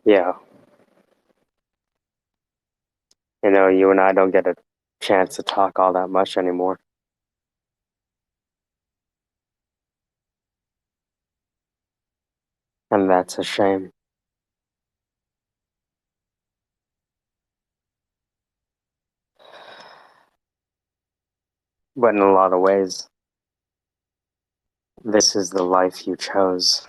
Yeah, you and I don't get a chance to talk all that much anymore. And that's a shame. But in a lot of ways, this is the life you chose.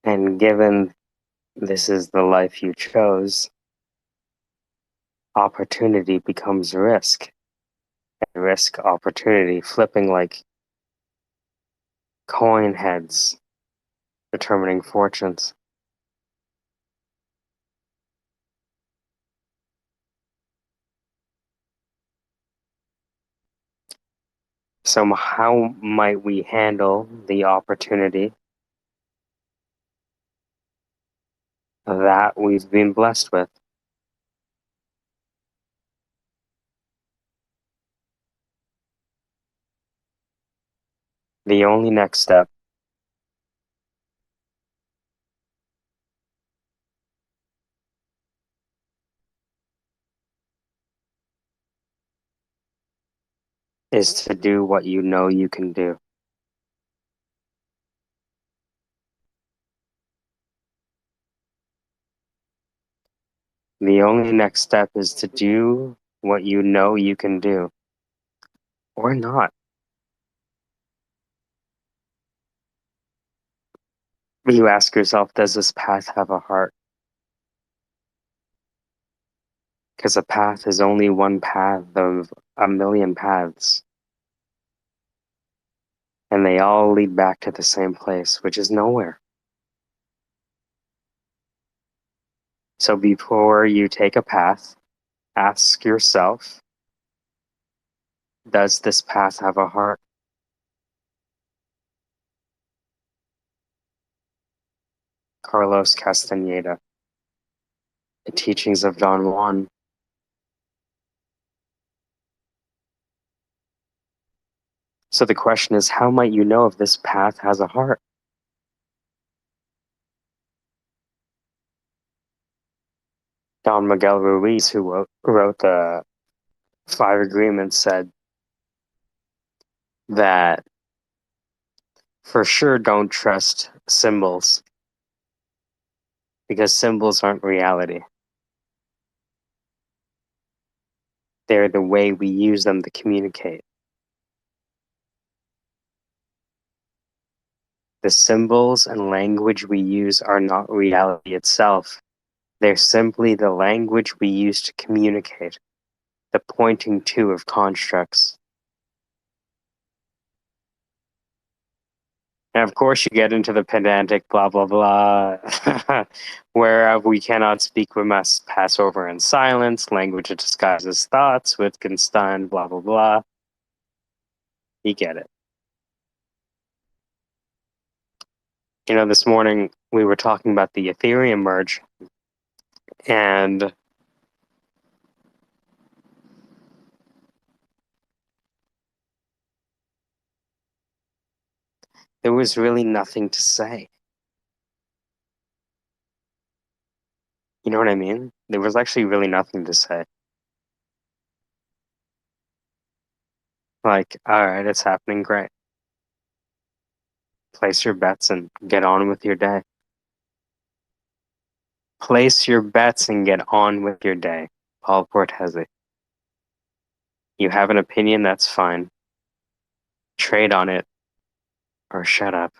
And given this is the life you chose, opportunity becomes risk. And risk, opportunity, flipping like coin heads, determining fortunes. So, how might we handle the opportunity that we've been blessed with? The only next step is to do what you know you can do. The only next step is to do what you know you can do, or not. You ask yourself, does this path have a heart? Because a path is only one path of a million paths, and they all lead back to the same place, which is nowhere. So before you take a path, ask yourself, does this path have a heart? Carlos Castaneda, The Teachings of Don Juan. So the question is, how might you know if this path has a heart? Don Miguel Ruiz, who wrote the Five Agreements, said that for sure don't trust symbols because symbols aren't reality. They're the way we use them to communicate. The symbols and language we use are not reality itself. They're simply the language we use to communicate, the pointing to of constructs. And of course, you get into the pedantic blah, blah, blah. Whereof we cannot speak, we must pass over in silence. Language disguises thoughts. Wittgenstein, blah, blah, blah. You get it. This morning we were talking about the Ethereum merge, and there was really nothing to say. You know what I mean? There was actually really nothing to say. Like, all right, it's happening, great. Place your bets and get on with your day. Place your bets and get on with your day. Paul Cortese. You have an opinion, that's fine. Trade on it or shut up.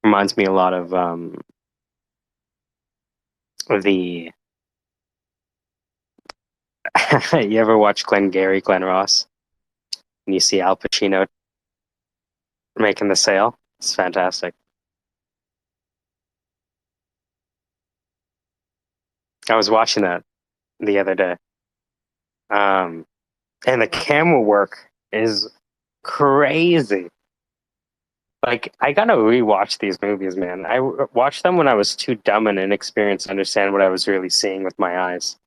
Reminds me a lot of the. You ever watch Glenn Ross? And you see Al Pacino making the sale? It's fantastic. I was watching that the other day. Um, and the camera work is crazy. Like, I gotta rewatch these movies, man. Watched them when I was too dumb and inexperienced to understand what I was really seeing with my eyes.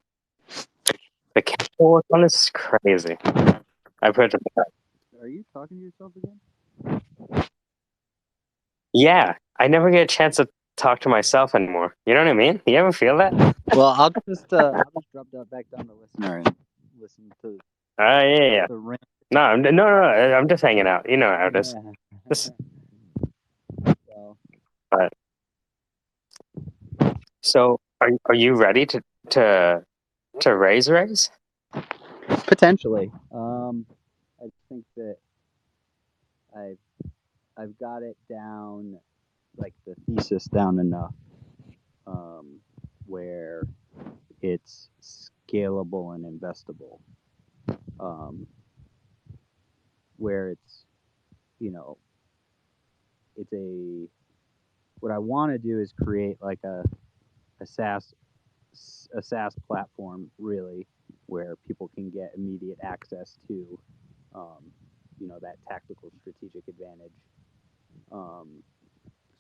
The cannibal one is crazy. I put it. Are you talking to yourself again? Yeah, I never get a chance to talk to myself anymore. You know what I mean? You ever feel that? Well, I'll just drop that back down to listener and listen to Yeah, yeah. the rant. No, no. I'm just hanging out. You know how it is. Just, So, but so, are you ready to raise? potentially, I think that I've I've got it down, like the thesis down enough, um, where it's scalable and investable, um, where it's, you know, it's a what I want to do is create like a SaaS a SaaS platform, really, where people can get immediate access to, um, that tactical strategic advantage. Um,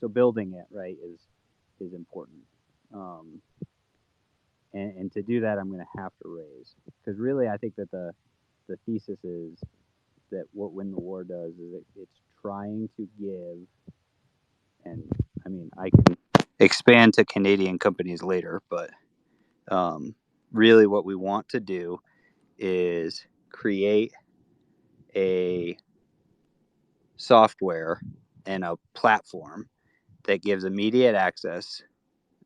so building it right is important, um, and to do that, I'm going to have to raise, because really, I think that the thesis is that what Win the War does is it's trying to give, and I mean, I can expand to Canadian companies later, but really what we want to do is create a software and a platform that gives immediate access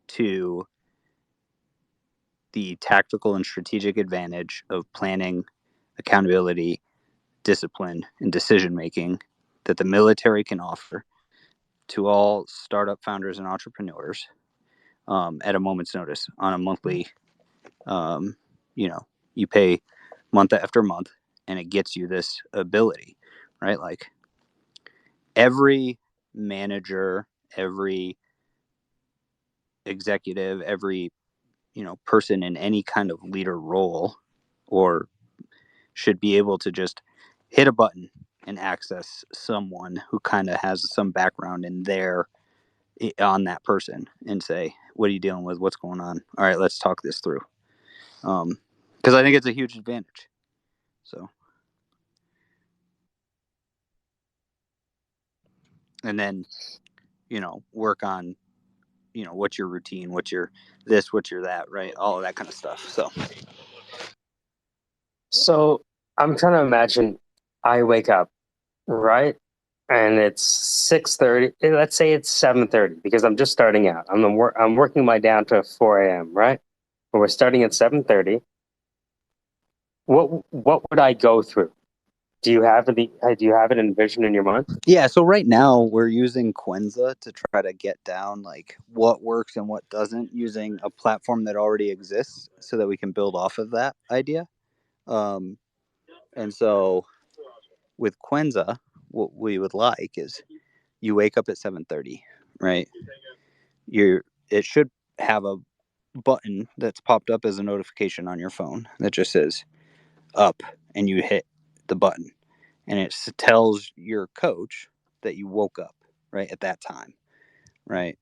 to the tactical and strategic advantage of planning, accountability, discipline, and decision making that the military can offer to all startup founders and entrepreneurs, at a moment's notice on a monthly, um, you know, you pay month after month and it gets you this ability, right? Like every manager, every executive, every, person in any kind of leader role or should be able to just hit a button and access someone who kind of has some background in there on that person and say, what are you dealing with? What's going on? All right, let's talk this through. Because I think it's a huge advantage. So, and then, work on, what's your routine, what's your this, what's your that, right? All of that kind of stuff. So I'm trying to imagine. I wake up, right, and it's 6:30. Let's say it's 7:30 because I'm just starting out. I'm working my down to 4 a.m. Right, but we're starting at 7:30. What would I go through? Do you have it envisioned in your mind? Yeah, so right now we're using Quenza to try to get down like what works and what doesn't using a platform that already exists so that we can build off of that idea. Um, and so with Quenza, what we would like is you wake up at 7:30, right? You're it should have a button that's popped up as a notification on your phone that just says up, and you hit the button and it tells your coach that you woke up right at that time, right?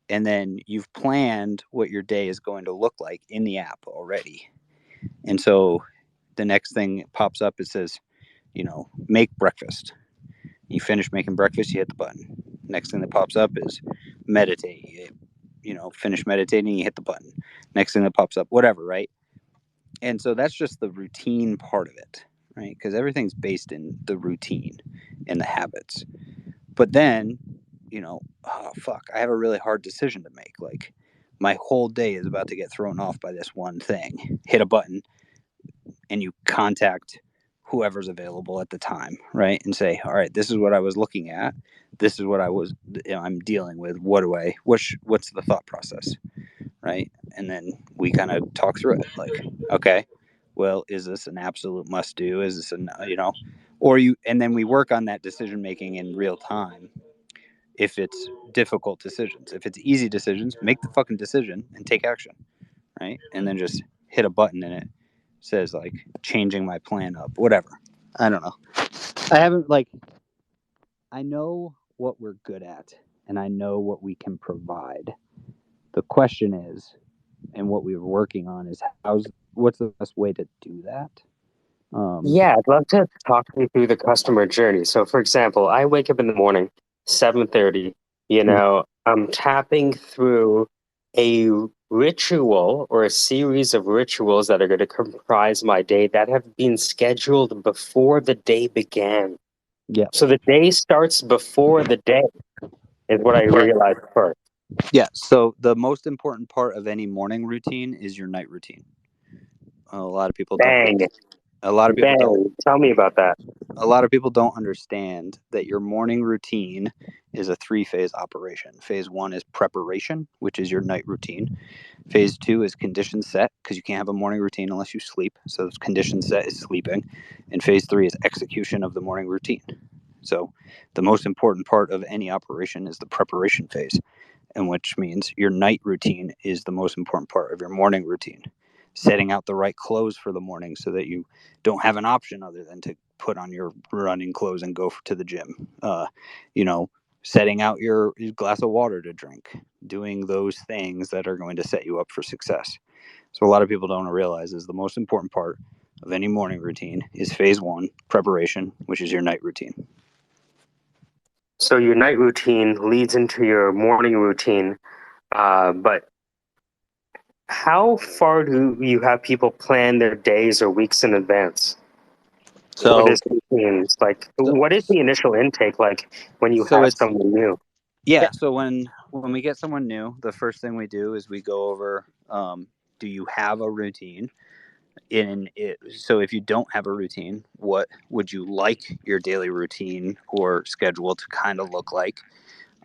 And then you've planned what your day is going to look like in the app already. And so the next thing it pops up, it says, make breakfast. You finish making breakfast, you hit the button. Next thing that pops up is meditate. Finish meditating, you hit the button. Next thing that pops up, whatever, right? And so that's just the routine part of it, right? Because everything's based in the routine and the habits. But then, oh fuck, I have a really hard decision to make. Like my whole day is about to get thrown off by this one thing. Hit a button and you contact whoever's available at the time, right? And say, all right, this is what I was looking at. This is what I'm dealing with. What's the thought process, right? And then we kind of talk through it. Like, okay, well, is this an absolute must do? Is this and then we work on that decision making in real time. If it's difficult decisions, if it's easy decisions, make the fucking decision and take action, right? And then just hit a button and it says like changing my plan up, whatever. I don't know. I haven't like I know what we're good at and I know what we can provide. The question is, and what we were working on is what's the best way to do that? Um, Yeah, I'd love to talk you through the customer journey. So, for example, I wake up in the morning, 7:30, I'm tapping through a ritual or a series of rituals that are going to comprise my day that have been scheduled before the day began. yeah, So the day starts before the day is what I realized first. yeah. So the most important part of any morning routine is your night routine. A lot of people don't. Bang, A lot of people don't bang. Tell me about that. a lot of people don't understand that your morning routine is a three-phase operation. Phase one is preparation, which is your night routine. Phase two is condition set, because you can't have a morning routine unless you sleep. So condition set is sleeping. And phase three is execution of the morning routine. So the most important part of any operation is the preparation phase, and which means your night routine is the most important part of your morning routine. Setting out the right clothes for the morning so that you don't have an option other than to put on your running clothes and go to the gym. You know, setting out your glass of water to drink, doing those things that are going to set you up for success. So a lot of people don't realize is the most important part of any morning routine is phase one, preparation, which is your night routine. So your night routine leads into your morning routine, but how far do you have people plan their days or weeks in advance for So, this routines? Like, so, what is the initial intake like when you so have it's someone new? yeah. So when we get someone new, the first thing we do is we go over. Do you have a routine? So if you don't have a routine, what would you like your daily routine or schedule to kind of look like?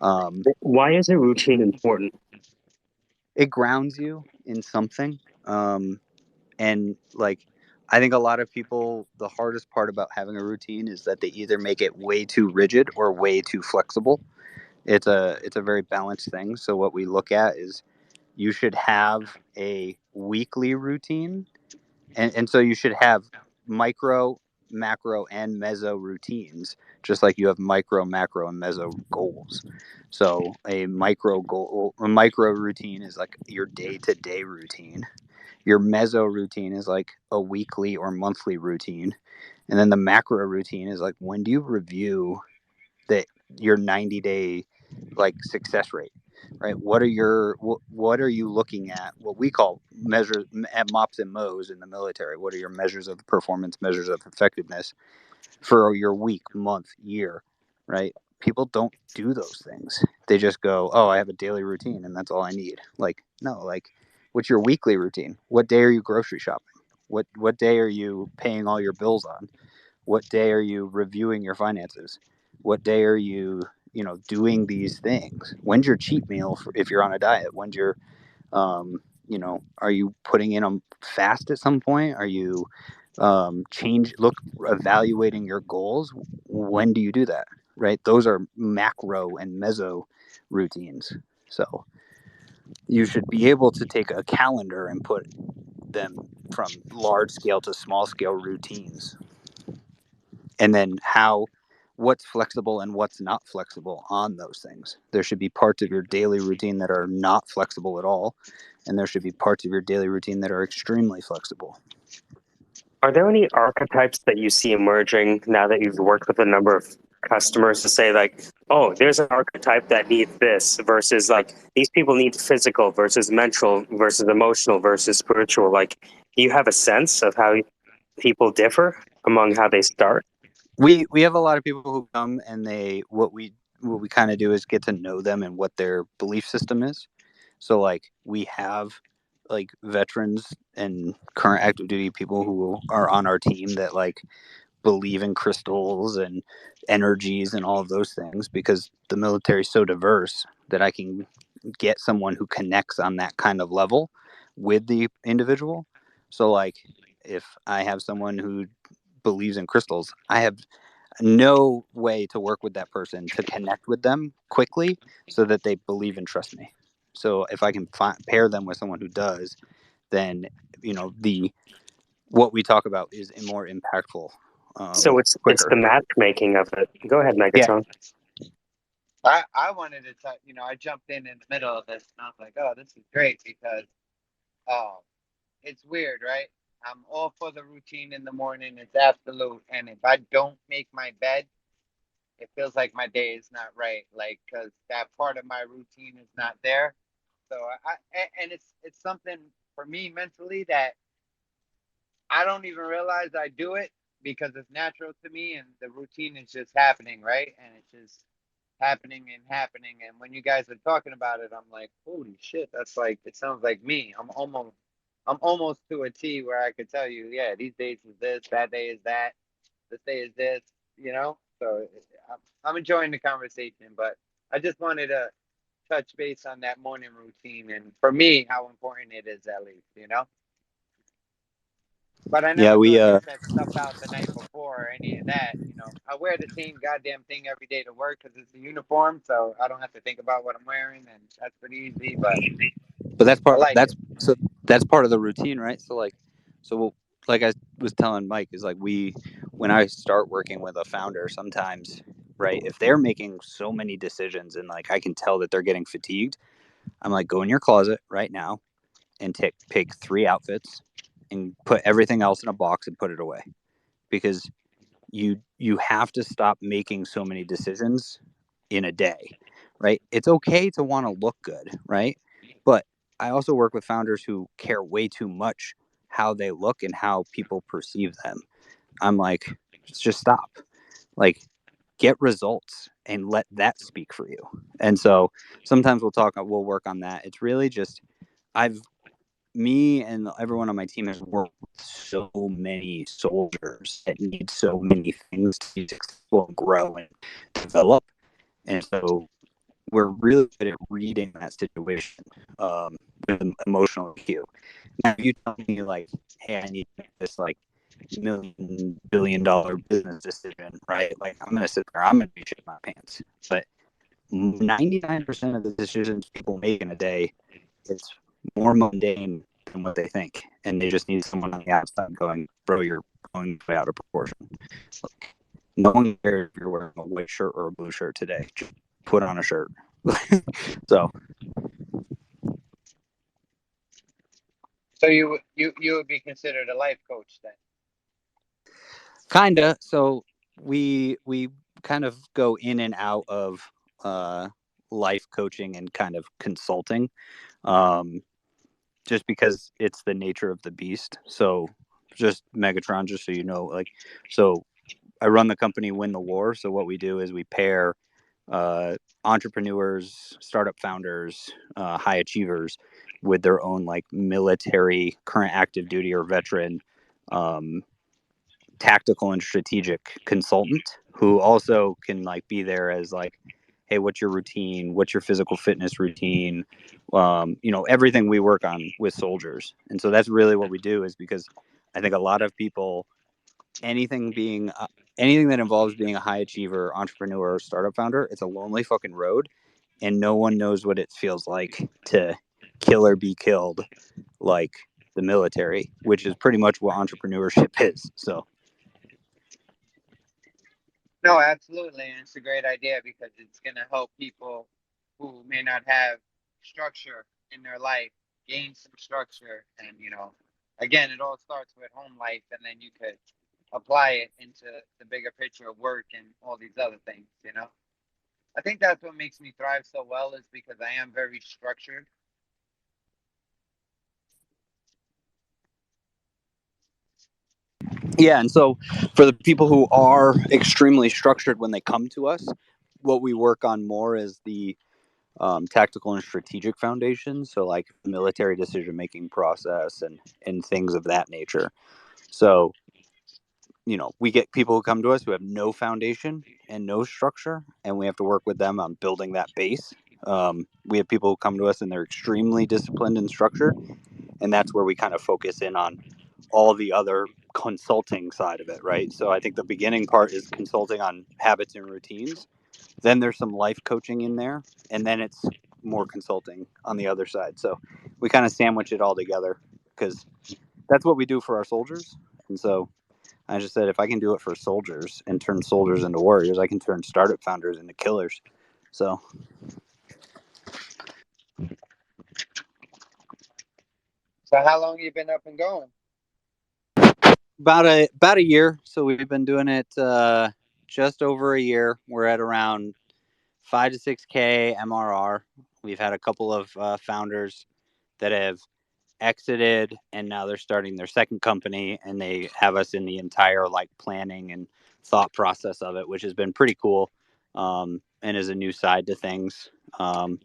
Um, Why is a routine important? it grounds you in something. And like, I think a lot of people, the hardest part about having a routine is that they either make it way too rigid or way too flexible. It's a very balanced thing. So what we look at is you should have a weekly routine, and so you should have micro, macro, and meso routines, just like you have micro, macro, and meso goals. So a micro routine is like your day to day routine. Your meso routine is like a weekly or monthly routine, and then the macro routine is like when do you review that your 90-day like success rate, right? What are you looking at, what we call measures at mops and mo's in the military? What are your measures of performance, measures of effectiveness for your week, month, year, right? People don't do those things. They just go, oh, I have a daily routine and that's all I need. Like, no, like, what's your weekly routine? What day are you grocery shopping? What day are you paying all your bills on? What day are you reviewing your finances? What day are you, doing these things? When's your cheat meal if you're on a diet? When's your, are you putting in a fast at some point? Are you evaluating your goals? When do you do that? Right? Those are macro and meso routines. So you should be able to take a calendar and put them from large scale to small scale routines, and then what's flexible and what's not flexible on those things. There should be parts of your daily routine that are not flexible at all, and there should be parts of your daily routine that are extremely flexible. Are there any archetypes that you see emerging now that you've worked with a number of customers to say like, oh, there's an archetype that needs this versus like these people need physical versus mental versus emotional versus spiritual? Like, do you have a sense of how people differ among how they start? We have a lot of people who come, and what we kind of do is get to know them and what their belief system is. So like we have like veterans and current active duty people who are on our team that like believe in crystals and energies and all of those things, because the military is so diverse that I can get someone who connects on that kind of level with the individual. So like if I have someone who believes in crystals, I have no way to work with that person to connect with them quickly so that they believe and trust me. So if I can pair them with someone who does, then the what we talk about is more impactful, So it's quicker. the matchmaking of it. Go ahead, Yeah, Megatron. I wanted to tell I jumped in the middle of this, and I was like, oh, this is great because um, it's weird, right? I'm all for the routine in the morning. It's absolute, and if I don't make my bed, it feels like my day is not right, like because that part of my routine is not there. So and it's something for me mentally that I don't even realize I do it because it's natural to me and the routine is just happening, right? And it's just happening and happening. And when you guys are talking about it, I'm like, holy shit, that's like it sounds like me. I'm almost to a T where I could tell you, yeah, these days is this, that day is that, this day is this. So I'm enjoying the conversation, but I just wanted to touch base on that morning routine and for me how important it is at least. But I Yeah, never we thought to set stuff out the night before or any of that. I wear the same goddamn thing every day to work because it's a uniform, so I don't have to think about what I'm wearing, and that's pretty easy. But but that's I part like it. that's part of the routine, right? So like I was telling Mike, is like we when I start working with a founder sometimes, right, if they're making so many decisions and like I can tell that they're getting fatigued, I'm like, go in your closet right now and pick 3 outfits and put everything else in a box and put it away, because you have to stop making so many decisions in a day, right? It's okay to want to look good, right? But I also work with founders who care way too much how they look and how people perceive them. I'm like, just stop. Like, get results and let that speak for you. And so sometimes we'll work on that. It's really just I've me and everyone on my team has worked with so many soldiers that need so many things to be successful and grow and develop. And so we're really good at reading that situation with an emotional cue. Now, if you tell me like, hey, I need to make this like $1 billion business decision, right? Like I'm gonna sit there, I'm gonna be shit my pants. But 99% of the decisions people make in a day, it's more mundane than what they think, and they just need someone on the outside going, "Bro, you're going way out of proportion." Like, no one cares if you're wearing a white shirt or a blue shirt today. Just put on a shirt. So So you would be considered a life coach then? kinda. So we kind of go in and out of uh, life coaching and kind of consulting, um, just because it's the nature of the beast. So just Megatron, just so you know, like so I run the company Win the War. So what we do is we pair uh, entrepreneurs, startup founders, high achievers with their own like military, current active duty or veteran, um, tactical and strategic consultant who also can like be there as like, hey, what's your routine? What's your physical fitness routine? Everything we work on with soldiers. And so that's really what we do, is because I think a lot of people, anything being anything that involves being a high achiever, entrepreneur, or startup founder, it's a lonely fucking road, and no one knows what it feels like to kill or be killed, like the military, which is pretty much what entrepreneurship is. So No, absolutely, and it's a great idea because it's going to help people who may not have structure in their life gain some structure, and again, it all starts with home life, and then you could apply it into the bigger picture of work and all these other things. I think that's what makes me thrive so well is because I am very structured. yeah, and so for the people who are extremely structured when they come to us, what we work on more is the tactical and strategic foundation. So like the military decision making process and things of that nature. So we get people who come to us who have no foundation and no structure, and we have to work with them on building that base. We have people who come to us and they're extremely disciplined and structured, and that's where we kind of focus in on all the other consulting side of it, right? So I think the beginning part is consulting on habits and routines. Then there's some life coaching in there, and then it's more consulting on the other side. So we kind of sandwich it all together because that's what we do for our soldiers. And so I just said, if I can do it for soldiers and turn soldiers into warriors, I can turn startup founders into killers. So So how long you been up and going? about a year. So we've been doing it just over a year. We're at around 5 to 6K MRR. We've had a couple of founders that have exited, and now they're starting their second company, and they have us in the entire like planning and thought process of it, which has been pretty cool, and is a new side to things. And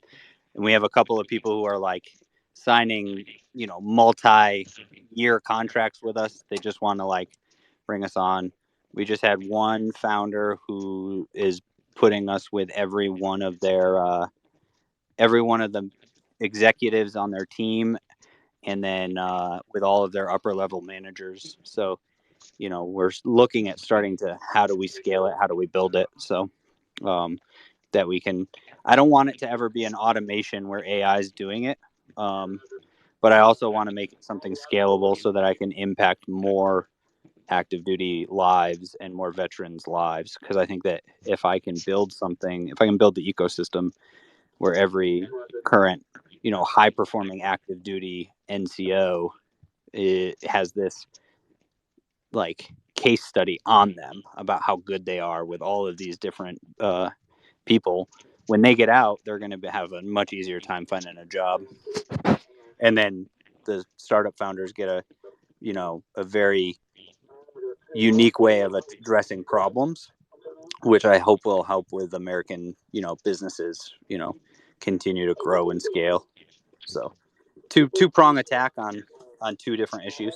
we have a couple of people who are like signing, multi-year contracts with us. They just want to like bring us on. We just had one founder who is putting us with every one of the executives on their team, and then with all of their upper level managers. So we're looking at starting to, how do we scale it, how do we build it, so that we can, I don't want it to ever be an automation where AI is doing it, but I also want to make it something scalable so that I can impact more active duty lives and more veterans lives, because I think that if I can build the ecosystem where every current high performing active duty NCO, it has this like case study on them about how good they are with all of these different people. When they get out, they're going to have a much easier time finding a job. And then the startup founders get a very unique way of addressing problems, which I hope will help with American, businesses, continue to grow and scale. So two prong attack on two different issues.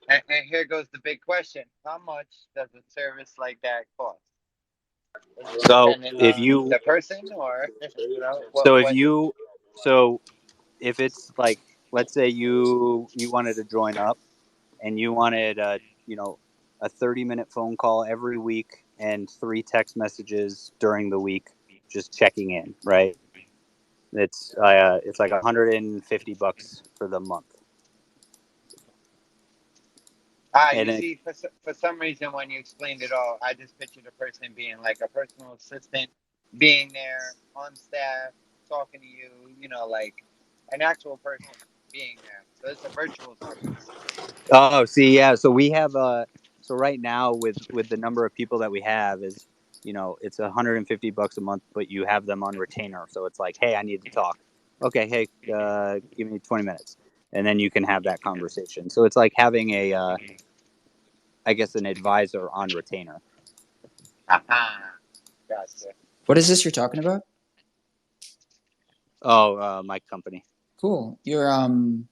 And here goes the big question: how much does a service like that cost? Is it So dependent if on you the person, or what? so if What? you so if it's like, let's say you wanted to join up and you wanted a 30-minute phone call every week and 3 text messages during the week, just checking in, right? It's like $150 for the month. And You it, see, for some reason, when you explained it all, I just pictured a person being like a personal assistant, being there on staff, talking to you, like an actual person being there. So it's a virtual service. oh, see, yeah. So we have so right now with the number of people that we have is, it's $150 a month, but you have them on retainer. So it's like, hey, I need to talk. Okay, hey, give me 20 minutes, and then you can have that conversation. So it's like having I guess, an advisor on retainer. Aha, gotcha. What is this you're talking about? Oh, my company. Cool. You're kind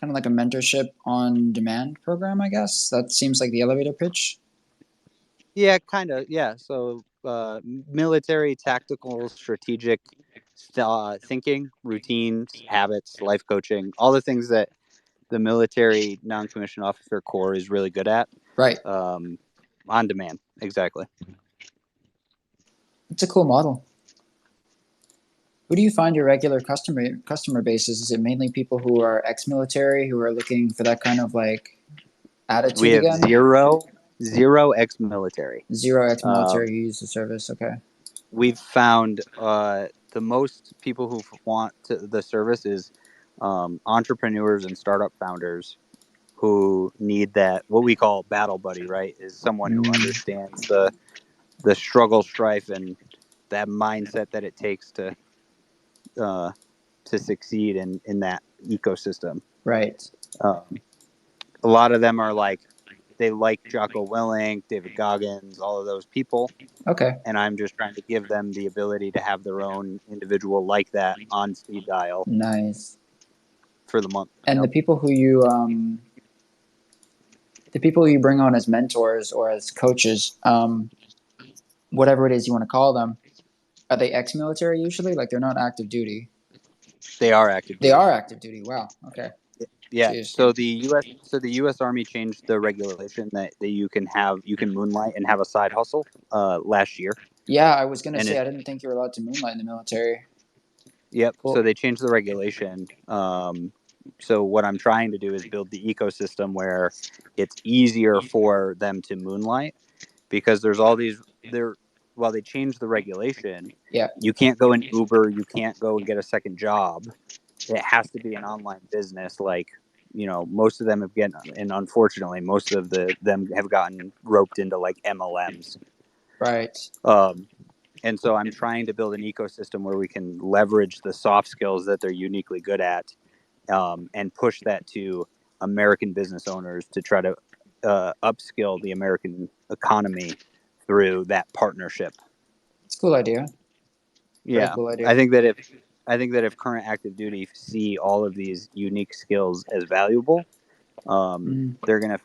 of like a mentorship on demand program, I guess. That seems like the elevator pitch. Yeah, kind of. Yeah. So military, tactical, strategic thinking, routines, habits, life coaching, all the things that the military non-commissioned officer corps is really good at. Right. On demand. Exactly. It's a cool model. Who do you find your regular customer base is? Is it mainly people who are ex-military who are looking for that kind of like attitude We have again? zero ex-military. Zero ex-military who use the service. Okay. We've found the most people who want the service is entrepreneurs and startup founders who need that, what we call battle buddy, right? Is someone who understands the struggle, strife, and that mindset that it takes to succeed in that ecosystem. Right. A lot of them are like, they like Jocko Willink, David Goggins, all of those people. Okay. And I'm just trying to give them the ability to have their own individual like that on speed dial. Nice. For the month. And the people who you bring on as mentors or as coaches, whatever it is you want to call them, are they ex-military usually? Like they're not active duty. They are active duty. They are active duty. Wow. Okay. Yeah. Jeez. So the U.S. Army changed the regulation that you can moonlight and have a side hustle last year. Yeah, I was gonna say I didn't think you were allowed to moonlight in the military. Yep. Cool. So they changed the regulation. So what I'm trying to do is build the ecosystem where it's easier for them to moonlight, because there's all these they changed the regulation, Yeah. you can't go in Uber, you can't go and get a second job. It has to be an online business. Like, most of them have gotten, and unfortunately, most of them have gotten roped into like MLMs. Right. And so I'm trying to build an ecosystem where we can leverage the soft skills that they're uniquely good at, and push that to American business owners to try to upskill the American economy through that partnership. It's a cool idea. Very Yeah, cool idea. I think that if current active duty see all of these unique skills as valuable, they're going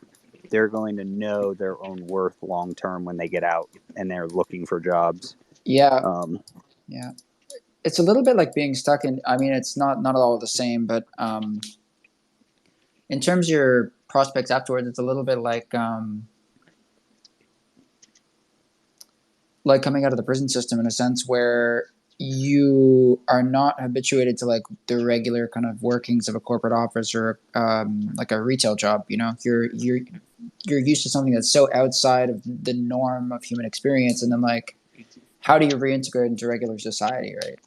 to know their own worth long term when they get out and they're looking for jobs. Yeah. Yeah. It's a little bit like being stuck in. I mean, it's not all the same, but in terms of your prospects afterwards, it's a little bit like coming out of the prison system in a sense where you are not habituated to like the regular kind of workings of a corporate office or like a retail job. You're used to something that's so outside of the norm of human experience, and then like, how do you reintegrate into regular society, right?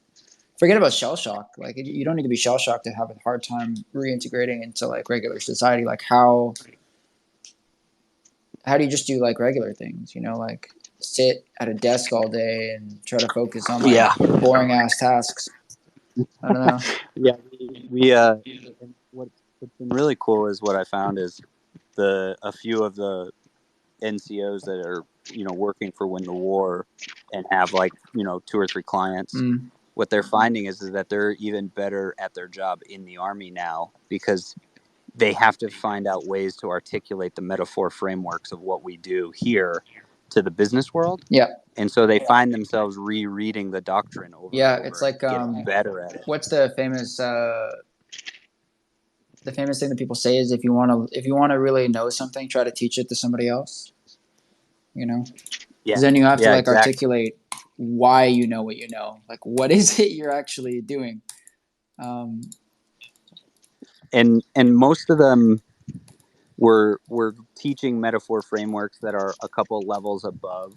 Forget about shell shock. Like, you don't need to be shell shocked to have a hard time reintegrating into like regular society. Like, how do you just do like regular things? Like sit at a desk all day and try to focus on like boring ass tasks. I don't know. Yeah, what's been really cool is what I found is a few of the NCOs that are working for Win the War and have like 2 or 3 clients. What they're finding is that they're even better at their job in the Army now because they have to find out ways to articulate the metaphor frameworks of what we do here to the business world. Yeah. And so they find themselves rereading the doctrine over and over. It's like getting better at it. What's the famous thing that people say is if you want to really know something, try to teach it to somebody else. Yeah. Because then you have to like exactly. articulate why you know what you know. Like, what is it you're actually doing? And most of them were teaching metaphor frameworks that are a couple levels above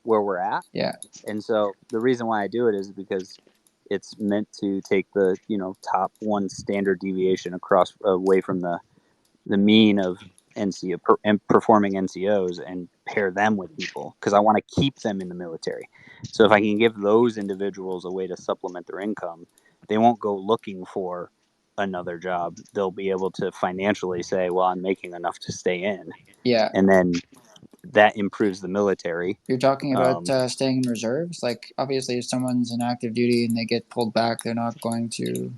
where we're at. Yeah. And so the reason why I do it is because it's meant to take the top one standard deviation across away from the mean of NCO and performing NCOs and pair them with people because I want to keep them in the military. So if I can give those individuals a way to supplement their income, they won't go looking for another job. They'll be able to financially say, well, I'm making enough to stay in. Yeah. And then that improves the military. You're talking about staying in reserves? Like, obviously, if someone's in active duty and they get pulled back, they're not going to...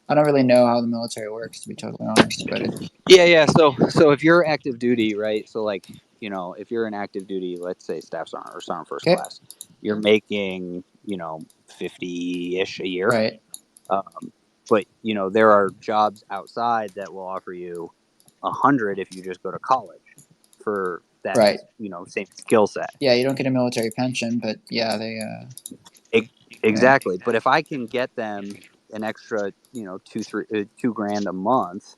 I don't really know how the military works, to be totally honest. But Yeah. So if you're active duty, right? So like, if you're an active duty, let's say staff sergeant or sergeant first class, you're making 50-ish a year, right? But there are jobs outside that will offer you 100 if you just go to college for that, right? Same skill set. Yeah, you don't get a military pension, but yeah, they. Exactly, but if I can get them an extra, $2,000 a month,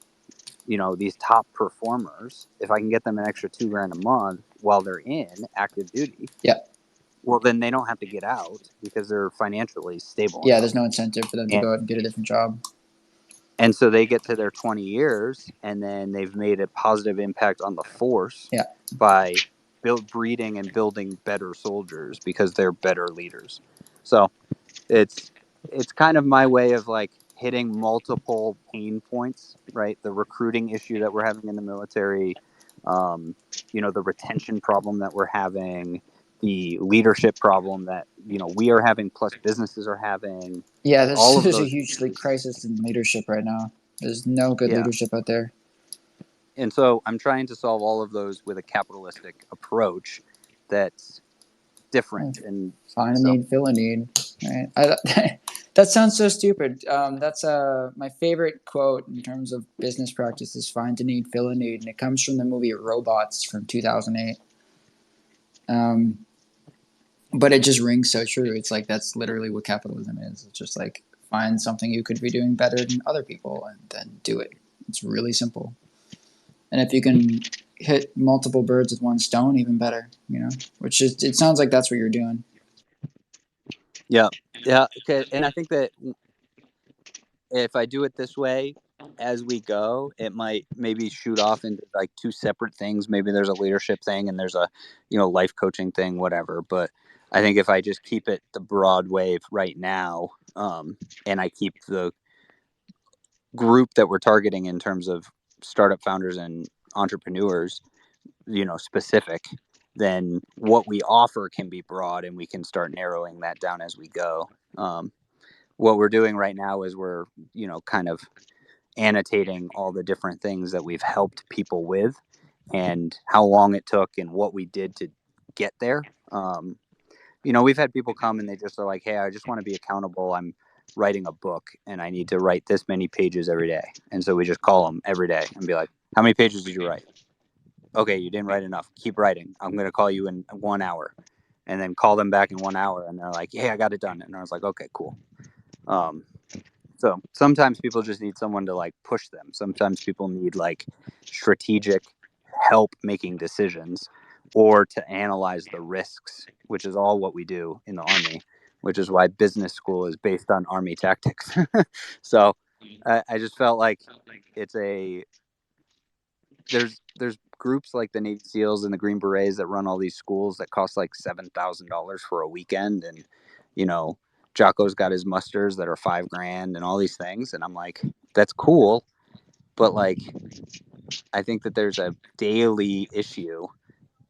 these top performers, if I can get them an extra $2,000 a month while they're in active duty, well, then they don't have to get out because they're financially stable. Yeah, there's no incentive for them to go out and get a different job. And so they get to their 20 years, and then they've made a positive impact on the force by breeding and building better soldiers because they're better leaders. So it's kind of my way of like hitting multiple pain points, right? The recruiting issue that we're having in the military, the retention problem that we're having, the leadership problem that we are having, plus businesses are having. Yeah, there's a huge crisis in leadership right now. There's no good leadership out there. And so I'm trying to solve all of those with a capitalistic approach that's different. And find a need, fill a need. Right? That sounds so stupid. That's my favorite quote in terms of business practices: "Find a need, fill a need," and it comes from the movie Robots from 2008. But it just rings so true. It's like that's literally what capitalism is. It's just like find something you could be doing better than other people and then do it. It's really simple. And if you can hit multiple birds with one stone, even better. Which is, it sounds like that's what you're doing. Yeah. Okay. And I think that if I do it this way as we go, it might maybe shoot off into like two separate things. Maybe there's a leadership thing and there's a, life coaching thing, whatever. But I think if I just keep it the broad wave right now, and I keep the group that we're targeting in terms of startup founders and entrepreneurs, specific, then what we offer can be broad and we can start narrowing that down as we go. What we're doing right now is we're, kind of annotating all the different things that we've helped people with and how long it took and what we did to get there. We've had people come and they just are like, hey, I just want to be accountable. I'm writing a book and I need to write this many pages every day. And so we just call them every day and be like, how many pages did you write? Okay, you didn't write enough. Keep writing. I'm going to call you in 1 hour. And then call them back in 1 hour and they're like, hey, I got it done. And I was like, okay, cool. So sometimes people just need someone to like push them. Sometimes people need like strategic help making decisions or to analyze the risks, which is all what we do in the Army, which is why business school is based on Army tactics. So I just felt like there's groups like the Navy SEALs and the Green Berets that run all these schools that cost like $7,000 for a weekend. And, Jocko's got his musters that are $5,000 and all these things. And I'm like, that's cool. But like, I think that there's a daily issue.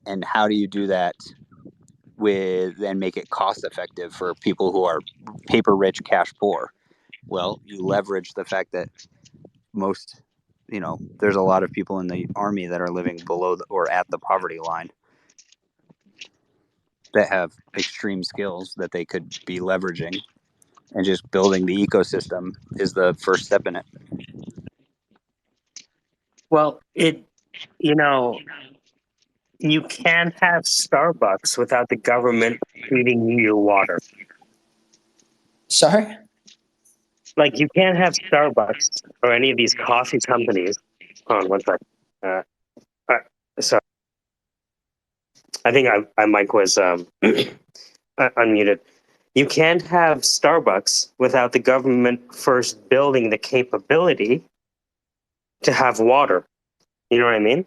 And how do you do that with and make it cost effective for people who are paper rich, cash poor? Well, you leverage the fact that most, there's a lot of people in the Army that are living below or at the poverty line that have extreme skills that they could be leveraging, and just building the ecosystem is the first step in it. Well, you can't have Starbucks without the government feeding you your water. Sorry? Like, you can't have Starbucks or any of these coffee companies. Hold on one sec. Sorry. I think my mic was unmuted. You can't have Starbucks without the government first building the capability to have water. You know what I mean?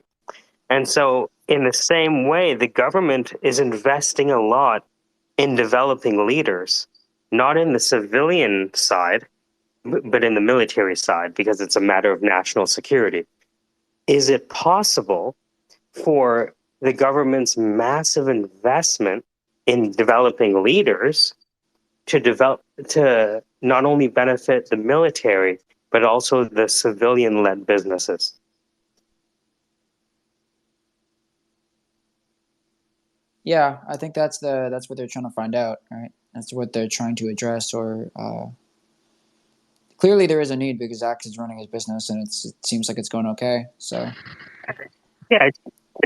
And so, in the same way, the government is investing a lot in developing leaders, not in the civilian side, but in the military side, because it's a matter of national security. Is it possible for the government's massive investment in developing leaders to not only benefit the military, but also the civilian-led businesses? Yeah, I think that's what they're trying to find out, right? That's what they're trying to address. Or clearly there is a need because Axe is running his business and it seems like it's going okay. So yeah, it's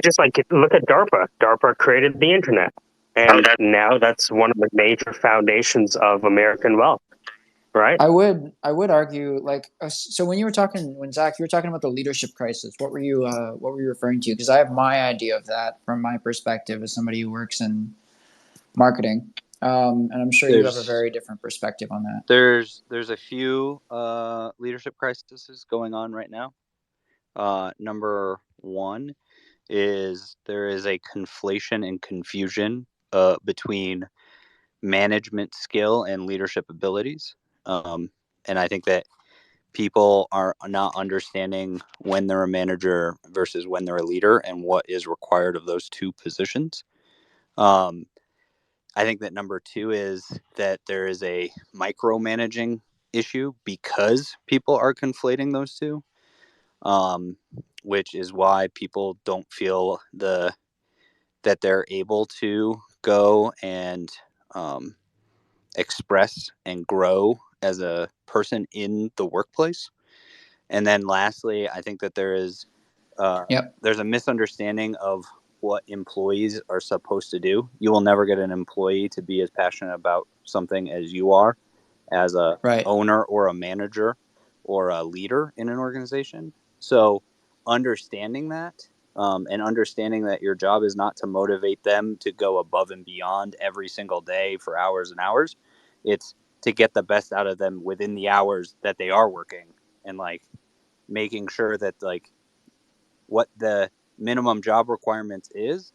just like, look at DARPA. DARPA created the internet, and now that's one of the major foundations of American wealth, right? I would argue, like, so when Zach, you were talking about the leadership crisis, what were you referring to? Because I have my idea of that from my perspective as somebody who works in marketing, and I'm sure you have a very different perspective on that. There's a few leadership crises going on right now. Number one is there is a conflation and confusion between management skill and leadership abilities. And I think that people are not understanding when they're a manager versus when they're a leader and what is required of those two positions. I think that number two is that there is a micromanaging issue because people are conflating those two, which is why people don't feel that they're able to go and express and grow as a person in the workplace. And then lastly, I think that there's a misunderstanding of what employees are supposed to do. You will never get an employee to be as passionate about something as you are as a owner or a manager or a leader in an organization. So understanding that and understanding that your job is not to motivate them to go above and beyond every single day for hours and hours. It's to get the best out of them within the hours that they are working, and like making sure that like what the minimum job requirements is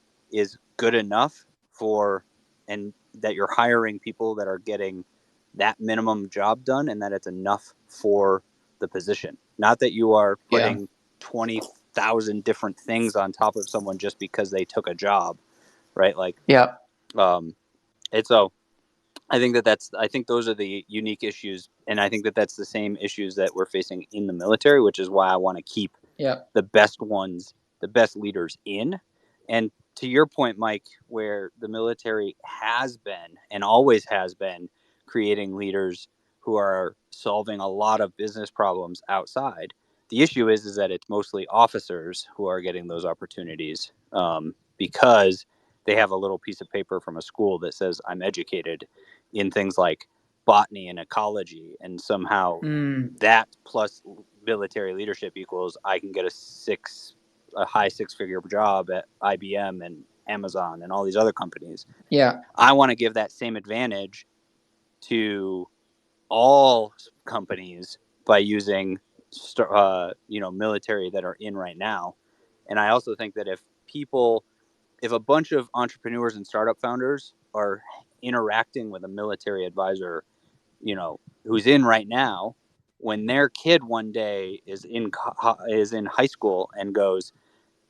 good enough for, and that you're hiring people that are getting that minimum job done, and that it's enough for the position. Not that you are putting 20,000 different things on top of someone just because they took a job, right? Like, Yeah. and so I think those are the unique issues, and I think that that's the same issues that we're facing in the military, which is why I want to keep Yeah. the best ones, the best leaders in. And to your point, Mike, where the military has been and always has been creating leaders who are solving a lot of business problems outside. The issue is that it's mostly officers who are getting those opportunities, because they have a little piece of paper from a school that says I'm educated in things like botany and ecology, and somehow that plus military leadership equals I can get a high six-figure job at IBM and Amazon and all these other companies. Yeah. I want to give that same advantage to all companies by using military that are in right now. And I also think that if a bunch of entrepreneurs and startup founders are interacting with a military advisor, who's in right now, when their kid one day is in high school and goes,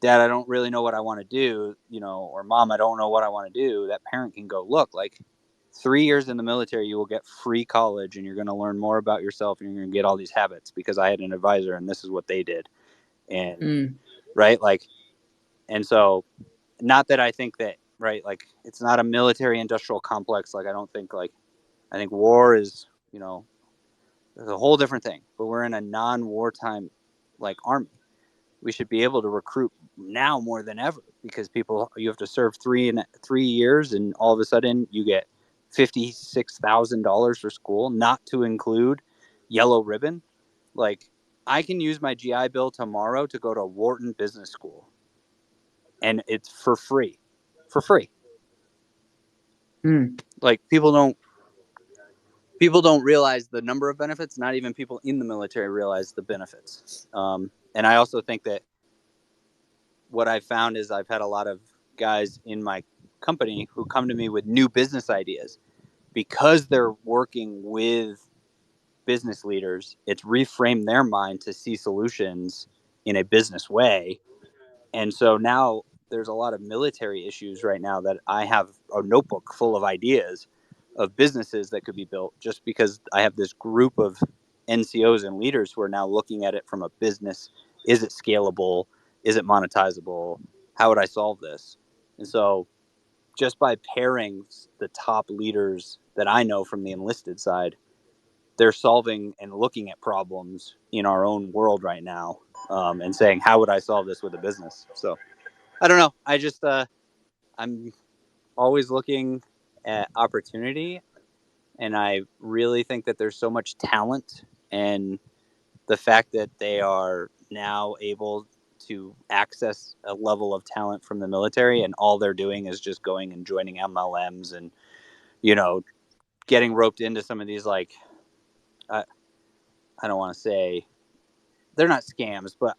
Dad, I don't really know what I want to do, or Mom, I don't know what I want to do, that parent can go, look, like 3 years in the military, you will get free college, and you're going to learn more about yourself, and you're going to get all these habits because I had an advisor and this is what they did. And right, like, and so, not that I think that, right, like, it's not a military industrial complex. Like, I think war is, it's a whole different thing, but we're in a non-wartime like army. We should be able to recruit now more than ever, because you have to serve 3 years, and all of a sudden you get $56,000 for school, not to include yellow ribbon. Like, I can use my GI Bill tomorrow to go to Wharton Business School, and it's for free. Like, people don't realize the number of benefits. Not even people in the military realize the benefits. And I also think that what I've found is I've had a lot of guys in my company who come to me with new business ideas because they're working with business leaders. It's reframed their mind to see solutions in a business way. And so now there's a lot of military issues right now that I have a notebook full of ideas of businesses that could be built, just because I have this group of NCOs and leaders who are now looking at it from a business. Is it scalable? Is it monetizable? How would I solve this? And so just by pairing the top leaders that I know from the enlisted side, they're solving and looking at problems in our own world right now, and saying, how would I solve this with a business? So I don't know. I'm always looking at opportunity, and I really think that there's so much talent, and the fact that they are now able to access a level of talent from the military, and all they're doing is just going and joining MLMs and, getting roped into some of these, like, I don't want to say they're not scams, but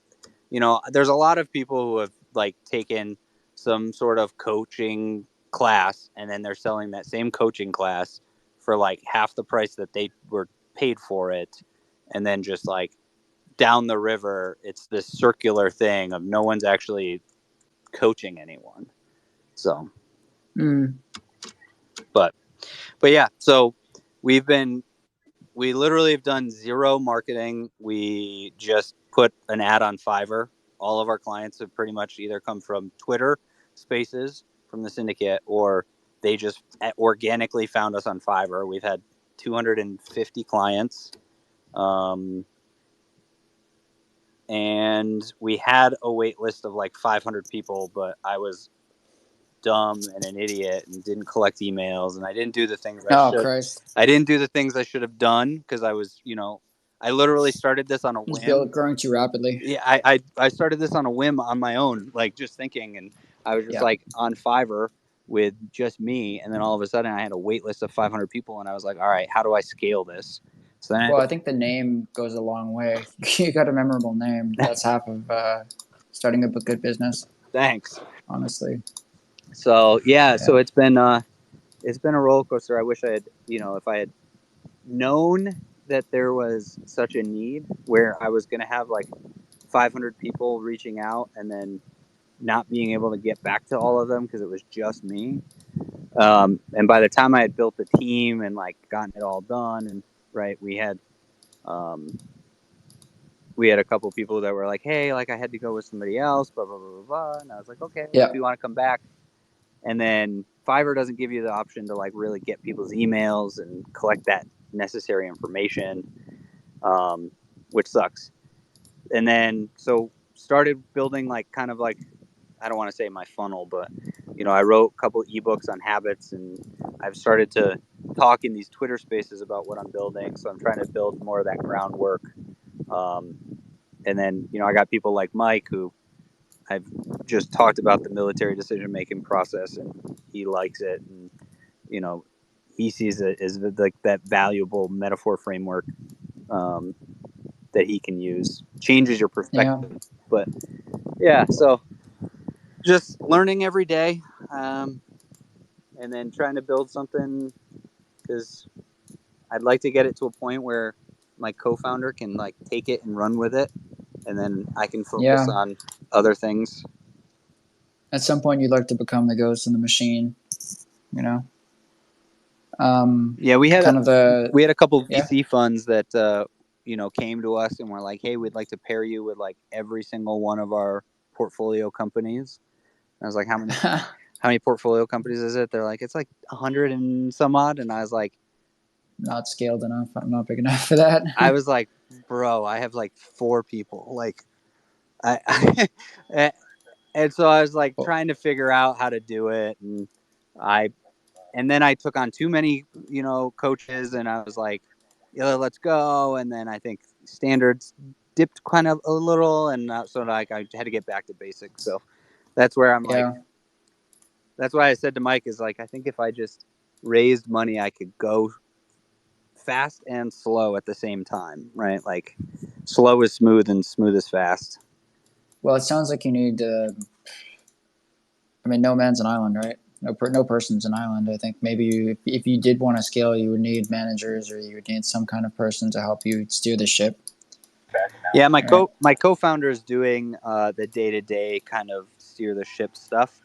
there's a lot of people who have like taken some sort of coaching class, and then they're selling that same coaching class for like half the price that they were paid for it, and then just like down the river, it's this circular thing of no one's actually coaching anyone. So, but yeah, so we literally have done zero marketing. We just put an ad on Fiverr. All of our clients have pretty much either come from Twitter Spaces from the Syndicate, or they just organically found us on Fiverr. We've had 250 clients. And we had a wait list of like 500 people, but I was dumb and an idiot and didn't collect emails, and I didn't do the things I should. Christ. I didn't do the things I should have done because I was, I literally started this on a It's whim. growing too rapidly. Yeah, I started this on a whim on my own, like just thinking, and I was just Yeah. like on Fiverr with just me, and then all of a sudden I had a wait list of 500 people, and I was like, all right, how do I scale this? So then Well, I think the name goes a long way. You got a memorable name. That's half of starting a good business. thanks. Honestly. So yeah, so Yeah. it's been a roller coaster. I wish I had, if I had known that there was such a need where I was going to have like 500 people reaching out and then not being able to get back to all of them because it was just me. And by the time I had built the team and like gotten it all done, and right, um, we had a couple people that were like, "Hey, like I had to go with somebody else," blah blah blah blah blah. And I was like, "Okay, well, Yeah. if you want to come back." And then Fiverr doesn't give you the option to like really get people's emails and collect that necessary information, which sucks. And then so started building like kind of like, I don't want to say my funnel, but I wrote a couple ebooks on habits, and I've started to talk in these Twitter spaces about what I'm building. So I'm trying to build more of that groundwork. Um, and then I got people like Mike, who I've just talked about the military decision making process, and he likes it, and he sees it as like that valuable metaphor framework that he can use. Changes your Yeah. perspective, but yeah, so just learning every day, and then trying to build something, because I'd like to get it to a point where my co-founder can like take it and run with it, and then I can focus Yeah. on other things. At some point, you'd like to become the ghost in the machine. You know. Yeah, we had kind of the a couple yeah. VC funds that came to us and were like, "Hey, we'd like to pair you with like every single one of our portfolio companies." And I was like, "How many portfolio companies is it?" They're like, "It's like 100 and some odd." And I was like, Not scaled enough. I'm not big enough for that. I was like, "Bro, I have like 4 people." Like, I and so I was like Well, trying to figure out how to do it, and I and then I took on too many, coaches, and I was like, yeah, let's go. And then I think standards dipped kind of a little, and so like I had to get back to basics. So that's where I'm like, yeah. that's why I said to Mike is like, I think if I just raised money, I could go fast and slow at the same time, right? Like slow is smooth and smooth is fast. Well, it sounds like you need. I mean, no man's an island, right? No person's an island. I think maybe if you did want to scale, you would need managers, or you would need some kind of person to help you steer the ship. Yeah, Right? my co-founder is doing the day-to-day kind of steer the ship stuff,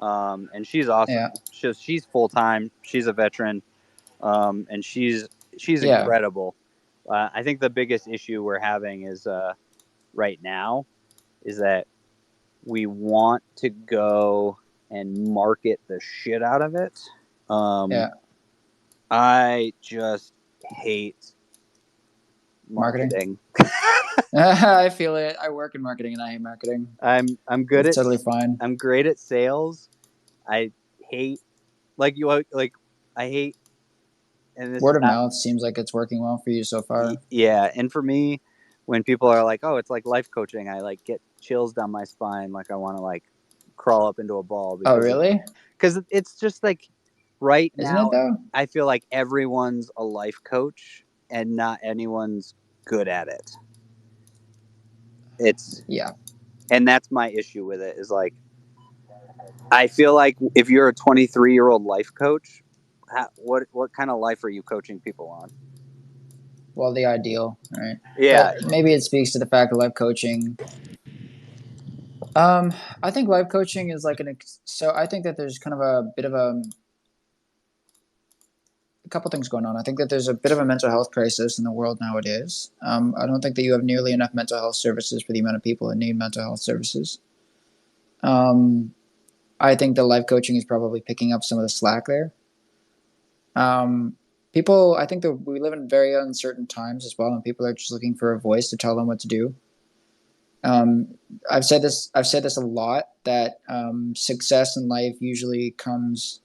and she's awesome. Yeah. She's full time. She's a veteran, and she's Yeah. incredible. I think the biggest issue we're having is right now is that we want to go and market the shit out of it. Yeah. I just hate marketing. I feel it. I work in marketing and I hate marketing. I'm good It's at totally fine. I'm great at sales. I hate like I hate, and this Word is of not, mouth seems like it's working well for you so far. yeah, and for me, when people are like, "Oh, it's like life coaching," I like get chills down my spine, like I want to like crawl up into a ball Oh, because really? it's just like right Isn't it now though? I feel like everyone's a life coach and not anyone's good at it. It's Yeah. And that's my issue with it is like I feel like if you're a 23-year-old life coach, what kind of life are you coaching people on? Well, the ideal, right? Yeah, But maybe it speaks to the fact that life coaching. I think life coaching is like so I think that there's kind of a bit of a couple things going on. I think that there's a bit of a mental health crisis in the world nowadays. I don't think that you have nearly enough mental health services for the amount of people that need mental health services. I think the life coaching is probably picking up some of the slack there. People, I think that we live in very uncertain times as well, and people are just looking for a voice to tell them what to do. I've said this a lot, that success in life usually comes,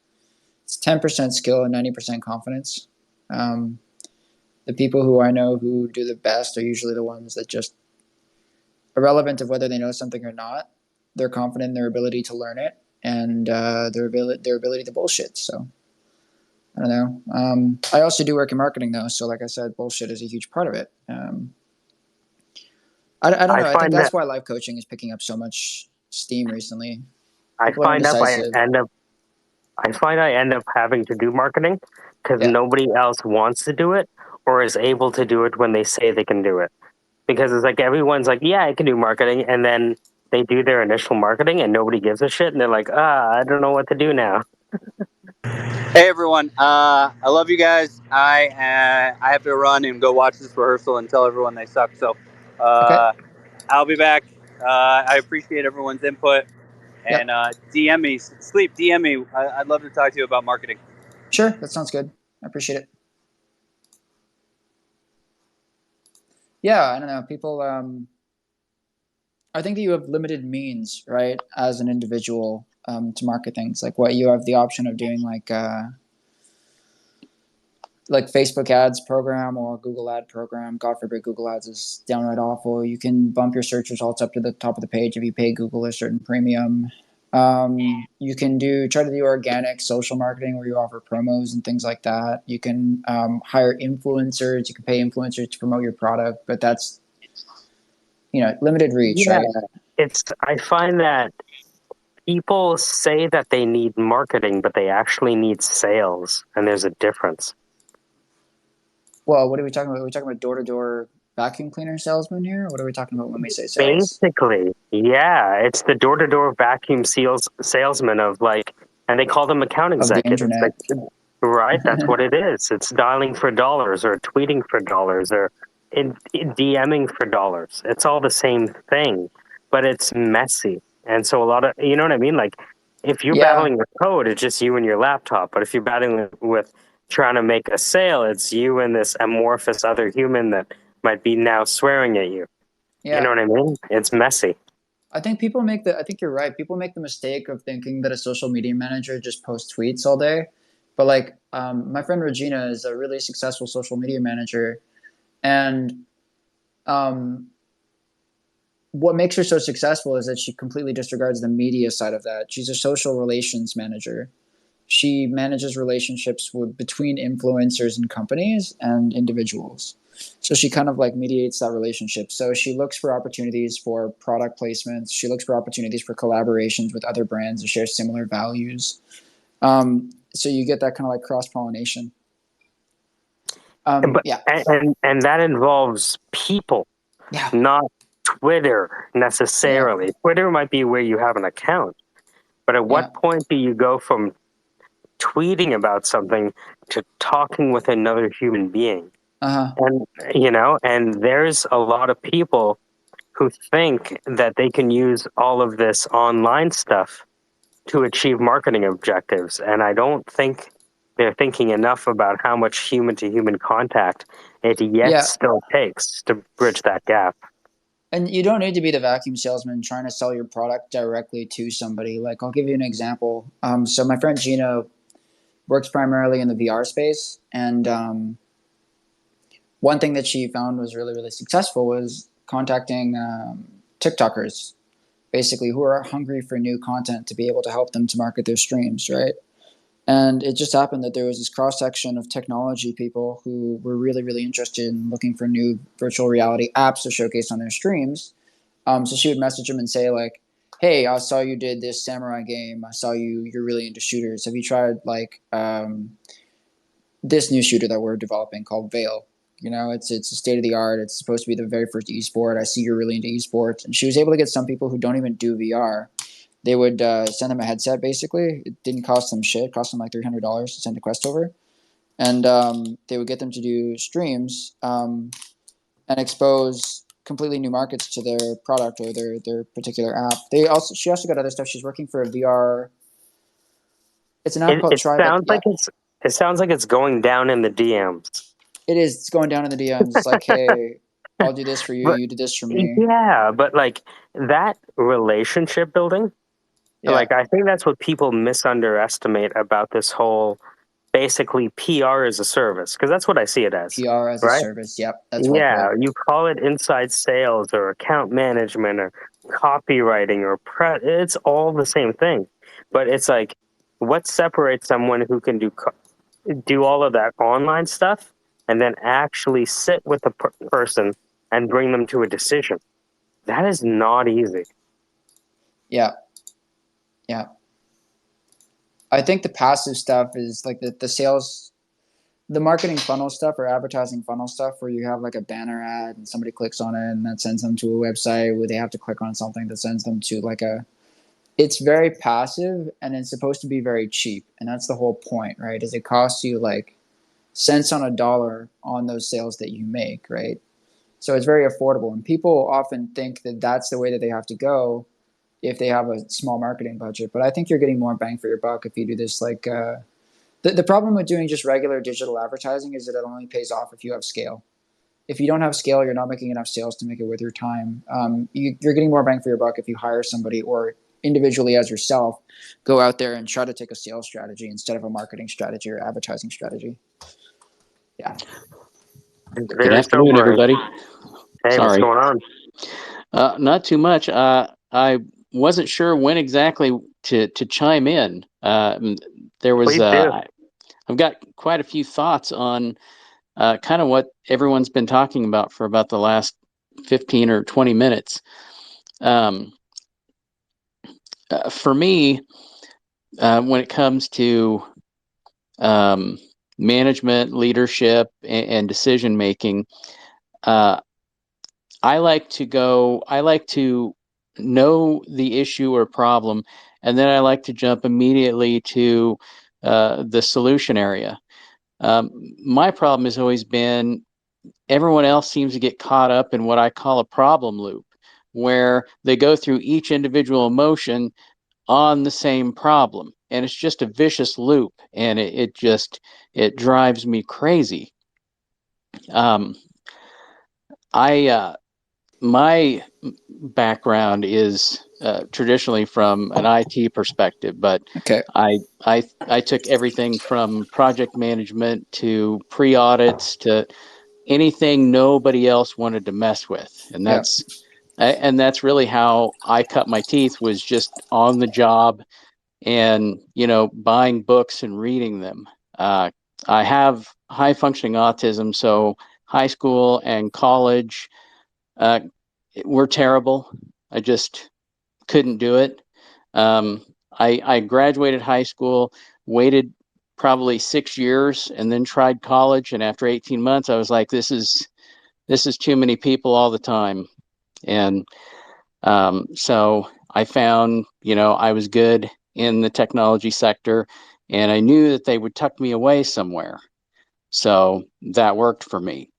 it's 10% skill and 90% confidence. The people who I know who do the best are usually the ones that just, irrelevant of whether they know something or not, they're confident in their ability to learn it and their ability to bullshit. So I don't know. I also do work in marketing though, so like I said, bullshit is a huge part of it. I don't I know. I think find that that's why live coaching is picking up so much steam recently. I People are find up indecisive. I find I end up having to do marketing because Yeah. nobody else wants to do it or is able to do it when they say they can do it. Because it's like everyone's like, yeah, I can do marketing, and then they do their initial marketing and nobody gives a shit, and they're like, I don't know what to do now. Hey everyone, I love you guys. I have to run and go watch this rehearsal and tell everyone they suck. So Okay. I'll be back. I appreciate everyone's input. And Yep. DM me, Sleep, DM me. I'd love to talk to you about marketing. Sure. That sounds good. I appreciate it. Yeah. I don't know. People. I think that you have limited means, right, as an individual, to market things. Like what you have the option of doing, like Facebook ads program or Google ad program. God forbid Google ads is downright awful. You can bump your search results up to the top of the page if you pay Google a certain premium. You can try to do organic social marketing where you offer promos and things like that. You can hire influencers. You can pay influencers to promote your product, but that's limited reach, Yeah, right? I find that people say that they need marketing, but they actually need sales, and there's a difference. Well, what are we talking about? Are we talking about door-to-door vacuum cleaner salesman here? What are we talking about when we say sales? Basically, yeah, it's the door-to-door vacuum salesman of like, and they call them account Of the executives. Like, internet. right, that's what it is. It's dialing for dollars or tweeting for dollars or in DMing for dollars. It's all the same thing, but it's messy. And so a lot of, you know what I mean? Like, if you're Yeah, battling with code, it's just you and your laptop. But if you're battling with trying to make a sale, it's you and this amorphous other human that might be now swearing at you. You know yeah. what I mean? It's messy. I think you're right. People make the mistake of thinking that a social media manager just posts tweets all day. But like, my friend Regina is a really successful social media manager, and um, what makes her so successful is that she completely disregards the media side of that. She's a social relations manager. She manages relationships between influencers and companies and individuals. So she kind of like mediates that relationship. So she looks for opportunities for product placements. She looks for opportunities for collaborations with other brands that share similar values. So you get that kind of like cross pollination. But Yeah, and that involves people, yeah, not Twitter yeah, necessarily. Twitter might be where you have an account, but at yeah. what point do you go from tweeting about something to talking with another human being? Uh huh. And and there's a lot of people who think that they can use all of this online stuff to achieve marketing objectives. And I don't think they're thinking enough about how much human to human contact it yet Yeah. still takes to bridge that gap. And you don't need to be the vacuum salesman trying to sell your product directly to somebody. Like, I'll give you an example. So my friend Gina works primarily in the VR space, and one thing that she found was really, really successful was contacting TikTokers, basically, who are hungry for new content to be able to help them to market their streams, right? And it just happened that there was this cross section of technology people who were really, really interested in looking for new virtual reality apps to showcase on their streams. So she would message them and say like, "Hey, I saw you did this samurai game. I saw you're really into shooters. Have you tried like this new shooter that we're developing called Veil? It's state of the art. It's supposed to be the very first esport. I see you're really into esports." And she was able to get some people who don't even do VR. They would send them a headset. Basically, it didn't cost them shit. It cost them like $300 to send a quest over, and they would get them to do streams and expose completely new markets to their product or their particular app. She also got other stuff. She's working for a VR. It's an app It, called it Try. sounds Yeah, like it's going down in the DMs. it is. It's going down in the DMs. It's like, hey, I'll do this for you. But You do this for me. yeah, but like that relationship building, Yeah. like I think that's what people misunderestimate about this whole basically PR as a service, because that's what I see it as. PR as a right? service. Yep, that's well Yeah, put. you call it inside sales or account management or copywriting or it's all the same thing. But it's like, what separates someone who can do all of that online stuff and then actually sit with a person and bring them to a decision? That is not easy. Yeah, yeah. I think the passive stuff is like the sales, the marketing funnel stuff or advertising funnel stuff where you have like a banner ad and somebody clicks on it and that sends them to a website where they have to click on something that sends them to like a, it's very passive and it's supposed to be very cheap. And that's the whole point, right? Is it costs you like cents on a dollar on those sales that you make, right? So it's very affordable. And people often think that that's the way that they have to go if they have a small marketing budget. But I think you're getting more bang for your buck if you do this like, the problem with doing just regular digital advertising is that it only pays off if you have scale. If you don't have scale, you're not making enough sales to make it worth your time. You're getting more bang for your buck if you hire somebody or individually as yourself, go out there and try to take a sales strategy instead of a marketing strategy or advertising strategy. Yeah. Good afternoon, sobering. everybody. Hey, what's Sorry. going on? Not too much. I wasn't sure when exactly to chime in. There was Please do. I've got quite a few thoughts on kind of what everyone's been talking about for about the last 15 or 20 minutes. For me, when it comes to management, leadership, and decision making, I like to know the issue or problem, and then I like to jump immediately to the solution area. My problem has always been everyone else seems to get caught up in what I call a problem loop, where they go through each individual emotion on the same problem. And it's just a vicious loop, and it drives me crazy. Um, I my background is traditionally from an IT perspective, but Okay. I took everything from project management to pre-audits to anything nobody else wanted to mess with, and Yeah. that's really how I cut my teeth, was just on the job and buying books and reading them. I have high functioning autism, so high school and college uh, were terrible. I just couldn't do it. I graduated high school, waited probably 6 years, and then tried college. And after 18 months, I was like, this is too many people all the time. And so I found, I was good in the technology sector, and I knew that they would tuck me away somewhere. So that worked for me.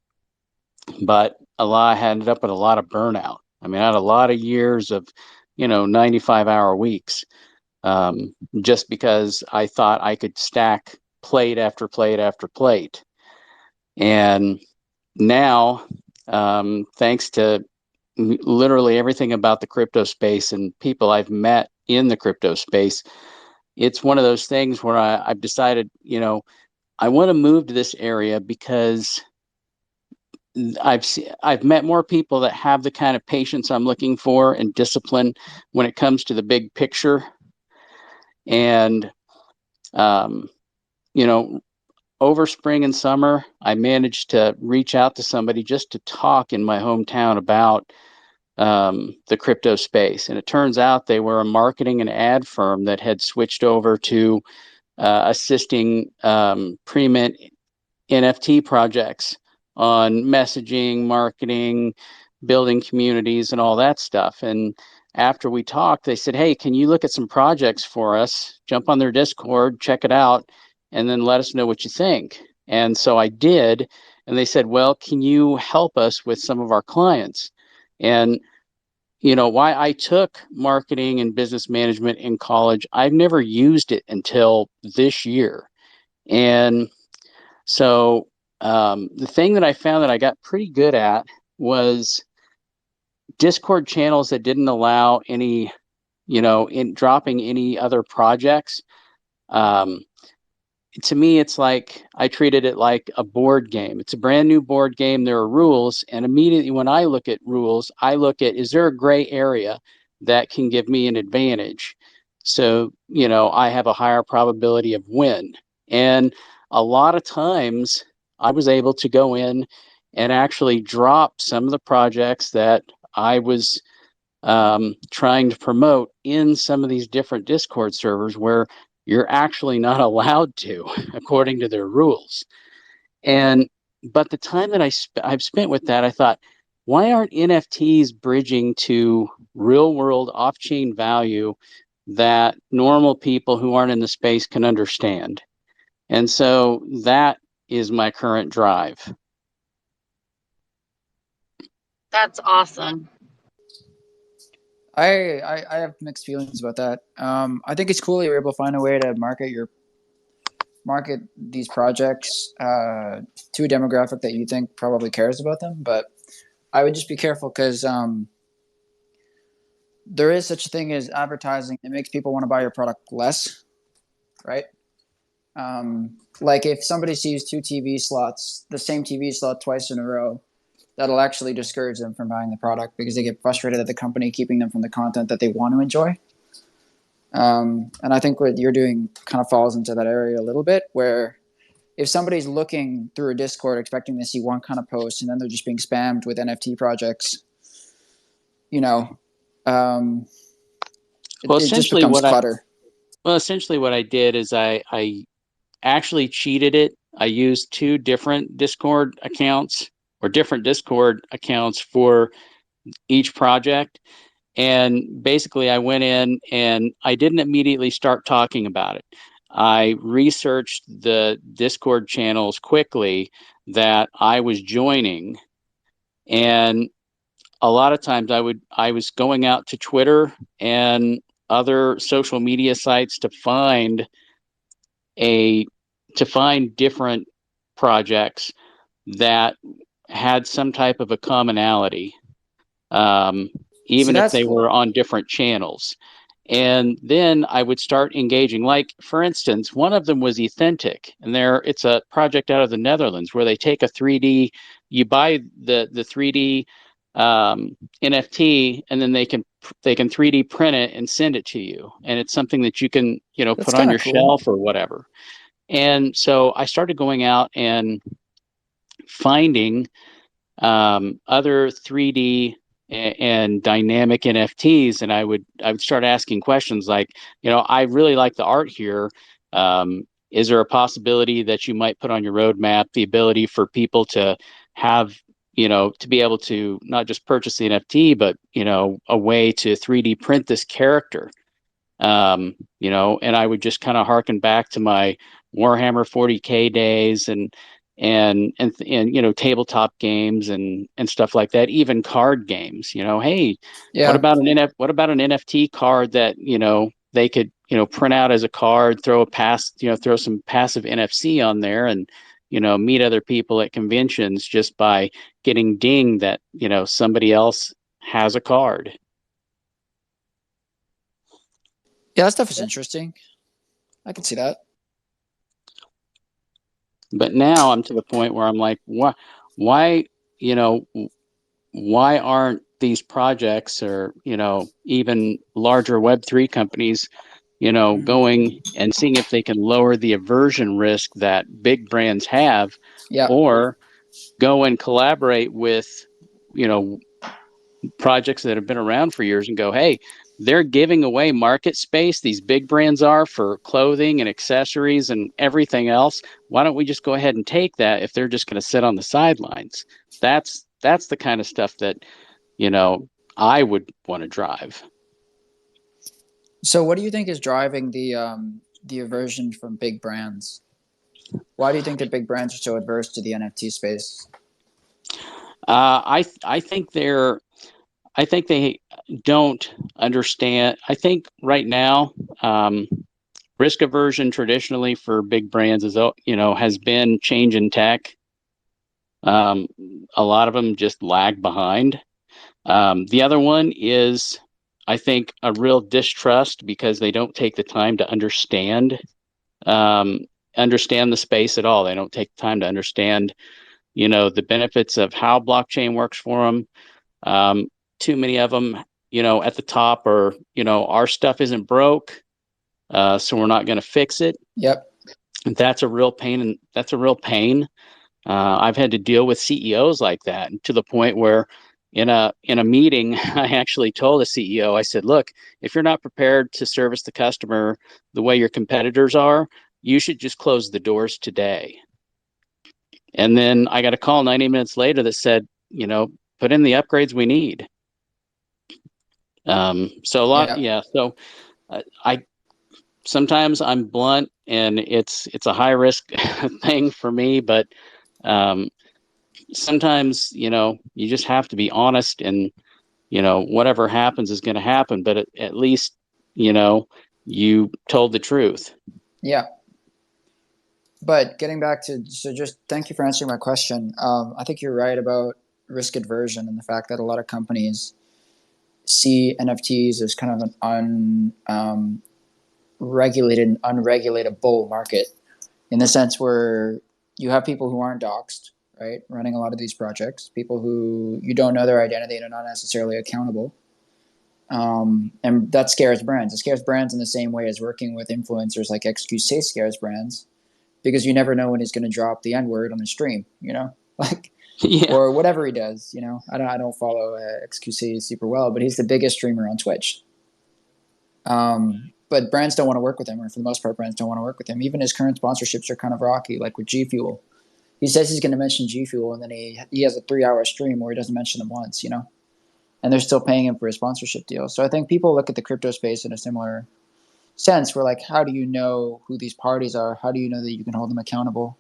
But I ended up with a lot of burnout. I mean, I had a lot of years of, 95-hour weeks, just because I thought I could stack plate after plate after plate. And now, thanks to literally everything about the crypto space and people I've met in the crypto space, it's one of those things where I've decided, I want to move to this area because I've met more people that have the kind of patience I'm looking for and discipline when it comes to the big picture. And you know, over spring and summer, I managed to reach out to somebody just to talk in my hometown about the crypto space. And it turns out they were a marketing and ad firm that had switched over to assisting pre-mint NFT projects on messaging, marketing, building communities, and all that stuff. And after we talked, they said, "Hey, can you look at some projects for us? Jump on their Discord, check it out, and then let us know what you think." And so I did. And they said, "Well, can you help us with some of our clients?" And why I took marketing and business management in college, I've never used it until this year. And so the thing that I found that I got pretty good at was Discord channels that didn't allow any, in dropping any other projects. Um, to me, it's like I treated it like a board game. It's a brand new board game. There are rules. And immediately when I look at rules, I look at, is there a gray area that can give me an advantage? So, I have a higher probability of win. And a lot of times I was able to go in and actually drop some of the projects that I was trying to promote in some of these different Discord servers where you're actually not allowed to, according to their rules. But the time that I've spent with that, I thought, why aren't NFTs bridging to real world off chain value that normal people who aren't in the space can understand? And so that is my current drive. That's awesome. I have mixed feelings about that. I think it's cool that you're able to find a way to market these projects to a demographic that you think probably cares about them. But I would just be careful because there is such a thing as advertising. It makes people want to buy your product less, right? Like if somebody sees two TV slots, the same TV slot twice in a row, that'll actually discourage them from buying the product because they get frustrated at the company keeping them from the content that they want to enjoy. And I think what you're doing kind of falls into that area a little bit, where if somebody's looking through a Discord expecting to see one kind of post and then they're just being spammed with NFT projects, it just becomes clutter. Essentially what I did is I actually cheated it. I used two different Discord accounts for each project. And basically I went in and I didn't immediately start talking about it. I researched the Discord channels quickly that I was joining. And a lot of times I was going out to Twitter and other social media sites to find different projects that had some type of a commonality, even if they were on different channels. And then I would start engaging. Like, for instance, one of them was Authentic, and it's a project out of the Netherlands where they take a 3D, you buy the 3D NFT, and then they can 3D print it and send it to you. And it's something that you can, put on your shelf or whatever. And so I started going out and finding other 3D and dynamic NFTs, and I would start asking questions like, I really like the art here. Is there a possibility that you might put on your roadmap the ability for people to have, to be able to not just purchase the NFT, but a way to 3D print this character? And I would just kind of harken back to my Warhammer 40K days and tabletop games and stuff like that, even card games. Hey, what about an NFT card that they could print out as a card, throw some passive NFC on there, and meet other people at conventions just by getting dinged that somebody else has a card. Yeah, that stuff is interesting. I can see that. But now I'm to the point where I'm like, why aren't these projects or, even larger Web3 companies, going and seeing if they can lower the aversion risk that big brands have, or go and collaborate with, projects that have been around for years and go, hey, they're giving away market space, these big brands are, for clothing and accessories and everything else. Why don't we just go ahead and take that if they're just going to sit on the sidelines? That's the kind of stuff that I would want to drive. So what do you think is driving the aversion from big brands? Why do you think that big brands are so adverse to the NFT space? I think they don't understand. I think right now, risk aversion traditionally for big brands is, has been change in tech. A lot of them just lag behind. The other one is, I think, a real distrust because they don't take the time to understand understand the space at all. They don't take time to understand, the benefits of how blockchain works for them. Too many of them, at the top are, our stuff isn't broke, so we're not going to fix it. Yep. That's a real pain, and that's a real pain. I've had to deal with CEOs like that, to the point where in a meeting, I actually told a CEO, I said, look, if you're not prepared to service the customer the way your competitors are, you should just close the doors today. And then I got a call 90 minutes later that said, put in the upgrades we need. So a lot, yeah. So I sometimes I'm blunt, and it's a high risk thing for me, but sometimes, you just have to be honest, and, whatever happens is going to happen, but at least, you told the truth. Yeah. But getting back to, so just thank you for answering my question. I think you're right about risk aversion and the fact that a lot of companies see NFTs as kind of an regulated and unregulated bull market, in the sense where you have people who aren't doxxed, right, running a lot of these projects, people who you don't know their identity and are not necessarily accountable. And that scares brands. It scares brands in the same way as working with influencers like XQC scares brands, because you never know when he's going to drop the N-word on the stream, like, Yeah. or whatever he does. I don't follow XQC super well, but he's the biggest streamer on Twitch. But brands don't want to work with him, or for the most part, brands don't want to work with him. Even his current sponsorships are kind of rocky, like with G Fuel. He says he's going to mention G Fuel, and then he has a 3-hour stream where he doesn't mention them once, and they're still paying him for his sponsorship deal. So I think people look at the crypto space in a similar sense. We're like, how do you know who these parties are? How do you know that you can hold them accountable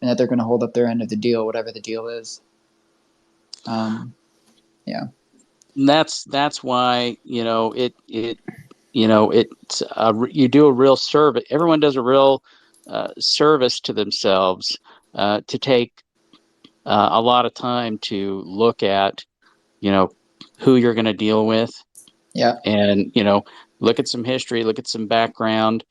and that they're going to hold up their end of the deal, whatever the deal is? Yeah. And that's why, it's you do a real service. Everyone does a real service to themselves to take a lot of time to look at, who you're going to deal with. Yeah. And, look at some history, look at some background.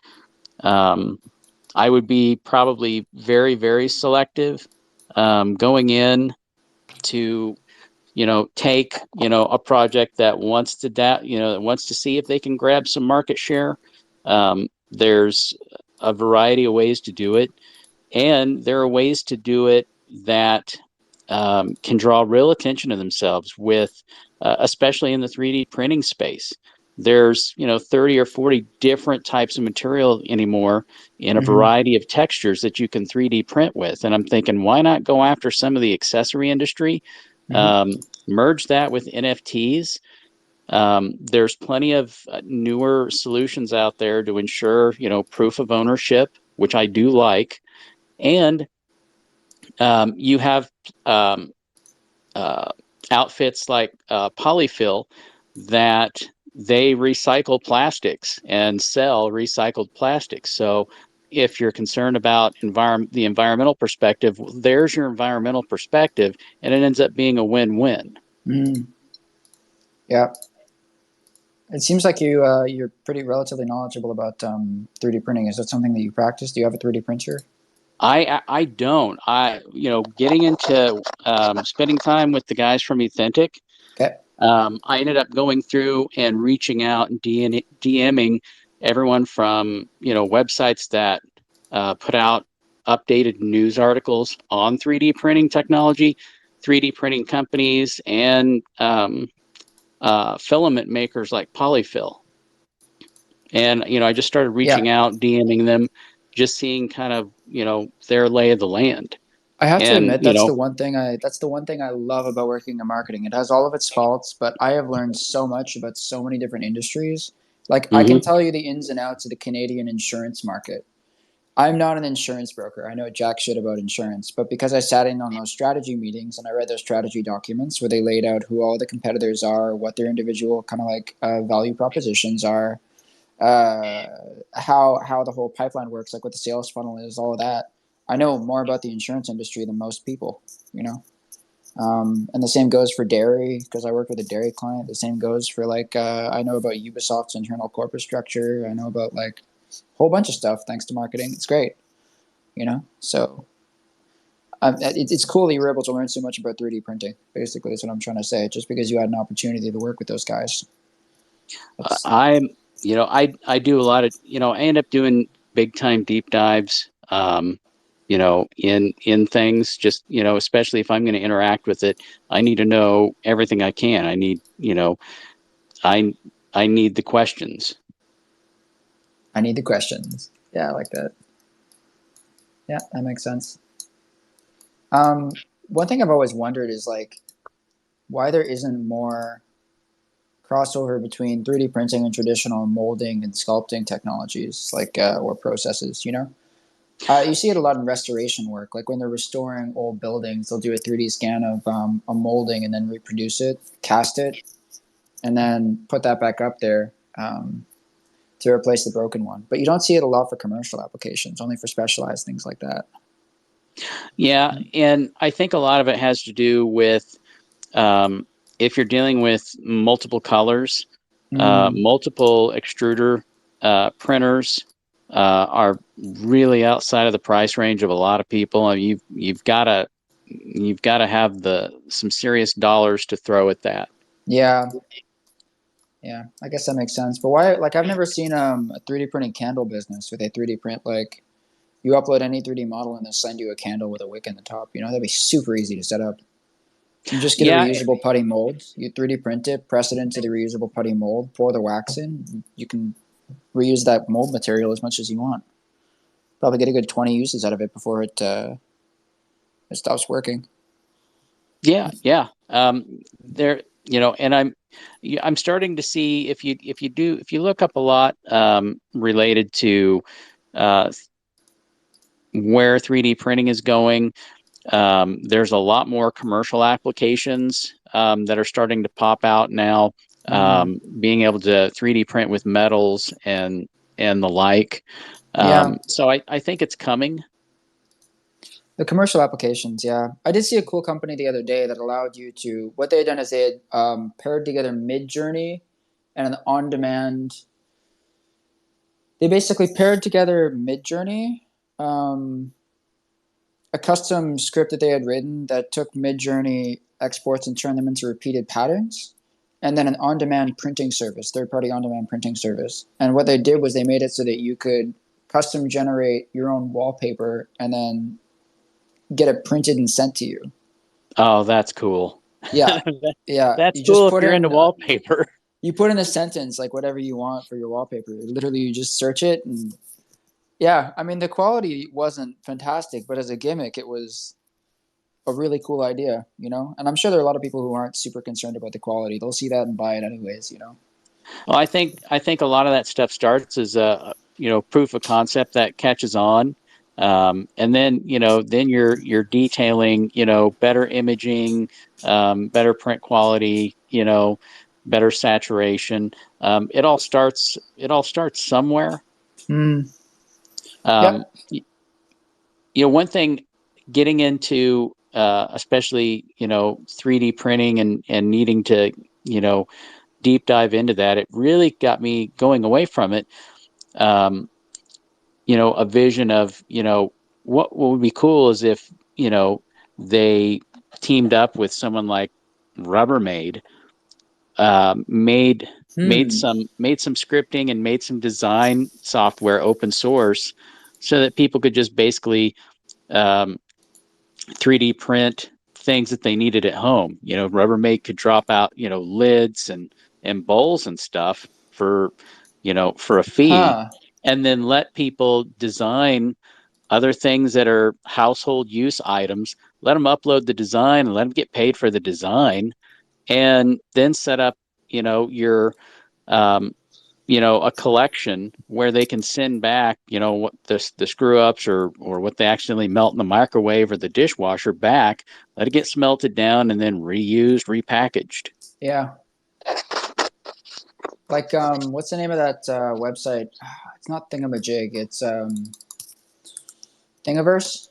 I would be probably very, very selective going in to, take, a project that wants to that wants to see if they can grab some market share. There's a variety of ways to do it, and there are ways to do it that can draw real attention to themselves with, especially in the 3D printing space. There's 30 or 40 different types of material anymore in a variety of textures that you can 3D print with. And I'm thinking, why not go after some of the accessory industry, merge that with NFTs? There's plenty of newer solutions out there to ensure, proof of ownership, which I do like. And you have outfits like Polyfill that they recycle plastics and sell recycled plastics. So if you're concerned about the environmental perspective, there's your environmental perspective, and it ends up being a win-win. Yeah. It seems like you're pretty relatively knowledgeable about 3D printing. Is that something that you practice? Do you have a 3D printer? I don't. Getting into spending time with the guys from Authentic. Okay. I ended up going through and reaching out and DMing everyone from, websites that put out updated news articles on 3D printing technology, 3D printing companies, and filament makers like Polyfill. And, I just started reaching out, DMing them, just seeing kind of, their lay of the land. I have to admit, that's the one thing I love about working in marketing. It has all of its faults, but I have learned so much about so many different industries. Like, I can tell you the ins and outs of the Canadian insurance market. I'm not an insurance broker. I know jack shit about insurance, but because I sat in on those strategy meetings and I read those strategy documents where they laid out who all the competitors are, what their individual kind of like value propositions are, how the whole pipeline works, like what the sales funnel is, all of that. I know more about the insurance industry than most people, and the same goes for dairy, because I worked with a dairy client. The same goes for I know about Ubisoft's internal corporate structure. I know about like a whole bunch of stuff thanks to marketing. It's great. So it's cool that you were able to learn so much about 3D printing. Basically, that's what I'm trying to say. Just because you had an opportunity to work with those guys. I'm, I do a lot of, I end up doing big time deep dives, in things, just, especially if I'm going to interact with it, I need to know everything I can. I need, I, I need the questions. I need the questions. Yeah, I like that. Yeah, that makes sense. One thing I've always wondered is like why there isn't more crossover between 3D printing and traditional molding and sculpting technologies, like or processes. You see it a lot in restoration work. Like when they're restoring old buildings, they'll do a 3D scan of a molding and then reproduce it, cast it, and then put that back up there to replace the broken one. But you don't see it a lot for commercial applications, only for specialized things like that. Yeah, and I think a lot of it has to do with if you're dealing with multiple colors, multiple extruder printers are really outside of the price range of a lot of people. I mean, you've got to have some serious dollars to throw at that. Yeah. Yeah, I guess that makes sense. But why? Like, I've never seen a 3D printing candle business where they 3D print like you upload any 3D model and they'll send you a candle with a wick in the top. That'd be super easy to set up. You just get a reusable putty mold. You 3D print it, press it into the reusable putty mold, pour the wax in. You can reuse that mold material as much as you want. Probably get a good 20 uses out of it before it stops working. Yeah. There, and I'm starting to see if you look up a lot related to where 3D printing is going. There's a lot more commercial applications that are starting to pop out now. Being able to 3D print with metals and the like. So I think it's coming. The commercial applications, yeah. I did see a cool company the other day that allowed you to. What they had done is they had paired together Mid-Journey and an on-demand. They basically paired together Mid-Journey, a custom script that they had written that took Mid-Journey exports and turned them into repeated patterns, and then an on-demand printing service, third-party on-demand printing service. And what they did was they made it so that you could custom generate your own wallpaper and then get it printed and sent to you. Oh, that's cool. Yeah, yeah. That's you cool just if you're into wallpaper. You put in a sentence like whatever you want for your wallpaper. Literally, you just search it, and yeah, I mean the quality wasn't fantastic, but as a gimmick, it was a really cool idea, And I'm sure there are a lot of people who aren't super concerned about the quality. They'll see that and buy it anyways, Well, I think a lot of that stuff starts as a proof of concept that catches on, and then then you're detailing better imaging, better print quality, better saturation. It all starts somewhere. Yep. One thing getting into especially 3D printing and needing to deep dive into that, it really got me going away from it. A vision of, what would be cool is if, they teamed up with someone like Rubbermaid, made some scripting and made some design software open source so that people could just basically 3D print things that they needed at home. Rubbermaid could drop out, lids and bowls and stuff for a fee, and then let people design other things that are household use items. Let them upload the design and let them get paid for the design, and then set up your a collection where they can send back, what the screw ups or what they accidentally melt in the microwave or the dishwasher back, let it get smelted down and then reused, repackaged. Yeah. Like, what's the name of that website? It's not Thingamajig. It's Thingiverse.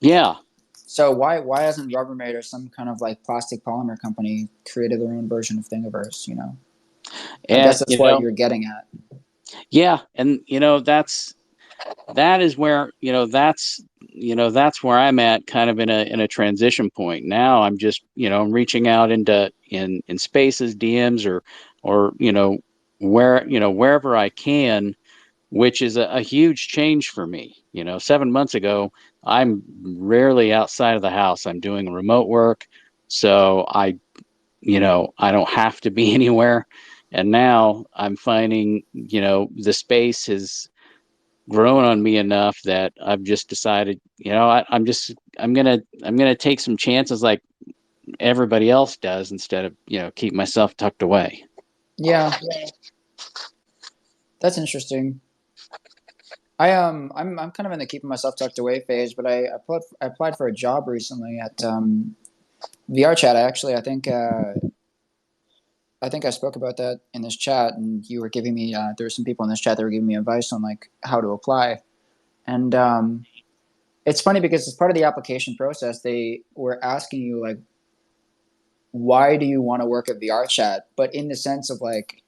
Yeah. So why hasn't Rubbermaid or some kind of like plastic polymer company created their own version of Thingiverse? I guess that's what you're getting at. Yeah, and that's that is where, that's where I'm at, kind of in a transition point. Now I'm just, I'm reaching out in spaces, DMs, or wherever I can, which is a huge change for me. 7 months ago, I'm rarely outside of the house. I'm doing remote work, so I don't have to be anywhere. And now I'm finding, the space has grown on me enough that I've just decided, I'm gonna take some chances like everybody else does, instead of, keep myself tucked away. Yeah, that's interesting. I'm kind of in the keeping myself tucked away phase, but I applied for a job recently at VR Chat. I think I spoke about that in this chat, and you were giving me there were some people in this chat that were giving me advice on like how to apply. And it's funny because as part of the application process, they were asking you like, why do you want to work at VR Chat? But in the sense of like,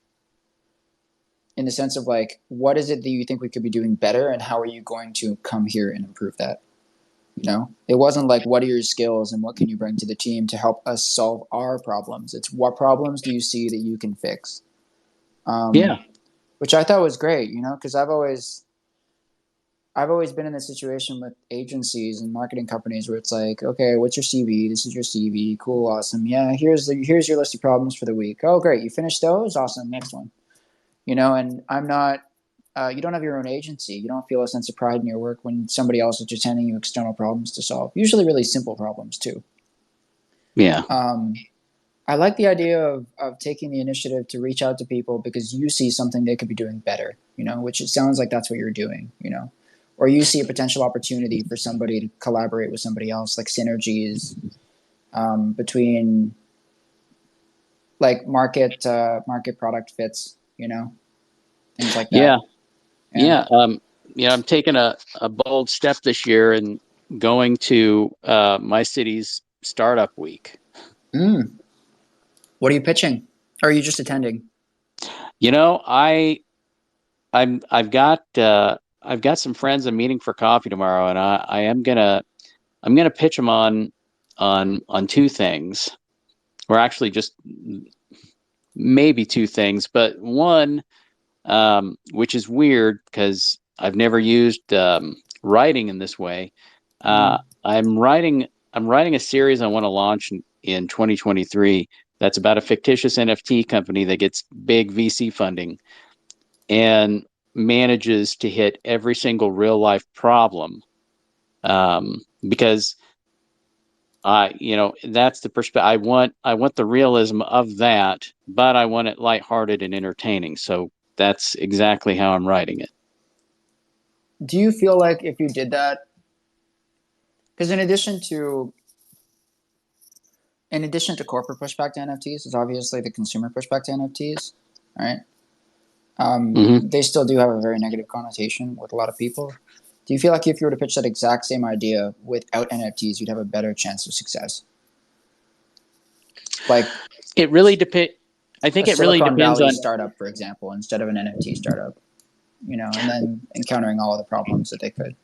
what is it that you think we could be doing better, and how are you going to come here and improve that? It wasn't like, what are your skills and what can you bring to the team to help us solve our problems? It's, what problems do you see that you can fix? Yeah. Which I thought was great, because I've always been in this situation with agencies and marketing companies where it's like, okay, what's your CV? This is your CV. Cool, awesome. Yeah, here's your list of problems for the week. Oh, great, you finished those? Awesome, next one. And I'm not. You don't have your own agency. You don't feel a sense of pride in your work when somebody else is just handing you external problems to solve. Usually, really simple problems too. Yeah. I like the idea of taking the initiative to reach out to people because you see something they could be doing better, which it sounds like that's what you're doing, or you see a potential opportunity for somebody to collaborate with somebody else, like synergies between like market product fits, things like that. Yeah. I'm taking a bold step this year and going to my city's startup week. What are you pitching? Or are you just attending? I've got some friends I'm meeting for coffee tomorrow, and I'm gonna pitch them on two things, or actually just maybe two things, but one, which is weird because I've never used writing in this way. I'm writing a series I want to launch in 2023. That's about a fictitious NFT company that gets big VC funding and manages to hit every single real life problem. Because that's the perspective I want the realism of that, but I want it lighthearted and entertaining. So that's exactly how I'm writing it. Do you feel like if you did that, because in addition to corporate pushback to NFTs, is obviously the consumer pushback to NFTs, right? They still do have a very negative connotation with a lot of people. Do you feel like if you were to pitch that exact same idea without NFTs, you'd have a better chance of success? Like, it really depends. I think it really depends Valley on startup, for example, instead of an NFT startup, and then encountering all of the problems that they could.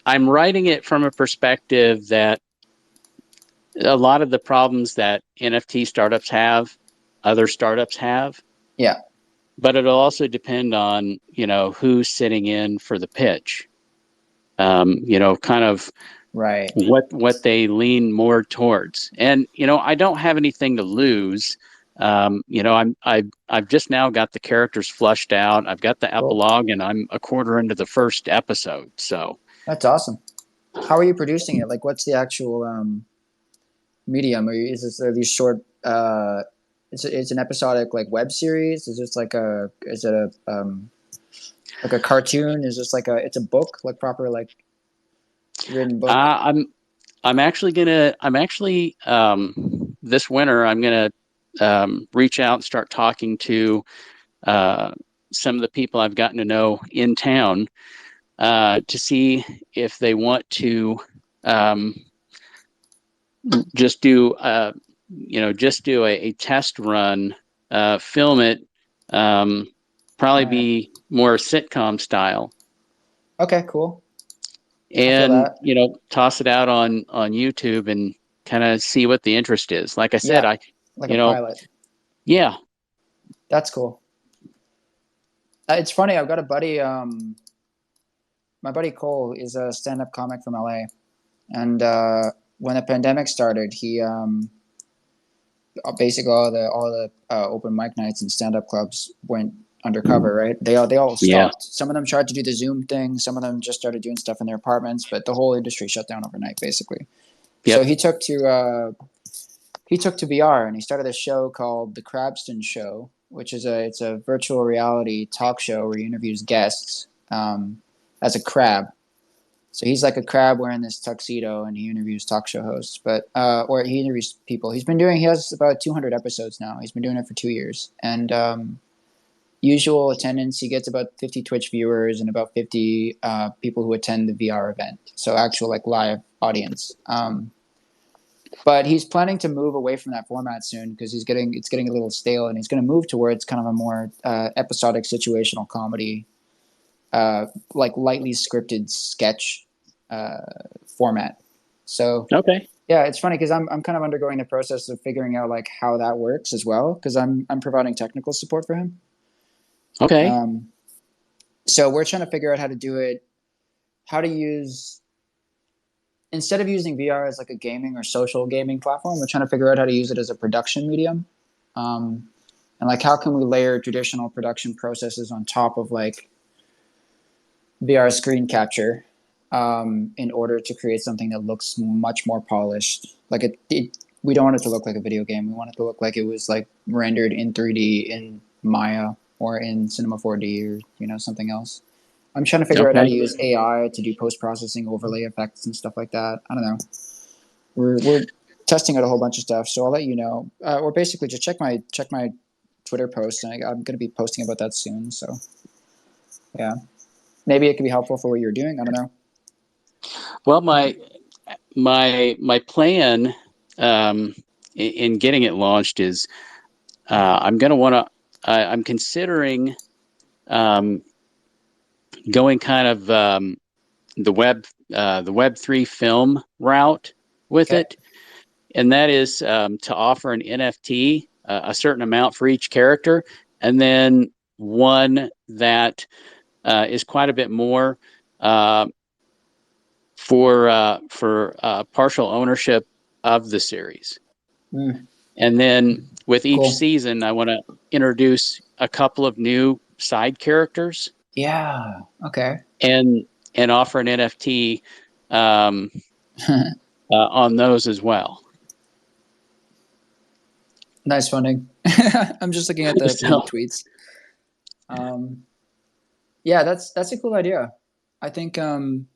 I'm writing it from a perspective that a lot of the problems that NFT startups have, other startups have. Yeah. But it'll also depend on, who's sitting in for the pitch. Kind of right. What they lean more towards. And, I don't have anything to lose. I've just now got the characters flushed out. I've got the epilogue, and I'm a quarter into the first episode. So that's awesome. How are you producing it? Like, what's the actual medium? Are these short? It's an episodic like web series. Is it like a cartoon? Is this it's a book, like proper like written book? I'm actually this winter I'm gonna reach out and start talking to some of the people I've gotten to know in town to see if they want to just do just do a test run, film it, probably Right. be more sitcom style, Okay, cool. I feel and that. toss it out on YouTube and kind of see what the interest is. Like I said, Yeah, like a you know, pilot. yeah, That's cool. It's funny. I've got a buddy. My buddy Cole is a stand-up comic from LA, and when the pandemic started, he basically all the open mic nights and stand-up clubs went undercover. Right? They all yeah, stopped. Some of them tried to do the Zoom thing. Some of them just started doing stuff in their apartments. But the whole industry shut down overnight, basically. So yep, he took to VR and he started a show called The Crabston Show, which is a virtual reality talk show where he interviews guests as a crab. So he's like a crab wearing this tuxedo, and he interviews talk show hosts, or he interviews people. He has about 200 episodes now. He's been doing it for 2 years, and usual attendance, he gets about 50 Twitch viewers and about 50 people who attend the VR event. So actual like live audience. But he's planning to move away from that format soon because it's getting a little stale, and he's going to move towards kind of a more episodic situational comedy, like lightly scripted sketch format. So okay, yeah, it's funny because I'm kind of undergoing the process of figuring out like how that works as well because I'm providing technical support for him. okay, So we're trying to figure out how to do it, how to use instead of using VR as like a gaming or social gaming platform, we're trying to figure out how to use it as a production medium. And like how can we layer traditional production processes on top of like VR screen capture in order to create something that looks much more polished. Like we don't want it to look like a video game. We want it to look like it was like rendered in 3D in Maya or in Cinema 4D or something else. I'm trying to figure out how to okay. use AI to do post processing overlay effects and stuff like that. I don't know. We're testing out a whole bunch of stuff, so I'll let you know. Or basically, just check my Twitter post, and I'm going to be posting about that soon. So yeah, maybe it could be helpful for what you're doing. I don't know. Well, my plan in getting it launched is I'm going to want to. I'm considering going kind of the Web3 film route with Okay. it, and that is to offer an NFT, a certain amount for each character, and then one that is quite a bit more uh, for partial ownership of the series. Mm, And then with each cool. season, I want to introduce a couple of new side characters Yeah. Okay. and offer an NFT um, on those as well. Nice funding. I'm just looking at the So, pinned tweets. Um, yeah, that's a cool idea. I think I'm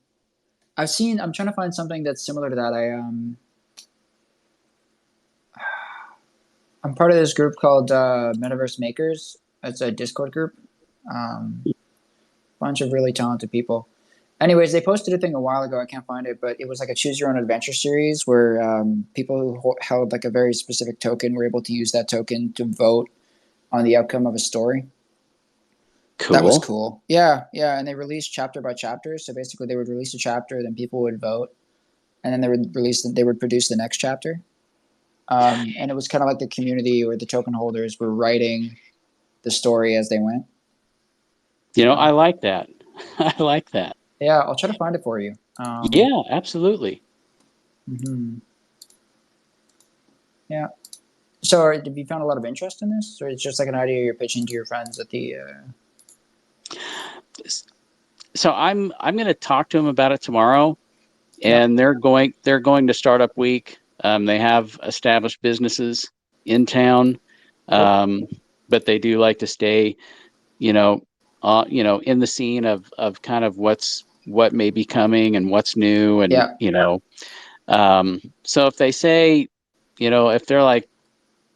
trying to find something that's similar to that. I'm part of this group called Metaverse Makers. It's a Discord group. Bunch of really talented people. Anyways, they posted a thing a while ago. I can't find it, but it was like a choose your own adventure series where people who held like a very specific token were able to use that token to vote on the outcome of a story. That was cool. cool. Yeah, yeah, and they released chapter by chapter. So basically, they would release a chapter, then people would vote, and then they would produce the next chapter. And it was kind of like the community or the token holders were writing the story as they went. I like that. I like that. Yeah, I'll try to find it for you. Yeah, absolutely. Mhm. Yeah. So, have you found a lot of interest in this, or it's just like an idea you're pitching to your friends at the? So I'm going to talk to them about it tomorrow, Yeah. and they're going to startup week. They have established businesses in town, but they do like to stay, in the scene of kind of what may be coming and what's new, and Yeah. so if they say, if they're like,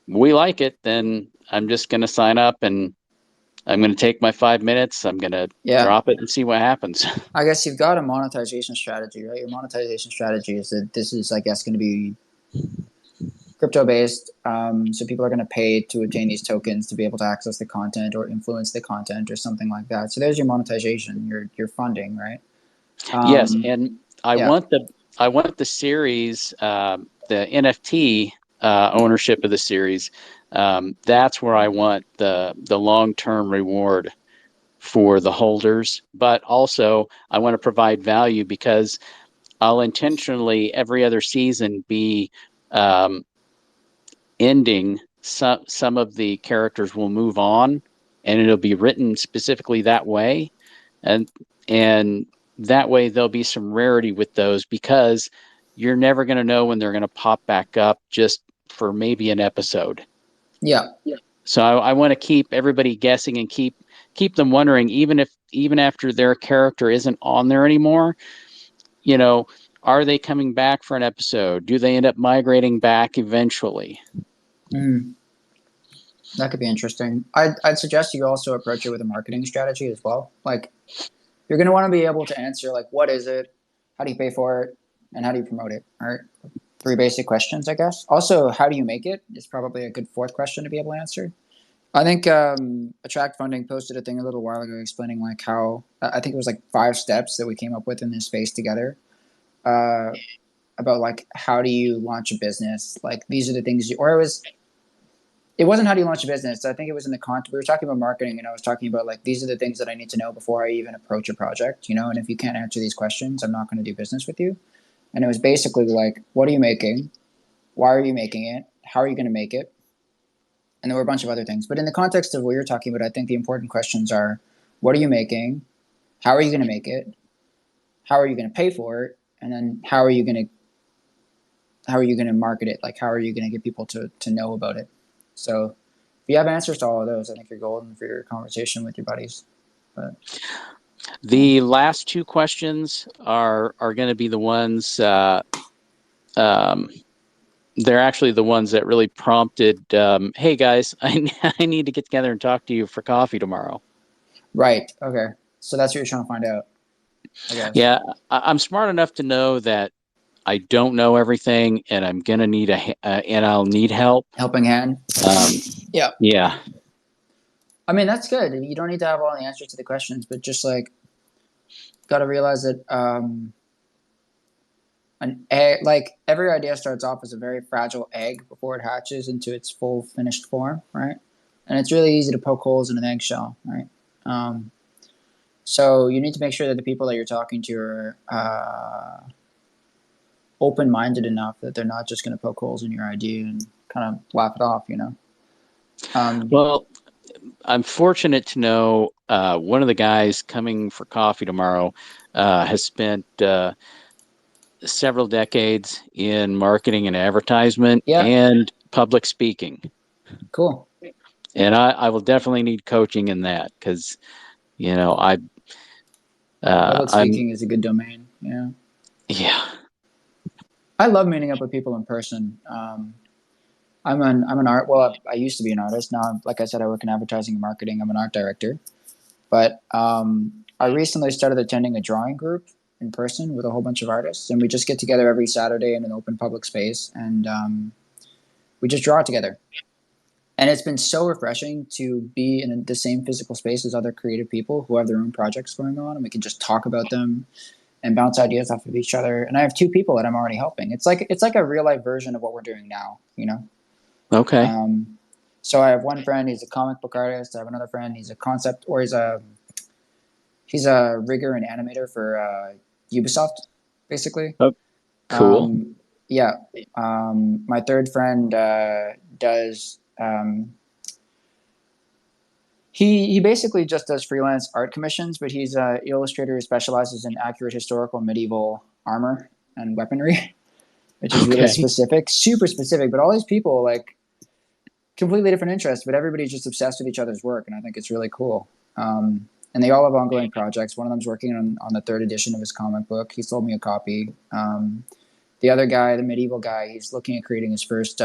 we like it, then I'm just going to sign up and I'm going to take my 5 minutes. I'm going to Yeah. drop it and see what happens. I guess you've got a monetization strategy, right? Your monetization strategy is that this is, I guess, going to be crypto based. So people are going to pay to obtain these tokens to be able to access the content or influence the content or something like that. So there's your monetization, your funding, right? Yes, and I yeah. want the series, the NFT ownership of the series. That's where I want the long-term reward for the holders, but also I want to provide value because I'll intentionally every other season be ending. Some of the characters will move on, and it'll be written specifically that way, and that way there'll be some rarity with those because you're never going to know when they're going to pop back up just for maybe an episode. Yeah. So I want to keep everybody guessing and keep them wondering, even after their character isn't on there anymore, you know, are they coming back for an episode? Do they end up migrating back eventually? Mm. That could be interesting. I'd suggest you also approach it with a marketing strategy as well. Like, you're going to want to be able to answer, like, what is it? How do you pay for it? And how do you promote it? All right. 3 basic questions, I guess. Also, how do you make it is probably a good 4th question to be able to answer. I think Attract Funding posted a thing a little while ago explaining like how I think it was like 5 steps that we came up with in this space together about like how do you launch a business? Like these are the things it wasn't how do you launch a business. I think it was in the content. We were talking about marketing, and I was talking about like these are the things that I need to know before I even approach a project. And if you can't answer these questions, I'm not going to do business with you. And it was basically like, what are you making? Why are you making it? How are you going to make it? And there were a bunch of other things. But in the context of what you're talking about, I think the important questions are, what are you making? How are you going to make it? How are you going to pay for it? And then how are you going to market it? Like, how are you going to get people to know about it? So if you have answers to all of those, I think you're golden for your conversation with your buddies. But the last 2 questions are going to be the ones they're actually the ones that really prompted, hey guys, I need to get together and talk to you for coffee tomorrow. Right. Okay. So that's what you're trying to find out, I guess. Yeah, I'm smart enough to know that I don't know everything, and I'm gonna need and I'll need help. Helping hand. Yeah. Yeah. I mean, that's good. You don't need to have all the answers to the questions, but just like, got to realize that like every idea starts off as a very fragile egg before it hatches into its full finished form, right? And it's really easy to poke holes in an eggshell, right? So you need to make sure that the people that you're talking to are open-minded enough that they're not just going to poke holes in your idea and kind of laugh it off, Well, I'm fortunate to know one of the guys coming for coffee tomorrow has spent several decades in marketing and advertisement and public speaking. Cool. And I will definitely need coaching in that because, public speaking is a good domain. Yeah. Yeah. I love meeting up with people in person. I'm an art. Well, I used to be an artist. Now, like I said, I work in advertising and marketing. I'm an art director. But I recently started attending a drawing group in person with a whole bunch of artists, and we just get together every Saturday in an open public space, and we just draw together. And it's been so refreshing to be in the same physical space as other creative people who have their own projects going on, and we can just talk about them and bounce ideas off of each other. And I have 2 people that I'm already helping. It's like a real life version of what we're doing now, Okay. So I have one friend, he's a comic book artist. I have another friend, he's a concept, or he's a rigger and animator for Ubisoft, basically. Oh, cool. Yeah. My third friend does. He basically just does freelance art commissions, but he's an illustrator who specializes in accurate historical medieval armor and weaponry, which is really specific, super specific. But all these people, like, completely different interests, but everybody's just obsessed with each other's work, and I think it's really cool. And they all have ongoing projects. One of them's working on the 3rd edition of his comic book. He sold me a copy. The other guy, the medieval guy, he's looking at creating his first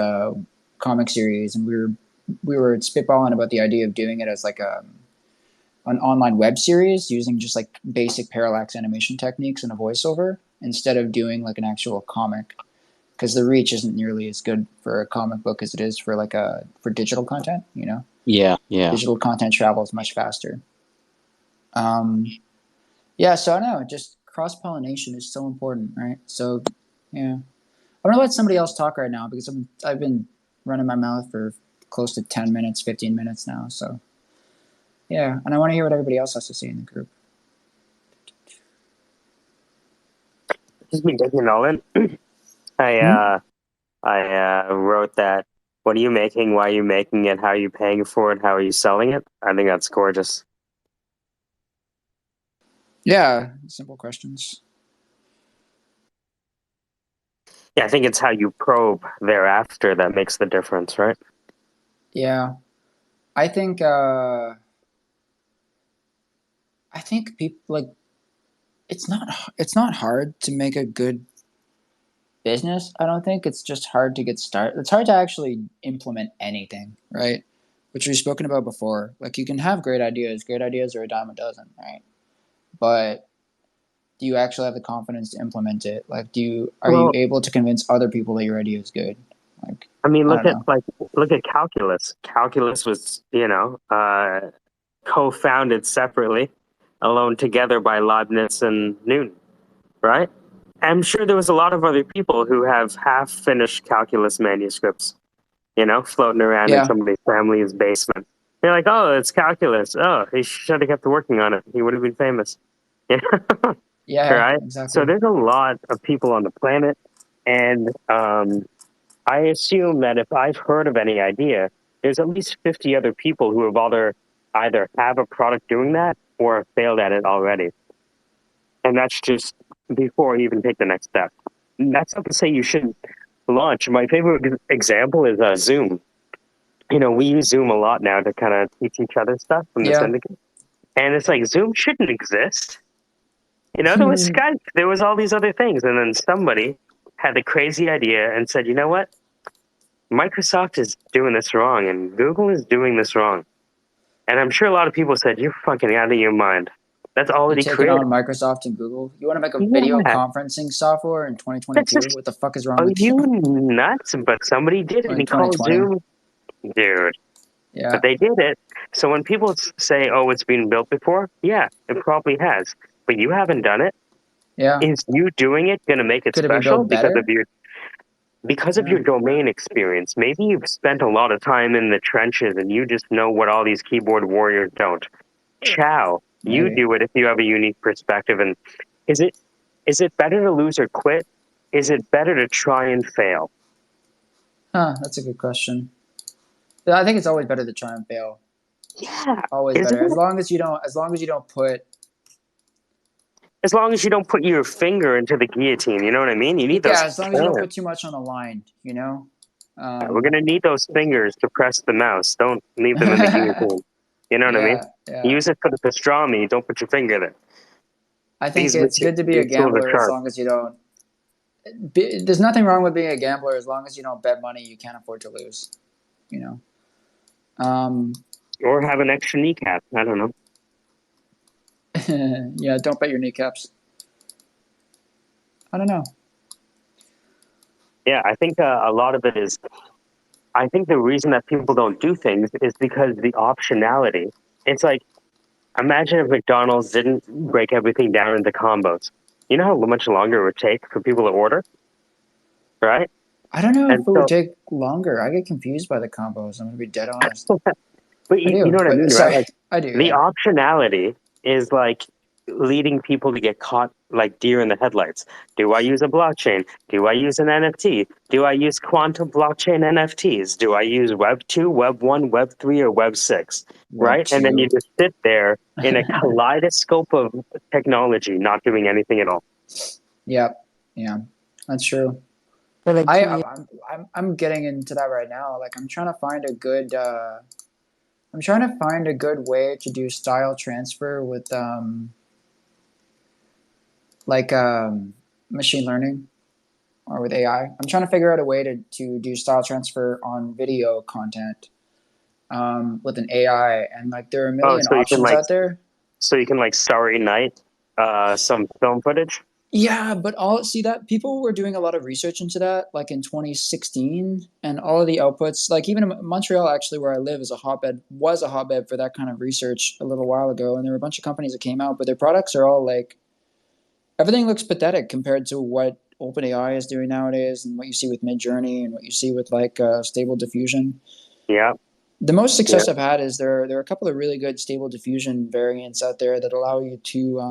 comic series, and we were spitballing about the idea of doing it as like an online web series using just like basic parallax animation techniques and a voiceover instead of doing like an actual comic. because the reach isn't nearly as good for a comic book as it is for for digital content. Yeah. Digital content travels much faster. Yeah, so I don't know, just cross pollination is so important, right? So yeah, I'm gonna let somebody else talk right now because I've been running my mouth for close to 10 minutes, 15 minutes now. So yeah, and I want to hear what everybody else has to say in the group. Just been taking it all in. I wrote that. What are you making? Why are you making it? How are you paying for it? How are you selling it? I think that's gorgeous. Yeah, simple questions. Yeah, I think it's how you probe thereafter that makes the difference, right? Yeah, I think people like it's not hard to make a good business. I don't think it's just hard to get started. It's hard to actually implement anything, right? Which we've spoken about before. Like you can have great ideas. Great ideas are a dime a dozen, right? But do you actually have the confidence to implement it? Like, are you Well, able to convince other people that your idea is good? Like, I mean, I don't know. look at calculus. Calculus was, co-founded separately, alone together by Leibniz and Newton, right? I'm sure there was a lot of other people who have half-finished calculus manuscripts, floating around in Yeah, somebody's family's basement. They're like, "Oh, it's calculus. Oh, he should have kept working on it. He would have been famous." yeah, Right? So exactly. there's a lot of people on the planet, and I assume that if I've heard of any idea, there's at least 50 other people who have either have a product doing that or have failed at it already. And that's just before you even take the next step. That's not to say you shouldn't launch. My favorite example is Zoom. We use Zoom a lot now to kind of teach each other stuff from the Yeah. syndicate. And it's like Zoom shouldn't exist. There was Skype, there was all these other things. And then somebody had the crazy idea and said, you know what? Microsoft is doing this wrong and Google is doing this wrong. And I'm sure a lot of people said, you're fucking out of your mind. That's You already taking created. on Microsoft and Google? You want to make a video Yeah. conferencing software in That's 2022? just, What the fuck is wrong are with you? you nuts? But somebody did it Or in and called 2020? Zoom. Dude. Yeah. But they did it. So when people say, oh, it's been built before, yeah, it probably has. But you haven't done it. Yeah. Is you doing it going to make it Could it be special built better? because of your domain experience? Maybe you've spent a lot of time in the trenches and you just know what all these keyboard warriors don't. Ciao. You Maybe. do it if you have a unique perspective. And is it better to lose or quit? Is it better to try and fail? Huh, that's a good question. Yeah, I think it's always better to try and fail. Yeah. Always Isn't better. it? As long as you don't put As long as you don't put your finger into the guillotine, you know what I mean? You need those as long as you don't hands. put too much on the line, We're going to need those fingers to press the mouse. Don't leave them in the guillotine. You know what I mean? yeah. Use it for the pastrami. Don't put your finger there. I think These it's good to be a these tools are gambler as sharp. long as you don't. There's nothing wrong with being a gambler as long as you don't bet money you can't afford to lose. Or have an extra kneecap. I don't know. Yeah, don't bet your kneecaps. I don't know. Yeah, I think a lot of it is. I think the reason that people don't do things is because the optionality. It's like, imagine if McDonald's didn't break everything down into combos. You know how much longer it would take for people to order, right? I don't know if And it would so, take longer. I get confused by the combos. I'm gonna be dead honest. but I you do, know what I mean, but right? sorry, Like I do. the Yeah, optionality is like leading people to get caught like deer in the headlights. Do I use a blockchain? Do I use an NFT? Do I use quantum blockchain NFTs? Do I use Web 2, Web 1, Web 3, or Web 6? Web Right? And then you 2. just sit there in a kaleidoscope of technology, not doing anything at all. Yep. Yeah, that's true. But I'm getting into that right now. Like I'm trying to find a good. I'm trying to find a good way to do style transfer with like machine learning or with AI. I'm trying to figure out a way to do style transfer on video content with an AI, and like there are a Oh, million options out there. so you can like Starry Night some film footage. Yeah, but all see that people were doing a lot of research into that, like in 2016, and all of the outputs, like even in Montreal, actually, where I live, was a hotbed for that kind of research a little while ago, and there were a bunch of companies that came out, but their products are all like everything looks pathetic compared to what OpenAI is doing nowadays, and what you see with Midjourney, and what you see with like Stable Diffusion. Yeah. The most success Yeah. I've had is there are a couple of really good Stable Diffusion variants out there that allow you to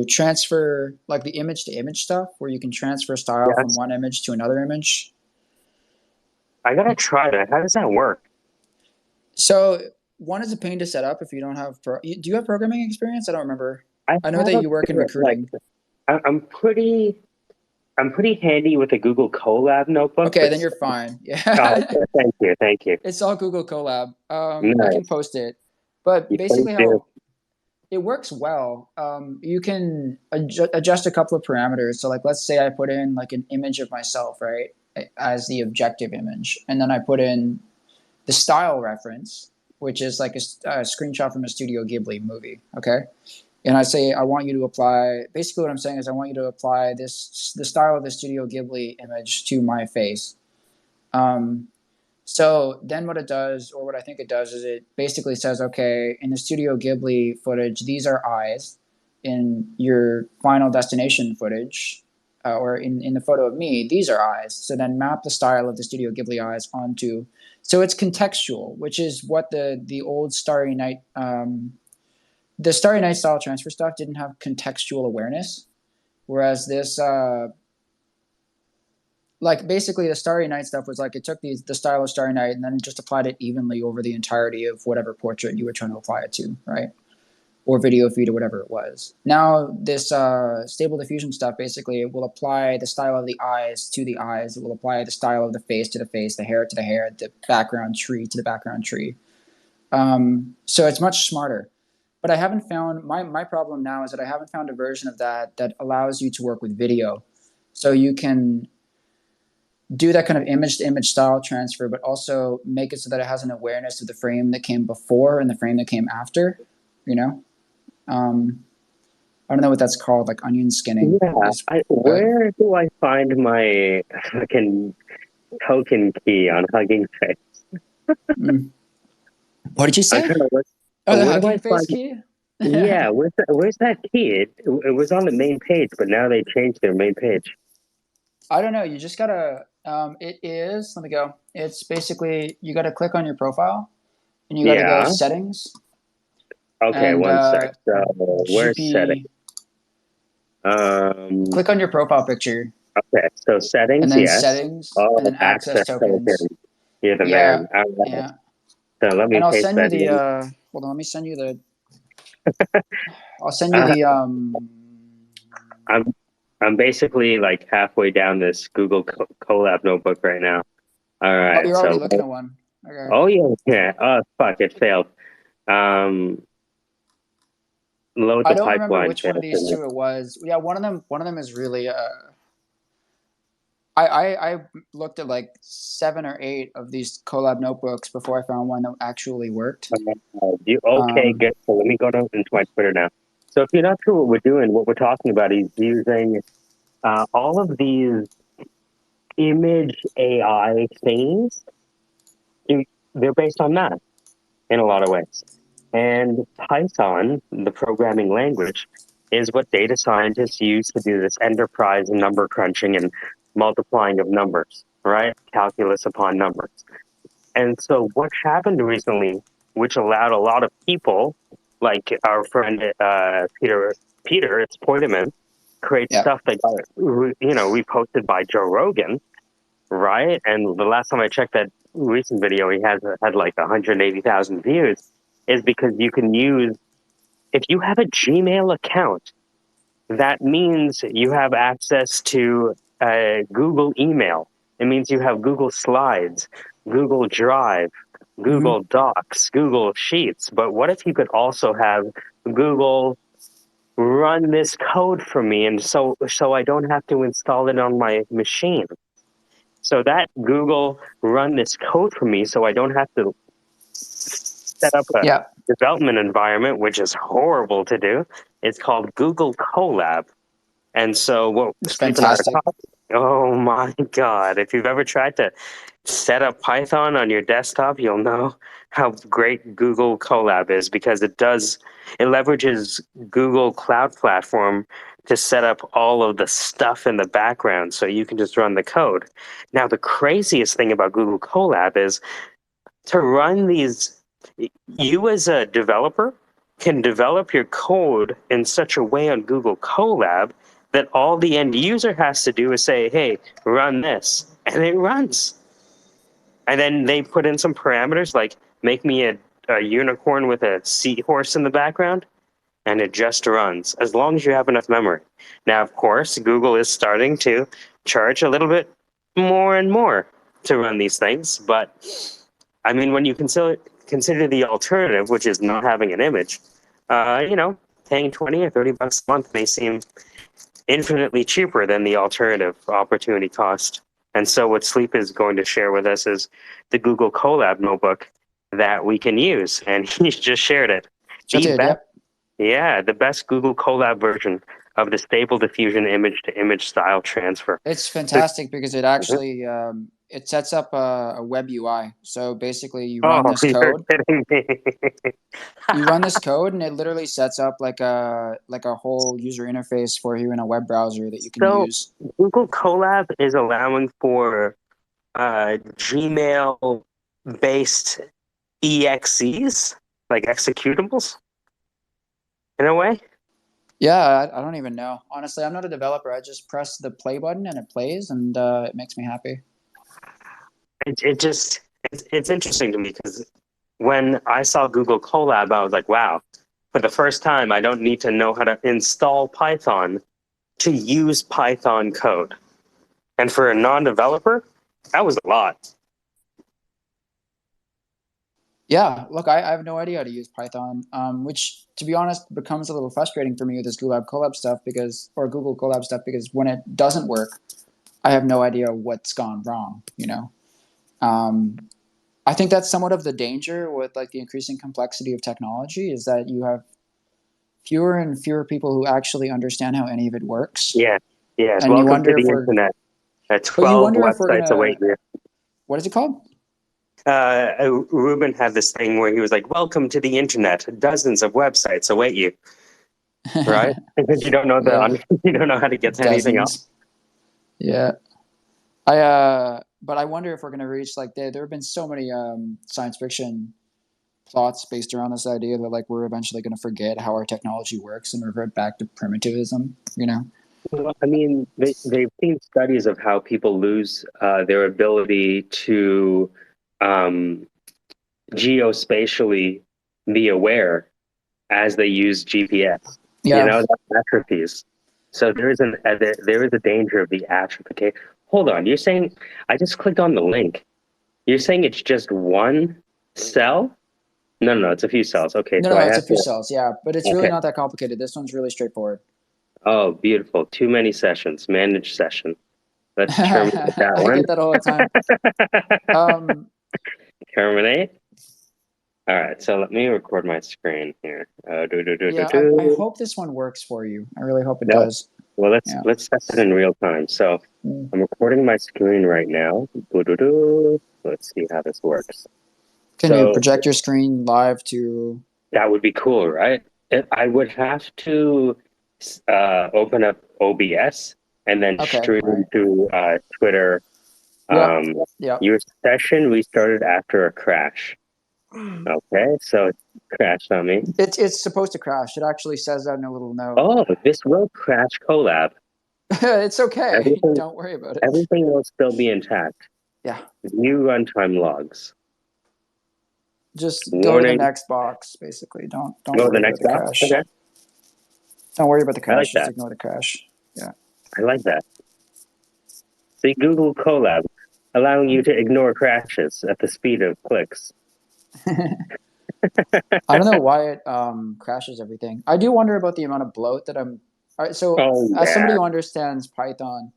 transfer like the image to image stuff, where you can transfer style from Yes. one image to another image. I gotta try that. How does that work? So one is a pain to set up if you don't have. Do you have programming experience? I don't remember. I I know have that a you work in bit, like recruiting. I'm pretty handy with a Google Colab notebook, Okay, but then you're fine. oh, Yeah, thank you. it's all Google Colab. I can Nice. post it, but You please basically do. how it works well. You can adjust a couple of parameters. So like, let's say I put in like an image of myself, right, as the objective image, and then I put in the style reference, which is like a screenshot from a Studio Ghibli movie. Okay. And I say, I want you to apply, basically what I'm saying is I want you to apply the style of the Studio Ghibli image to my face. Um, so then what it does, or what I think it does, is it basically says, okay, in the Studio Ghibli footage, these are eyes. In your final destination footage, or in the photo of me, these are eyes. So then map the style of the Studio Ghibli eyes onto. So it's contextual, which is what the old Starry Night, the Starry Night style transfer stuff didn't have contextual awareness, whereas this like basically the Starry Night stuff was like it took the style of Starry Night and then just applied it evenly over the entirety of whatever portrait you were trying to apply it to, right? Or video feed or whatever it was. Now this Stable Diffusion stuff basically it will apply the style of the eyes to the eyes. It will apply the style of the face to the face, the hair to the hair, the background tree to the background tree. So it's much smarter. But I haven't found my problem now is that I haven't found a version of that allows you to work with video. So you can do that kind of image to image style transfer, but also make it so that it has an awareness of the frame that came before and the frame that came after, you know? I don't know what that's called, like onion skinning. Yeah. But Where do I find my fucking token key on Hugging Face? What did you I'm say? trying to look. Oh, the Where do I Hugging Face find? key? Yeah, where's that key? It was on the main page, but now they changed their main page. I don't know. You just gotta. It is. Let me go. It's basically you gotta click on your profile, and you gotta go Yeah. settings, Okay, and one sec. So where's setting? GP. Click on your profile picture, Okay, so and settings, then yes. settings, and Oh, then access access tokens. token. You're the Yeah, man. All right. yeah. So let me And I'll paste send you that the. in. Hold on. Let me send you the. I'll send you Uh, the. I'm basically like halfway down this Google Colab notebook right now. All Oh, right, you're already so looking at one. Okay. oh yeah. Oh fuck, it failed. Load I the don't remember pipeline which one of failed. these two it was. Yeah, one of them. One of them is really. I looked at like 7 or 8 of these collab notebooks before I found one that actually worked. Okay, Um, good. So let me go into my Twitter now. So if you're not sure what we're doing, what we're talking about is using all of these image AI things. They're based on math in a lot of ways. And Python, the programming language, is what data scientists use to do this enterprise number crunching and multiplying of numbers, right? Calculus upon numbers. And so what happened recently, which allowed a lot of people, like our friend Peter, it's Poiteman, create yeah. stuff that got, reposted by Joe Rogan, right? And the last time I checked that recent video, he had like 180,000 views, is because you can use, if you have a Gmail account, that means you have access to Google email. It means you have Google Slides, Google Drive, Google Docs, Google Sheets. But what if you could also have Google run this code for me, and so I don't have to install it on my machine? So that Google run this code for me, so I don't have to set up a Yeah, development environment, which is horrible to do. It's called Google Colab. And so what it's Sleep and I are fantastic. talking, oh my God, if you've ever tried to set up Python on your desktop, you'll know how great Google Colab is because it leverages Google Cloud Platform to set up all of the stuff in the background so you can just run the code. Now, the craziest thing about Google Colab is to run these, you as a developer can develop your code in such a way on Google Colab that all the end user has to do is say, hey, run this, and it runs. And then they put in some parameters like make me a unicorn with a seahorse in the background, and it just runs as long as you have enough memory. Now, of course, Google is starting to charge a little bit more and more to run these things, but I mean, when you consider the alternative, which is not having an image, paying 20 or 30 bucks a month may seem infinitely cheaper than the alternative opportunity cost. And so what Sleep is going to share with us is the Google Colab notebook that we can use. And he's just shared it. Just The did, best, yep. the best Google Colab version of the Stable Diffusion image to image style transfer. It's fantastic because it actually it sets up a web UI. So basically, you run Oh, this you're code. kidding me. You run this code, and it literally sets up like a whole user interface for you in a web browser that you can So use. Google Colab is allowing for Gmail based EXEs, like executables, in a way. Yeah, I don't even know. Honestly, I'm not a developer. I just press the play button and it plays, and it makes me happy. It's interesting to me because when I saw Google Colab, I was like, wow, for the first time, I don't need to know how to install Python to use Python code. And for a non-developer, that was a lot. Yeah, look, I have no idea how to use Python, which, to be honest, becomes a little frustrating for me with this Google Colab stuff Google Colab stuff because when it doesn't work, I have no idea what's gone wrong. I think that's somewhat of the danger with like the increasing complexity of technology is that you have fewer and fewer people who actually understand how any of it works, Yeah, yes. and you Welcome to wonder the if we're, internet. but you 12 wonder if we're websites gonna, await you. what is it called? Ruben had this thing where he was like, welcome to the internet. Dozens of websites await you, right? Because you don't know Yeah, you don't know how to get to anything else. dozens. Yeah. But I wonder if we're going to reach like there have been so many science fiction plots based around this idea that like we're eventually going to forget how our technology works and revert back to primitivism. Well, I mean, they've seen studies of how people lose their ability to um, geospatially be aware as they use GPS. Yeah. That atrophies. So there is a danger of the atrophy. Hold on, you're saying I just clicked on the link. You're saying it's just one cell? No, it's a few cells. Okay, No, so I it's a have few to. cells. Yeah, but it's really Okay. not that complicated. This one's really straightforward. Oh, beautiful. Too many sessions. Manage session. Let's terminate that I one. get that all the time. Terminate. All right, so let me record my screen here. Yeah, I hope this one works for you. I really hope it No. does. Well, Yeah. let's test it in real time. So I'm recording my screen right now. Let's see how this works. Can you So project your screen live to? that would be cool, right? I would have to open up OBS and then Okay, stream right. to Twitter. Yep. Yep. Your session restarted after a crash. Okay, so it crashed on me. It's supposed to crash. It actually says that in a little note. Oh, this will crash Colab. It's okay. Everything, Don't worry about it. everything will still be intact. Yeah. View runtime logs. Just go to the Warning. next box, basically. Don't Go to the worry about next the box. crash. Okay, Don't worry about the I like crash. Just that. ignore the crash. Yeah. I like that. See, Google Colab, allowing you to ignore crashes at the speed of clicks. I don't know why it crashes everything. I do wonder about the amount of bloat that I'm. All right, so Oh as somebody yeah. who understands Python,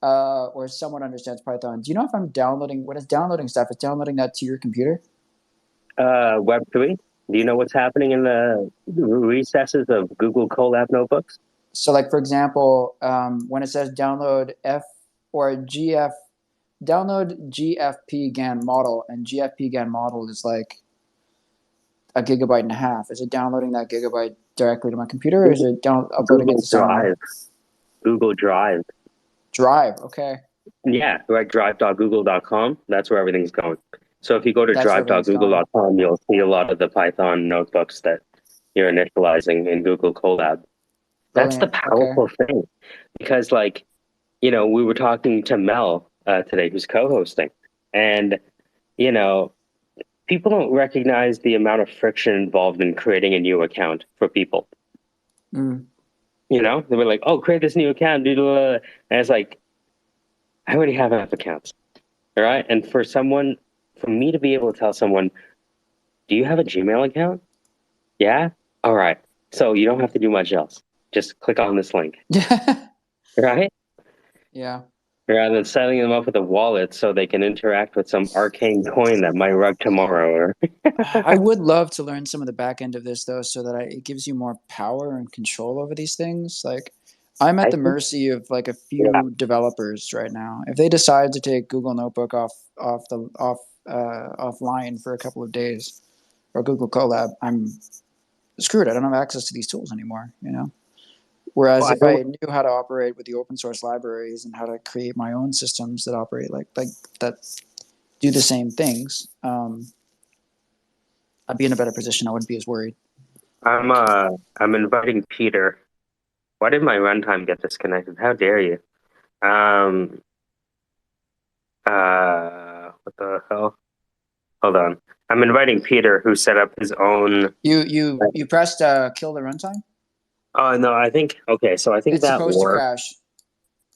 or someone understands Python, do you know if I'm downloading when it's downloading stuff? It's downloading that to your computer. Web3. Do you know what's happening in the recesses of Google Colab notebooks? So, like for example, when it says download download GFP GAN model, and GFP GAN model is like a gigabyte and a half. Is it downloading that gigabyte directly to my computer, or is it uploading it Google to somewhere? Drive. Google Drive. Drive. Okay. Yeah, right. Drive.google.com. That's where everything's going. So if you go to That's where everything's going. drive.google.com, you'll see a lot of the Python notebooks that you're initializing in Google Colab. That's the Brilliant. Okay. powerful thing, because like, you know, we were talking to Mel today, who's co-hosting, and you know, people don't recognize the amount of friction involved in creating a new account for people. Mm. You know, they were like, "Oh, create this new account," and it's like, I already have enough accounts, all right? And for me to be able to tell someone, "Do you have a Gmail account?" Yeah, all right. So you don't have to do much else. Just click on this link, right? Yeah. Rather than setting them up with a wallet so they can interact with some arcane coin that might rug tomorrow. Or I would love to learn some of the back end of this though, so that it gives you more power and control over these things. Like, I'm at the mercy of like a few developers right now. If they decide to take Google Notebook offline for a couple of days, or Google Colab, I'm screwed. I don't have access to these tools anymore. You know. Whereas if I knew how to operate with the open source libraries and how to create my own systems that operate like that do the same things, I'd be in a better position. I wouldn't be as worried. I'm inviting Peter. Why did my runtime get disconnected? How dare you? What the hell? Hold on. I'm inviting Peter, who set up his own. You pressed kill the runtime? Oh no, I think okay. So I think it's that supposed worked. to crash.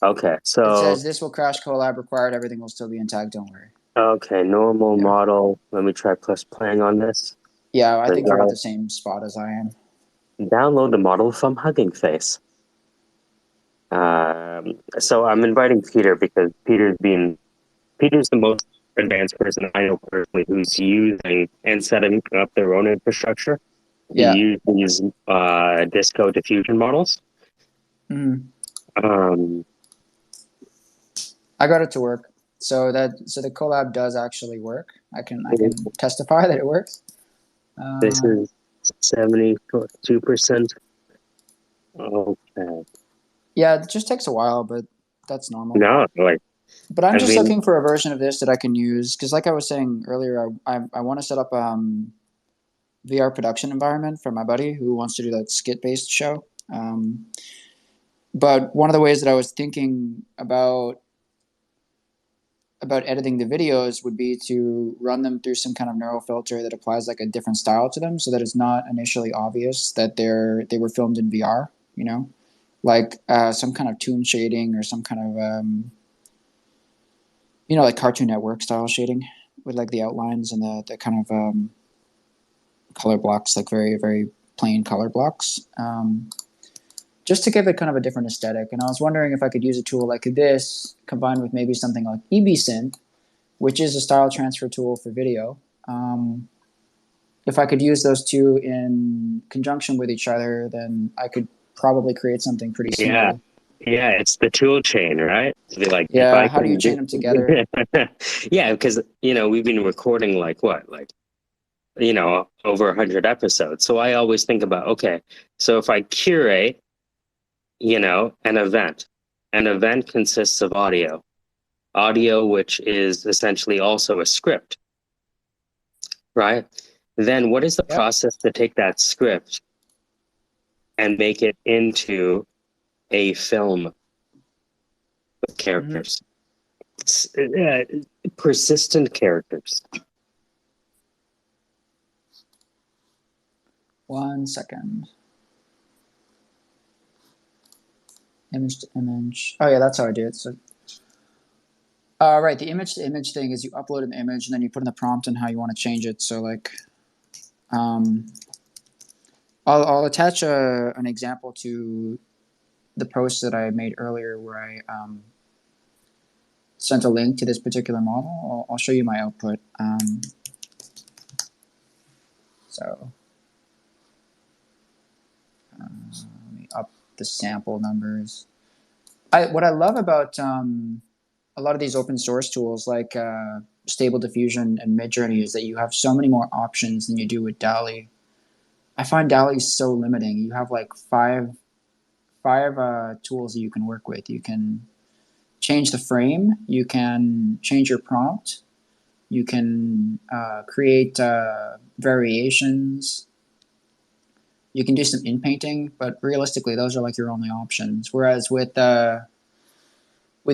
Okay, so it says this will crash Colab required. Everything will still be intact. Don't worry. Okay, normal model. Let me try plus playing on this. Yeah, I think you're at the same spot as I am. Download the model from Hugging Face. So I'm inviting Peter because Peter's the most advanced person I know personally who's using and setting up their own infrastructure. Yeah. To use these Disco diffusion models. Mm-hmm. I got it to work. So the Colab does actually work. I can testify that it works. This is 72%. Okay. Yeah, it just takes a while, but that's normal. No, like. But I'm just looking for a version of this that I can use because, like I was saying earlier, I want to set up VR production environment for my buddy who wants to do that skit-based show. But one of the ways that I was thinking about editing the videos would be to run them through some kind of neural filter that applies like a different style to them so that it's not initially obvious that they were filmed in VR, you know, like some kind of toon shading or some kind of you know, like Cartoon Network style shading with like the outlines and the kind of color blocks, like very, very plain color blocks, just to give it kind of a different aesthetic. And I was wondering if I could use a tool like this combined with maybe something like EBSynth, which is a style transfer tool for video. If I could use those two in conjunction with each other, then I could probably create something pretty smooth. Yeah, it's the tool chain, right? Like, yeah, how do you chain them together? Yeah, because, you know, we've been recording you know, over 100 episodes. So I always think about, okay, so if I curate, you know, an event consists of audio, which is essentially also a script, right? Then what is the process to take that script and make it into a film with characters? Persistent characters. 1 second. Image to image. Oh yeah, that's how I do it. So, right, the image to image thing is you upload an image and then you put in the prompt and how you want to change it. So like, I'll attach an example to the post that I made earlier where I sent a link to this particular model. I'll show you my output. So let me up the sample numbers. What I love about a lot of these open source tools like Stable Diffusion and Midjourney is that you have so many more options than you do with DALL-E. I find DALL-E so limiting. You have like five tools that you can work with. You can change the frame. You can change your prompt. You can create variations. You can do some in-painting, but realistically, those are like your only options. Whereas with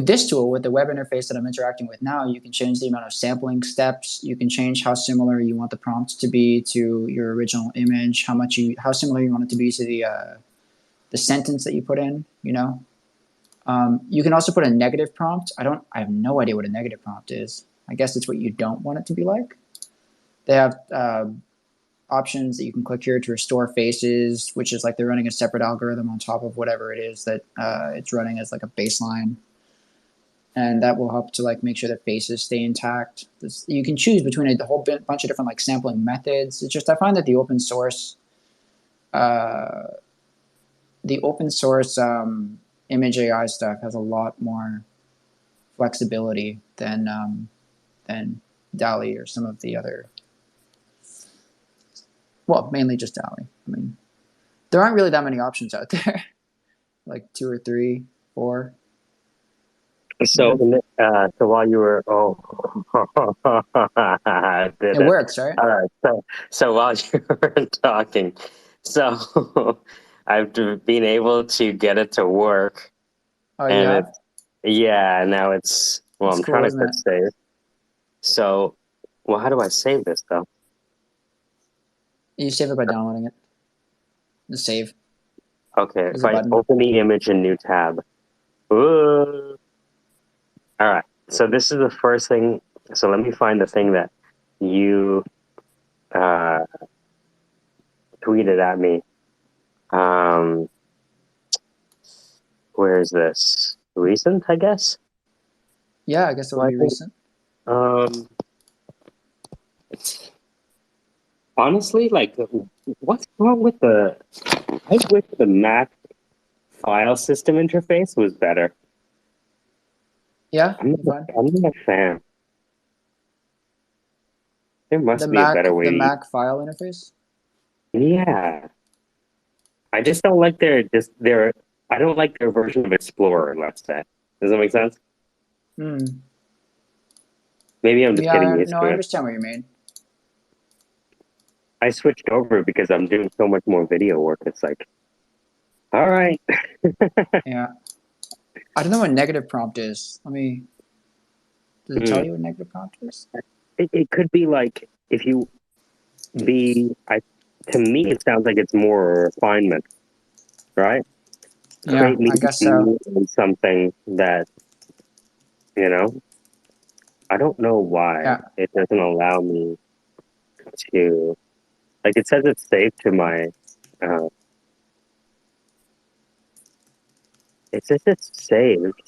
this tool, with the web interface that I'm interacting with now, you can change the amount of sampling steps. You can change how similar you want the prompt to be to your original image, how similar you want it to be to the sentence that you put in, you know. You can also put a negative prompt. I have no idea what a negative prompt is. I guess it's what you don't want it to be like. They have options that you can click here to restore faces, which is like they're running a separate algorithm on top of whatever it is that it's running as like a baseline. And that will help to like make sure that faces stay intact. You can choose between a whole bunch of different like sampling methods. It's just I find that the open source image AI stuff has a lot more flexibility than DALL-E or some of the other. Well, mainly just DALL-E. I mean, there aren't really that many options out there, like 2 or 3, 4. So, so while you were, I did It works, right? All right. So while you were talking, so I've been able to get it to work. Oh, yeah. Now it's well. It's I'm cool, trying to isn't click it? save. So, well, how do I save this though? You save it by downloading it. The save. Okay, There's if a I button. open the image in new tab. Ooh. All right. So this is the first thing. So let me find the thing that you tweeted at me. Where is this? Recent, I guess. Yeah, I guess it would be recent. Honestly, like, what's wrong with I wish the Mac file system interface was better. Yeah, I'm not a fan. There must be a better way. The Mac file interface. Yeah, I just don't like their. I don't like their version of Explorer. Let's say. Does that make sense? Maybe I'm just getting used to I it. understand what you mean. I switched over because I'm doing so much more video work. It's like, all right. Yeah. I don't know what negative prompt is. Does it tell you what negative prompt is? It could be like if you to me it sounds like it's more refinement, right? Yeah, Create me I guess so. something that, I don't know why it doesn't allow me to, like, it says it's saved to my, it says it's saved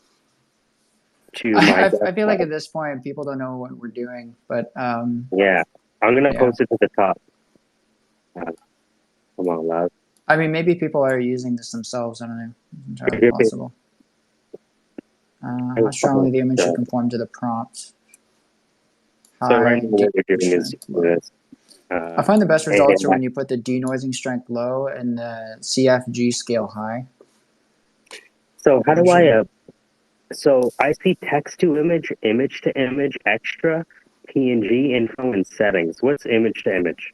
to my I feel like at this point people don't know what we're doing, but yeah, I'm gonna post it to the top. Come on, love. I mean, maybe people are using this themselves. I don't know. It's entirely possible. How strongly the image should conform to the prompt. So right now what we're doing is this. I find the best results are when you put the denoising strength low and the CFG scale high. So how do I? So I see text to image, image to image, extra, PNG, info, and settings. What's image to image?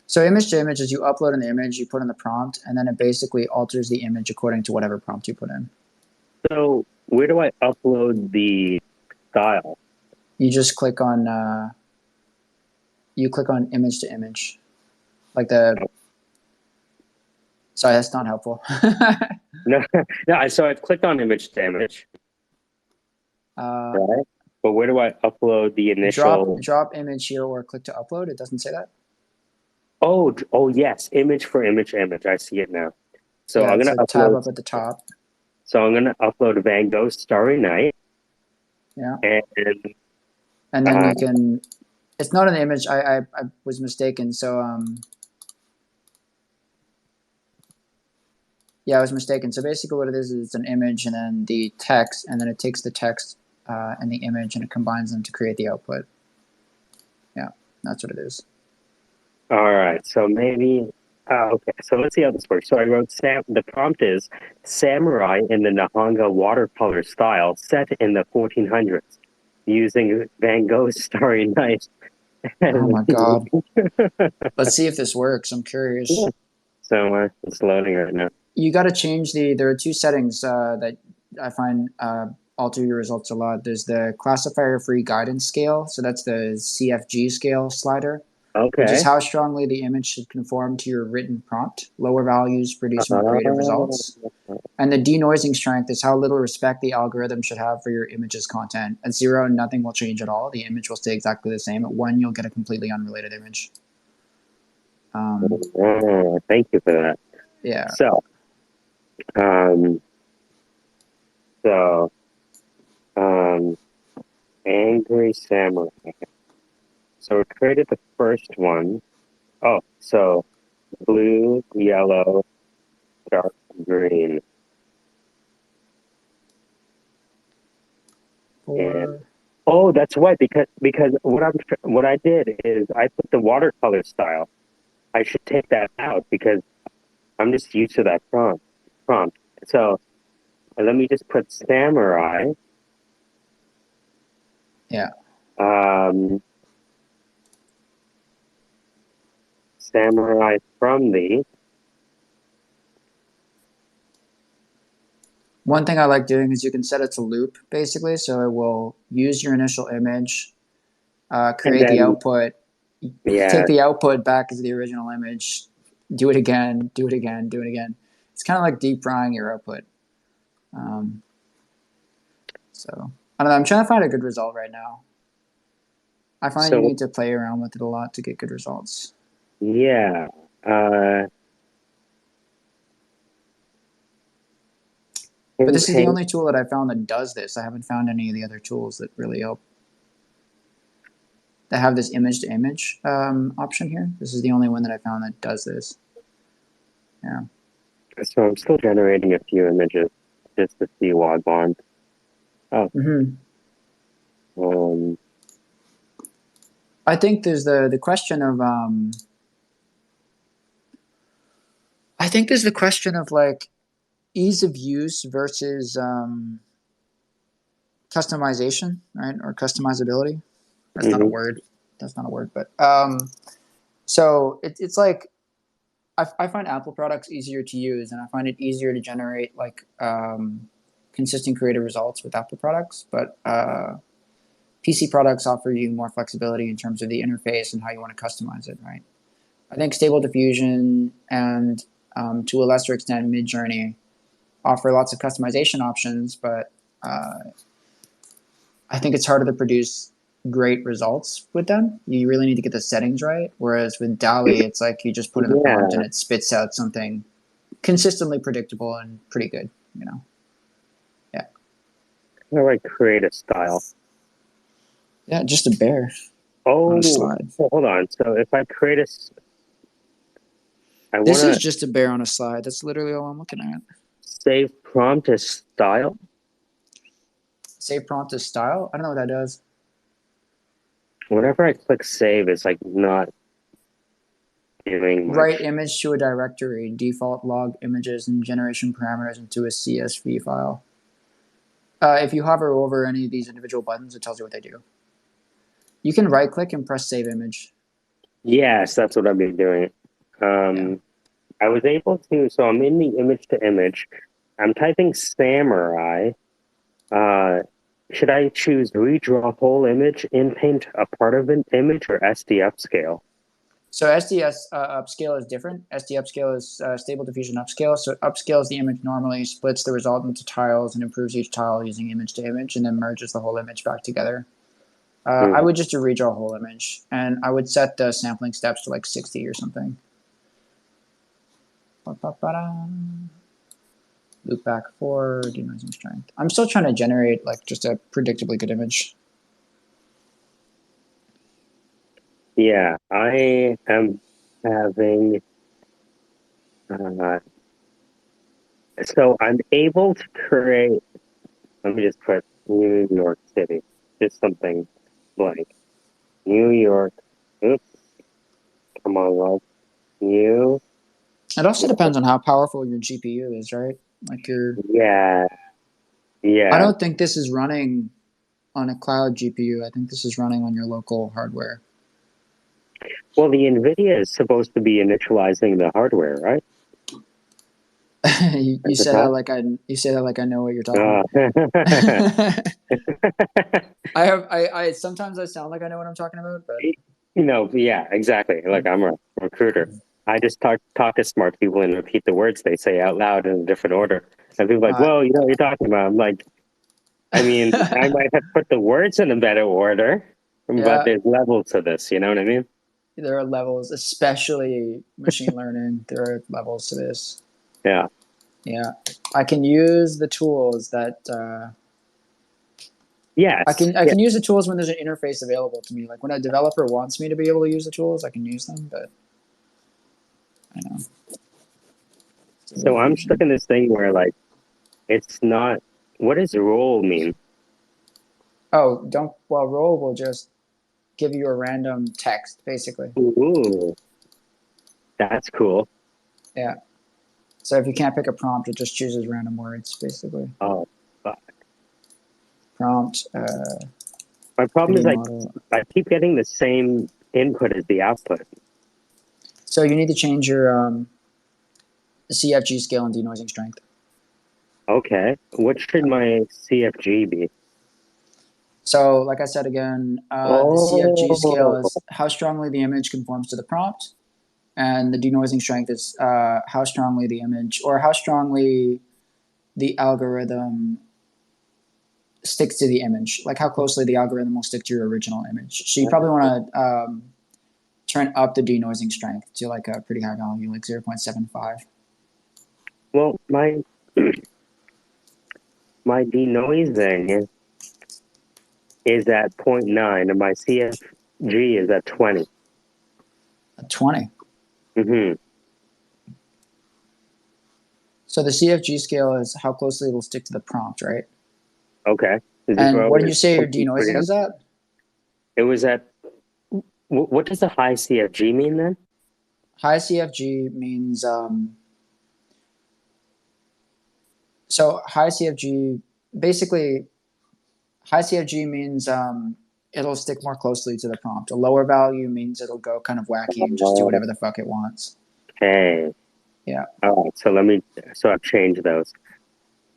So image to image is you upload an image, you put in the prompt, and then it basically alters the image according to whatever prompt you put in. So where do I upload the style? You just click on image to image, like the. Sorry, that's not helpful. No. So I've clicked on image to image. Right. But where do I upload the initial? Drop image here or click to upload. It doesn't say that. Oh yes, image for image. I see it now. So I'm gonna upload. Tab up at the top. So I'm gonna upload Van Gogh Starry Night. Yeah. And then you can It's not an image. I was mistaken. So yeah, I was mistaken. So basically, what it is it's an image and then the text, and then it takes the text and the image and it combines them to create the output. Yeah, that's what it is. All right, so maybe. Okay, so let's see how this works. So I wrote the prompt is samurai in the Nihonga watercolor style set in the 1400s using Van Gogh's Starry Night. Oh my god. Let's see if this works. I'm curious. So it's loading right now. You got to change there are two settings that I find alter your results a lot. There's the classifier free guidance scale. So that's the CFG scale slider. Which is Okay. how strongly the image should conform to your written prompt. Lower values produce more creative results. And the denoising strength is how little respect the algorithm should have for your image's content. At 0, nothing will change at all. The image will stay exactly the same. At 1, you'll get a completely unrelated image. Thank you for that. Yeah. So, Angry Samurai. So we created the first one. Oh, so blue, yellow, dark green. And, oh, that's why. Because what I did is I put the watercolor style. I should take that out because I'm just used to that prompt. So let me just put samurai. Yeah. Samurai from the. One thing I like doing is you can set it to loop, basically. So it will use your initial image, create the output, take the output back as the original image, do it again, do it again, do it again. It's kind of like deep frying your output. So I don't know. I'm trying to find a good result right now. I find you need to play around with it a lot to get good results. Yeah. But this is the only tool that I found that does this. I haven't found any of the other tools that really help. That have this image to image option here. This is the only one that I found that does this. Yeah. So I'm still generating a few images just to see what I want. Oh. I think there's the question of I think there's the question of like ease of use versus customization, right? Or customizability. That's not a word. That's not a word, but so it's like I find Apple products easier to use, and I find it easier to generate like consistent creative results with Apple products. But PC products offer you more flexibility in terms of the interface and how you want to customize it, right? I think Stable Diffusion and to a lesser extent Midjourney offer lots of customization options, but I think it's harder to produce great results with them. You really need to get the settings right. Whereas with DALL-E, it's like you just put in the prompt and it spits out something consistently predictable and pretty good, you know? Yeah. How do I create a style? Yeah, just a bear on a slide. Hold on. So if I create this is just a bear on a slide. That's literally all I'm looking at. Save prompt as style? Save prompt as style? I don't know what that does. Whenever I click save, it's like not doing much. Write image to a directory, default log images and generation parameters into a CSV file. If you hover over any of these individual buttons, it tells you what they do. You can right click and press save image. Yes, that's what I've been doing. I was able to, so I'm in the image to image. I'm typing samurai. Should I choose redraw whole image in Paint a part of an image or SD upscale? So SD upscale is different. SD upscale is Stable Diffusion upscale. So it upscales the image normally, splits the result into tiles, and improves each tile using image to image, and then merges the whole image back together. I would just do redraw whole image, and I would set the sampling steps to like 60 or something. Loop back forward, denoising strength. I'm still trying to generate like just a predictably good image. Yeah, I am having. So I'm able to create. Let me just put New York City. Just something blank. New York. Oops. Come on, love. New. It also depends on how powerful your GPU is, right? Like your. Yeah. I Yeah. don't think this is running on a cloud GPU. I think this is running on your local hardware. Well, the NVIDIA is supposed to be initializing the hardware, right? you At the say that top. like you say that like I know what you're talking Uh, about. I sometimes I sound like I know what I'm talking about, but yeah, exactly. Like I'm a recruiter. I just talk to smart people and repeat the words they say out loud in a different order. And people are like, uh, "Whoa, you know what you're talking about?" I'm like, I mean, I might have put the words in a better order, but yeah, there's levels to this. You know what I mean? there are levels, especially machine learning. There are levels to this. Yeah. Yeah, I can use the tools that I Yes. can I Yeah. can use the tools when there's an interface available to me. Like when a developer wants me to be able to use the tools, I can use them. But I know. So I'm stuck in this thing where like it's not. What does role mean? Oh, don't. Well, role will just give you a random text, basically. Ooh, that's cool. Yeah. So if you can't pick a prompt, it just chooses random words, basically. Oh, fuck. Prompt, My problem 3D is like model. I keep getting the same input as the output. So you need to change your CFG scale and denoising strength. Okay, what should my CFG be? So, like I said again, the CFG scale Oh, is how strongly the image conforms to the prompt, and the denoising strength is how strongly the image or how strongly the algorithm sticks to the image, like how closely the algorithm will stick to your original image. So you probably want to turn up the denoising strength to like a pretty high value, like 0.75. well, my denoising is at 0.9 and my CFG is at 20. 20. Mm-hmm. So the CFG scale is how closely it will stick to the prompt, right? Okay. And 0 what did is you say your complete denoising freedom. is at? It was at. What does a high CFG mean then? High CFG means so high CFG basically high CFG means it'll stick more closely to the prompt. A lower value means it'll go kind of wacky and just do whatever the fuck it wants. Okay. Yeah. All right. So I've changed those.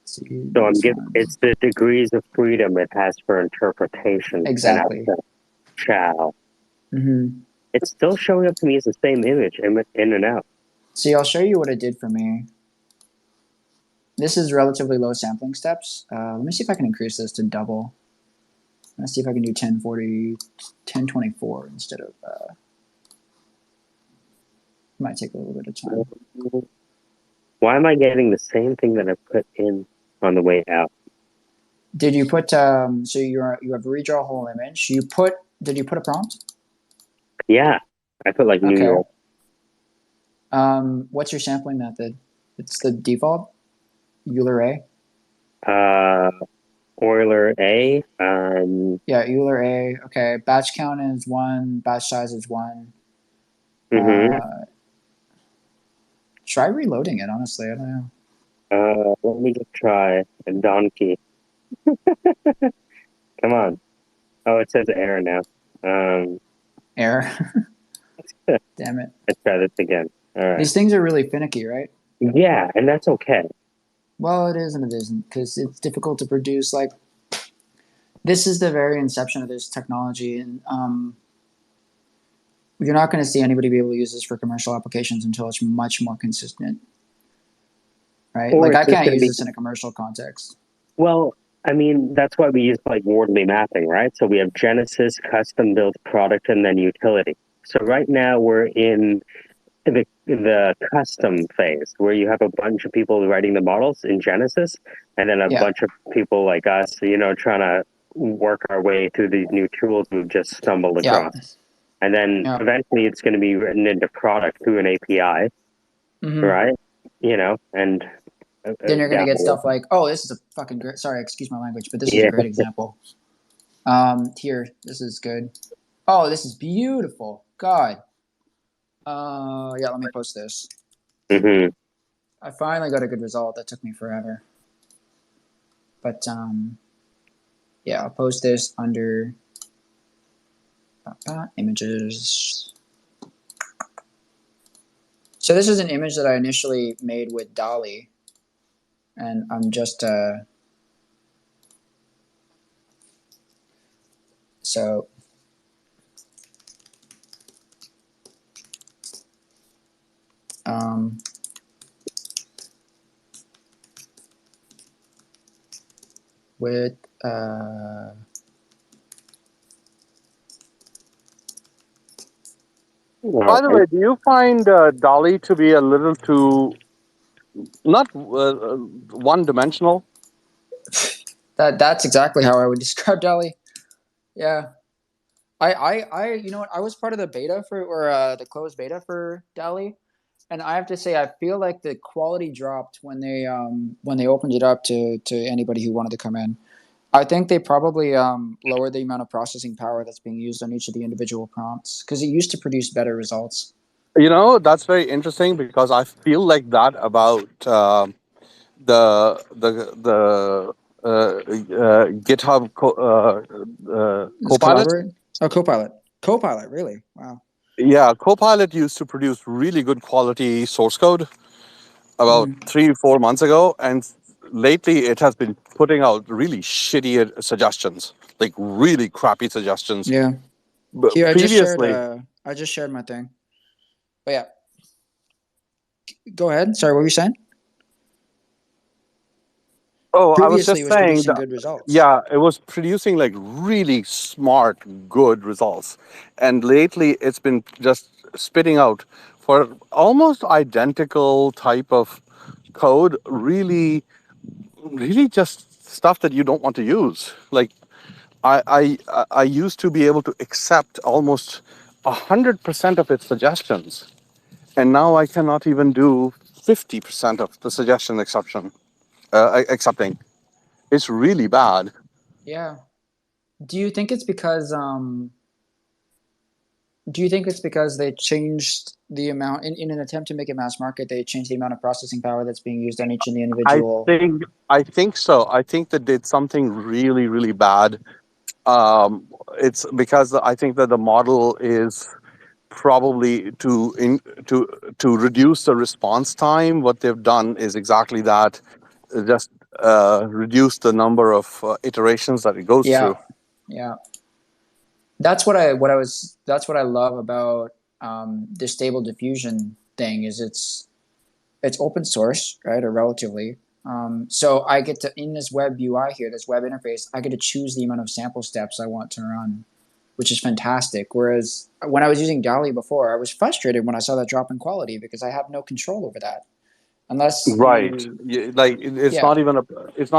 See So these ones. it's the degrees of freedom it has for interpretation and Exactly. output. Chow. Mm-hmm. It's still showing up to me as the same image in and out. See, I'll show you what it did for me. This is relatively low sampling steps. Let me see if I can increase this to double. Let's see if I can do 1040, 1024 instead of. Might take a little bit of time. Why am I getting the same thing that I put in on the way out? Did you put so you have redraw whole image? Did you put a prompt? Yeah, I put like New Okay. York. What's your sampling method? It's the default Euler A. Euler A. Yeah, Euler A. Okay, batch count is 1. Batch size is 1. Mm-hmm. Try reloading it. Honestly, I don't know. Let me just try a donkey. Come on. Oh, it says error now. Error. Damn it. Let's try this again. All right. These things are really finicky, right? Yeah, and that's okay. Well, it is and it isn't because it's difficult to produce. Like this is the very inception of this technology, and you're not going to see anybody be able to use this for commercial applications until it's much more consistent, right? Or Like it's I just can't going to use be, this in a commercial context. well, I mean, that's why we use like Wordly mapping, right? So we have Genesis, custom built product, and then utility. So right now we're in the custom phase where you have a bunch of people writing the models in Genesis and then a Yeah, bunch of people like us, trying to work our way through these new tools we've just stumbled yeah. across. and then Yeah. eventually it's going to be written into product through an API, Mhm. right? And Then you're gonna down get the road. stuff like, oh, this is a fucking great. Sorry, excuse my language, but this is a Yeah. great example. Here, this is good. Oh, this is beautiful. God. Yeah. Let me post this. Mm-hmm. I finally got a good result. That took me forever. But yeah, I'll post this under images. So this is an image that I initially made with DALL-E, and I'm just so um, with By the way, do you find Dolly to be a little too not one-dimensional? that's exactly how I would describe DALL-E. Yeah. You know what? I was part of the beta for, or the closed beta for DALL-E, and I have to say, I feel like the quality dropped when they opened it up to anybody who wanted to come in. I think they probably lowered the amount of processing power that's being used on each of the individual prompts because it used to produce better results. You know, that's very interesting because I feel like that about the GitHub Is it Copilot. Collaborate? Oh, Copilot. Copilot, really? Wow. Yeah, Copilot used to produce really good quality source code about Mm-hmm. 3-4 months ago, and lately it has been putting out really shitty suggestions, like really crappy suggestions. Yeah. But Here, previously, I just shared my thing. But yeah, go ahead. Sorry, what were you saying? oh, I was Previously, just it was saying producing that, good results. yeah, it was producing like really smart, good results. And lately it's been just spitting out for almost identical type of code, really just stuff that you don't want to use. Like I used to be able to accept almost 100% of its suggestions, and now I cannot even do 50% of the suggestion accepting. It's really bad. Yeah. Do you think it's because do you think it's because they changed the amount in an attempt to make it mass market, they changed the amount of processing power that's being used on each of the I individual? think I think so. I think they did something really bad. It's because I think that the model is probably to reduce the response time. What they've done is exactly that, just reduce the number of iterations that it goes Yeah. through. Yeah. That's what I love about the stable diffusion thing is it's open source, right? Or relatively. So I get to, in this web UI here, this web interface, I get to choose the amount of sample steps I want to run, which is fantastic. Whereas when I was using DALL-E before, I was frustrated when I saw that drop in quality because I have no control over that. Unless Right. you, Like it's yeah, not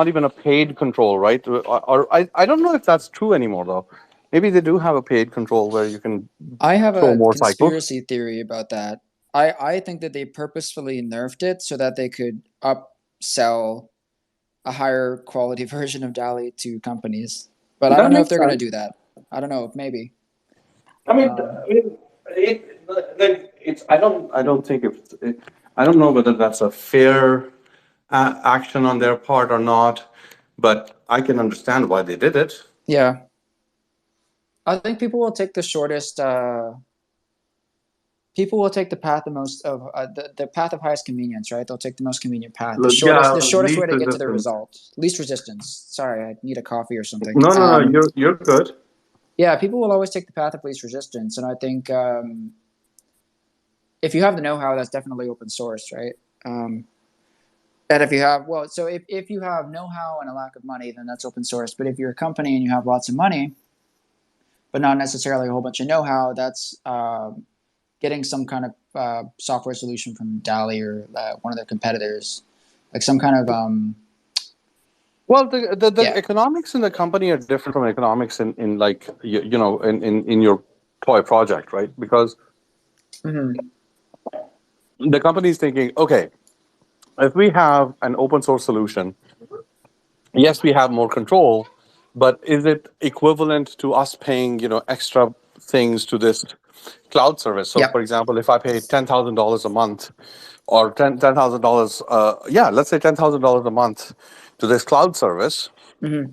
even a paid control, right? Or I don't know if that's true anymore though. Maybe they do have a paid control where you can I have throw a more cycles. conspiracy theory about that. I think that they purposefully nerfed it so that they could upsell a higher quality version of DALL-E to companies. But I That don't know if makes they're going to sense. do that. I don't know. Maybe. I mean, Um, it's. I don't think it's. I don't know whether that's a fair action on their part or not, but I can understand why they did it. yeah. I think people will take the shortest. People will take the path the most of the path of highest convenience, right? They'll take the most convenient path, Yeah, the shortest way least to get to their resistance. result, least resistance. Sorry, I need a coffee or something. No. You're good. Yeah, people will always take the path of least resistance, and I think if you have the know-how, that's definitely open source, right? And if you have, well, so if you have know-how and a lack of money, then that's open source. But if you're a company and you have lots of money, but not necessarily a whole bunch of know-how, that's getting some kind of software solution from DALL-E or one of their competitors, like some kind of Well, the yeah, economics in the company are different from economics in like in your toy project, right? Because Hmm. the company is thinking, okay, if we have an open source solution, yes, we have more control, but is it equivalent to us paying, extra things to this cloud service? So, for Yep. example, if I pay $10,000 a month, or $10,000, let's say $10,000 a month to this cloud service, Hmm.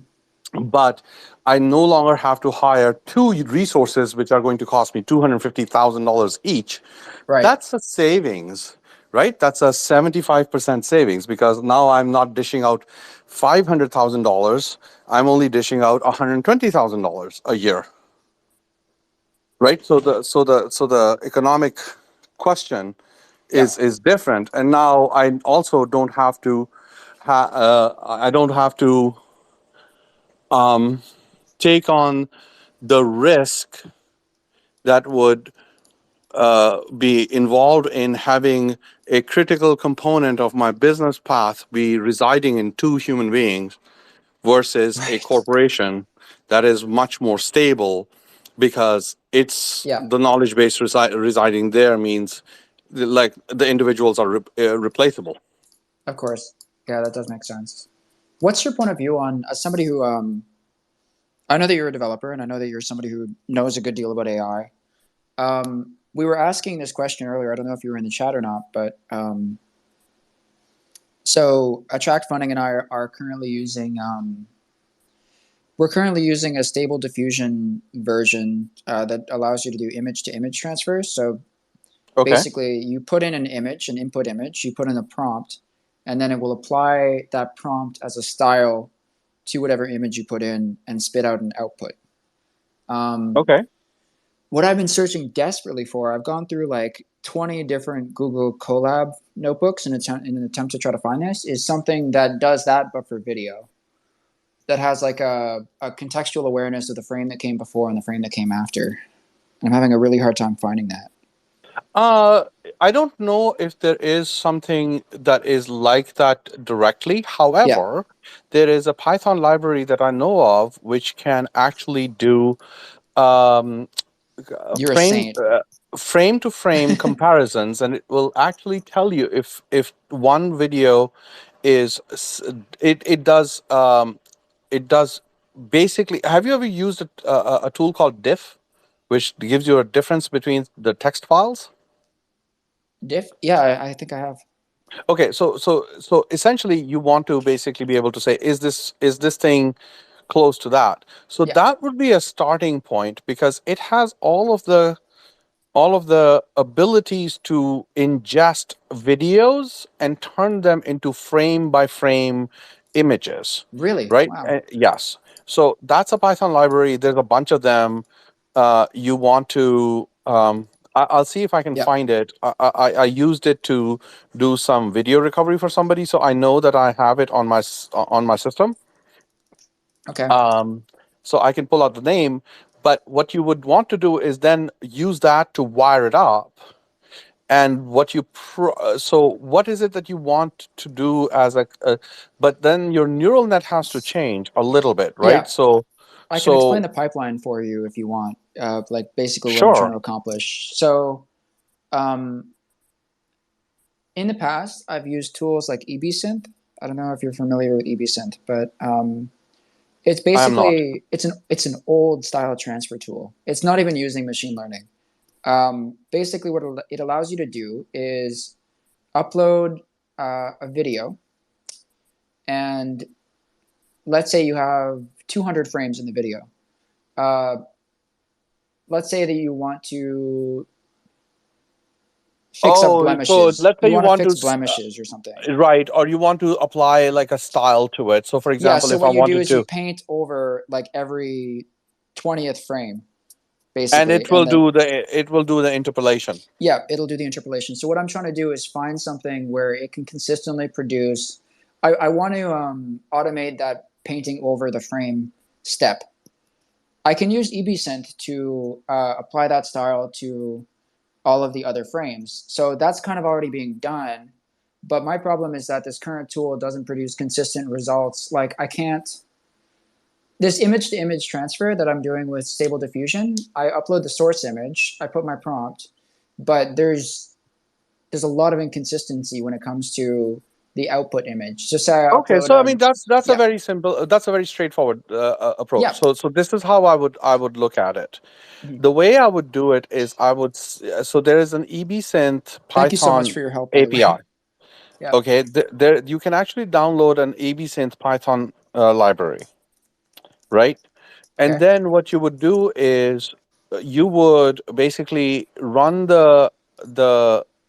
but I no longer have to hire two resources, which are going to cost me $250,000 each. Right. That's a savings, right? That's a 75% savings, because now I'm not dishing out $500,000. I'm only dishing out $120,000 a year, right? So the economic question Yeah. is different, and now I also don't have to I don't have to take on the risk that would be involved in having a critical component of my business path be residing in two human beings versus a Right. corporation that is much more stable, because it's Yeah. the knowledge base residing there means like the individuals are replaceable. Of course. Yeah, that does make sense. What's your point of view on, as somebody who I know that you're a developer, and I know that you're somebody who knows a good deal about AI. We were asking this question earlier. I don't know if you were in the chat or not, but so Attract Funding and I are currently using we're currently using a stable diffusion version that allows you to do image to image transfers. So Okay. basically, you put in an image, an input image, you put in a prompt, and then it will apply that prompt as a style to whatever image you put in and spit out an output. Okay. What I've been searching desperately for, I've gone through like 20 different Google Colab notebooks in an attempt to try to find this, is something that does that but for video, that has like a contextual awareness of the frame that came before and the frame that came after. I'm having a really hard time finding that. Uh, I don't know if there is something that is like that directly. Yeah, However, there is a Python library that I know of which can actually do um, you're a saint. frame to frame comparisons, and it will actually tell you if one video is it does basically. Have you ever used a tool called diff, which gives you a difference between the text files? Diff? Yeah, I think I have. Okay, so essentially, you want to basically be able to say, is this thing close to that? So Yeah, that would be a starting point, because it has all of the abilities to ingest videos and turn them into frame by frame images, really? right? Wow. Yes. So that's a Python library. There's a bunch of them. You want to. I'll see if I can Yeah, find it. I used it to do some video recovery for somebody, so I know that I have it on my system. okay. Um, so I can pull out the name. But what you would want to do is then use that to wire it up. And so what is it that you want to do as but then your neural net has to change a little bit, right? Yeah, So I can explain so the pipeline for you if you want, like basically what I'm trying sure. to accomplish. So, um, in the past, I've used tools like EBSynth. I don't know if you're familiar with EBSynth, but it's I am not. basically it's an old style transfer tool. It's not even using machine learning. Basically, what it allows you to do is upload a video, and let's say you have 200 frames in the video. Uh, let's say that you want to fix up Oh, so blemishes. let's say You you want to want to fix blemishes or something. right, or you want to apply like a style to it. So for Yeah, example, so if I what you do wanted is you to, paint over like every 20th frame, and basically, it will and then do the interpolation. yeah, it'll do the interpolation. So what I'm trying to do is find something where it can consistently produce. I want to automate that painting over the frame step. I can use EBSynth to apply that style to all of the other frames. So that's kind of already being done. But my problem is that this current tool doesn't produce consistent results. Like I can't this image to image transfer that I'm doing with Stable Diffusion, I upload the source image, I put my prompt, but there's a lot of inconsistency when it comes to the output image. So say I Okay, upload so I mean that's a yeah, very simple, that's a very straightforward approach. yeah. So this is how I would look at it. Mhm. The way I would do it is so there is an EBSynth Thank you so much Python for your help, by the way. API. Yeah. Okay, there you can actually download an EBSynth Python library, right? And Okay. then what you would do is you would basically run the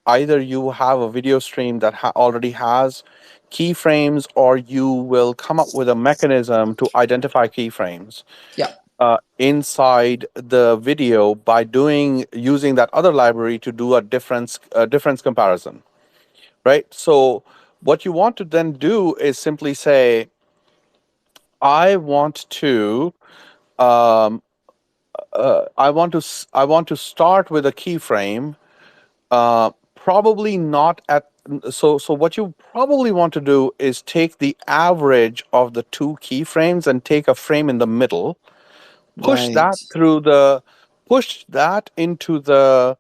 either you have a video stream that already has keyframes, or you will come up with a mechanism to identify keyframes Yeah. inside the video by using that other library to do a difference comparison, right? So what you want to then do is simply say, I want to um, I want to start with a keyframe. Probably not at so what you probably want to do is take the average of the two keyframes and take a frame in the middle, push Right. that through the push that into the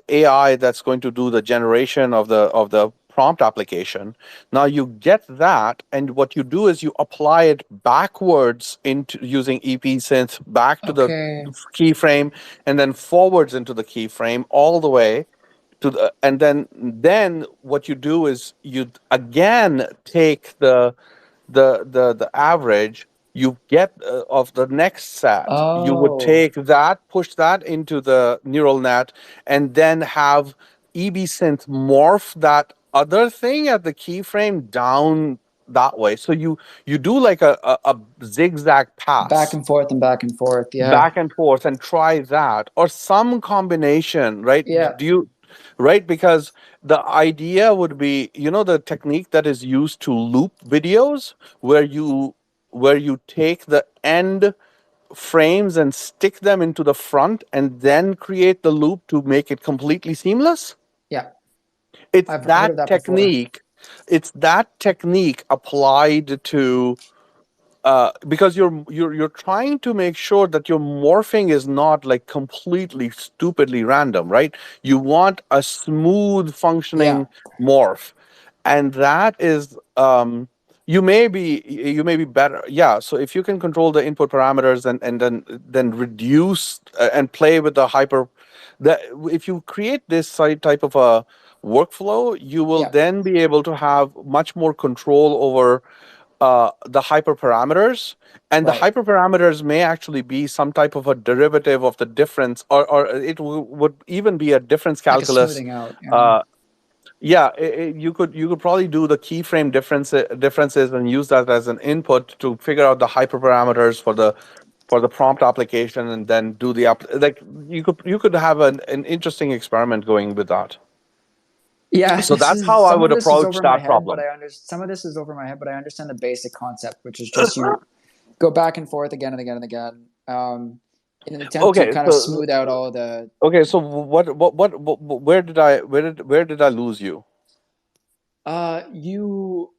AI that's going to do the generation of the prompt application. Now you get that, and what you do is you apply it backwards into using EP-synth back to the Okay. keyframe, and then forwards into the keyframe all the way to the, and then what you do is you again take the average you get of the next set. You would Oh, take that, push that into the neural net, and then have EBSynth morph that other thing at the keyframe down that way. So you do like a zigzag back pass and forth and back and forth. Yeah. back and forth, and try that or some combination, right? Yeah. Do you, right? Because the idea would be, the technique that is used to loop videos, where you take the end frames and stick them into the front and then create the loop to make it completely seamless. Yeah. it's I've heard that of that before. technique it's that technique applied to because you're trying to make sure that your morphing is not like completely stupidly random, right? You want a smooth Yeah. functioning morph, and that is you may be better. Yeah, so if you can control the input parameters and then reduce and play with the hyper, that if you create this type of a workflow, you will Yeah. then be able to have much more control over the hyperparameters, and the Right. hyperparameters may actually be some type of a derivative of the difference, or it would even be a difference Like a calculus. smoothing out. Yeah. Uh, yeah, you could probably do the keyframe differences and use that as an input to figure out the hyperparameters for the prompt application, and then do the like you could have an interesting experiment going with that. Yeah, So this that's is how I some would of this is approach over my that head, but problem. some of this is over my head, but I understand the basic concept, which is just you go back and forth again and again and again, in an attempt to Okay, kind of so smooth out all the. Okay, so where did I lose you? You,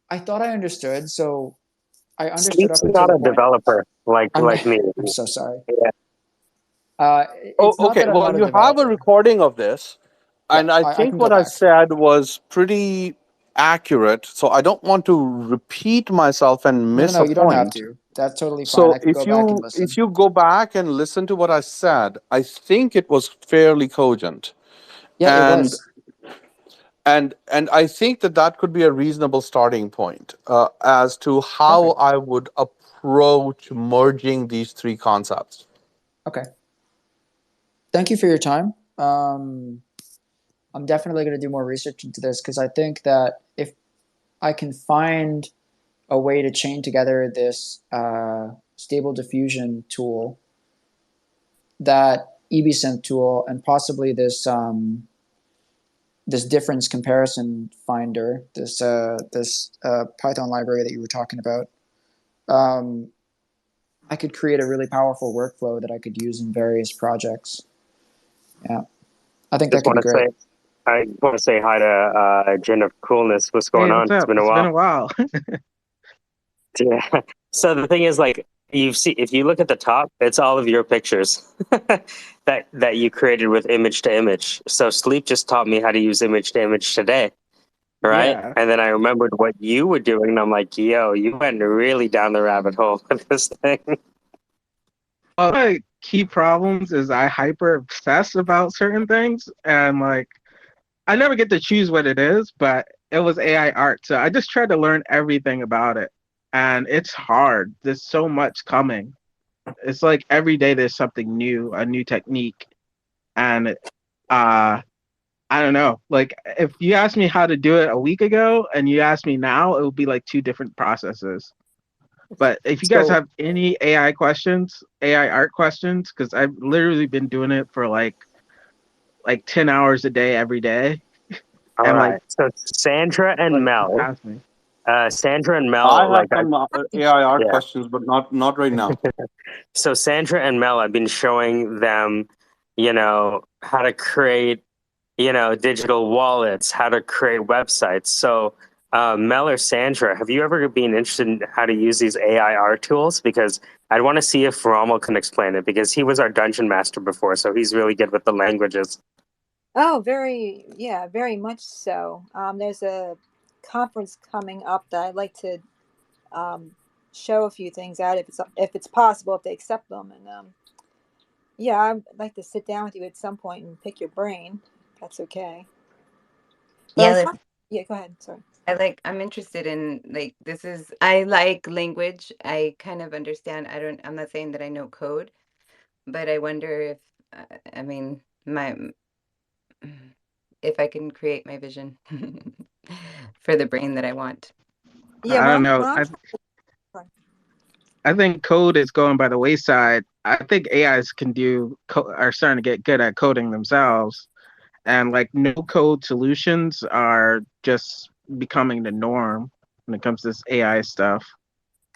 I thought I understood, so I understood Sleep's up until not the a point. developer like I'm like me. I'm so sorry. Yeah. Oh, It's not okay. that I'm Well, not a you have a developer. recording of this, Yeah, and I I can think go what I back. said was pretty accurate. So I don't want to repeat myself and No, no, miss no, a you don't have point. to. That's totally fine. So I can if go back and you if listen. you go back and listen to what I said, I think it was fairly cogent, Yeah, it and was. and I think that could be a reasonable starting point as to how Perfect. I would approach merging these three concepts. Okay. Thank you for your time. I'm definitely going to do more research into this because I think that if I can find a way to chain together this stable diffusion tool, that EBSynth tool, and possibly this difference comparison finder, this Python library that you were talking about, um, I could create a really powerful workflow that I could use in various projects. Yeah, I think that Just could want be to great. say, I want to say hi to Jen of Coolness. What's Hey, going what's on? It's up? been a It's been while. a while. Yeah. So the thing is, like, you see, if you look at the top, it's all of your pictures that you created with image to image. So Sleep just taught me how to use image to image today, right? Yeah. And then I remembered what you were doing, and I'm like, yo, you went really down the rabbit hole with this thing. One of my key problems is I hyper obsess about certain things, and like I never get to choose what it is, but it was AI art, so I just tried to learn everything about it, and it's hard. There's so much coming. It's like every day there's something new, a new technique, and I don't know. Like if you asked me how to do it a week ago and you asked me now, it would be like two different processes. But if you guys So, have any AI questions, AI art questions, because I've literally been doing it for like 10 hours a day every day. all And like right. So ask me. Sandra and I Mel, have like, some AI art yeah. questions, but not right now. So Sandra and Mel, I've been showing them, how to create, digital wallets, how to create websites. So Mel or Sandra, have you ever been interested in how to use these AI art tools? Because I'd want to see if Rommel can explain it, because he was our dungeon master before, so he's really good with the languages. Oh, very much so. There's a conference coming up that I'd like to um, show a few things at if it's possible, if they accept them. And yeah, I'd like to sit down with you at some point and pick your brain. If that's okay. But Yeah, yeah, go ahead. Sorry. I'm interested in like I like language. I kind of understand. I'm not saying that I know code, but I wonder if I mean my if I can create my vision for the brain that I want. Yeah, I don't know. when I'm trying, I think code is going by the wayside. I think AIs are starting to get good at coding themselves, and like no code solutions are just becoming the norm when it comes to this AI stuff.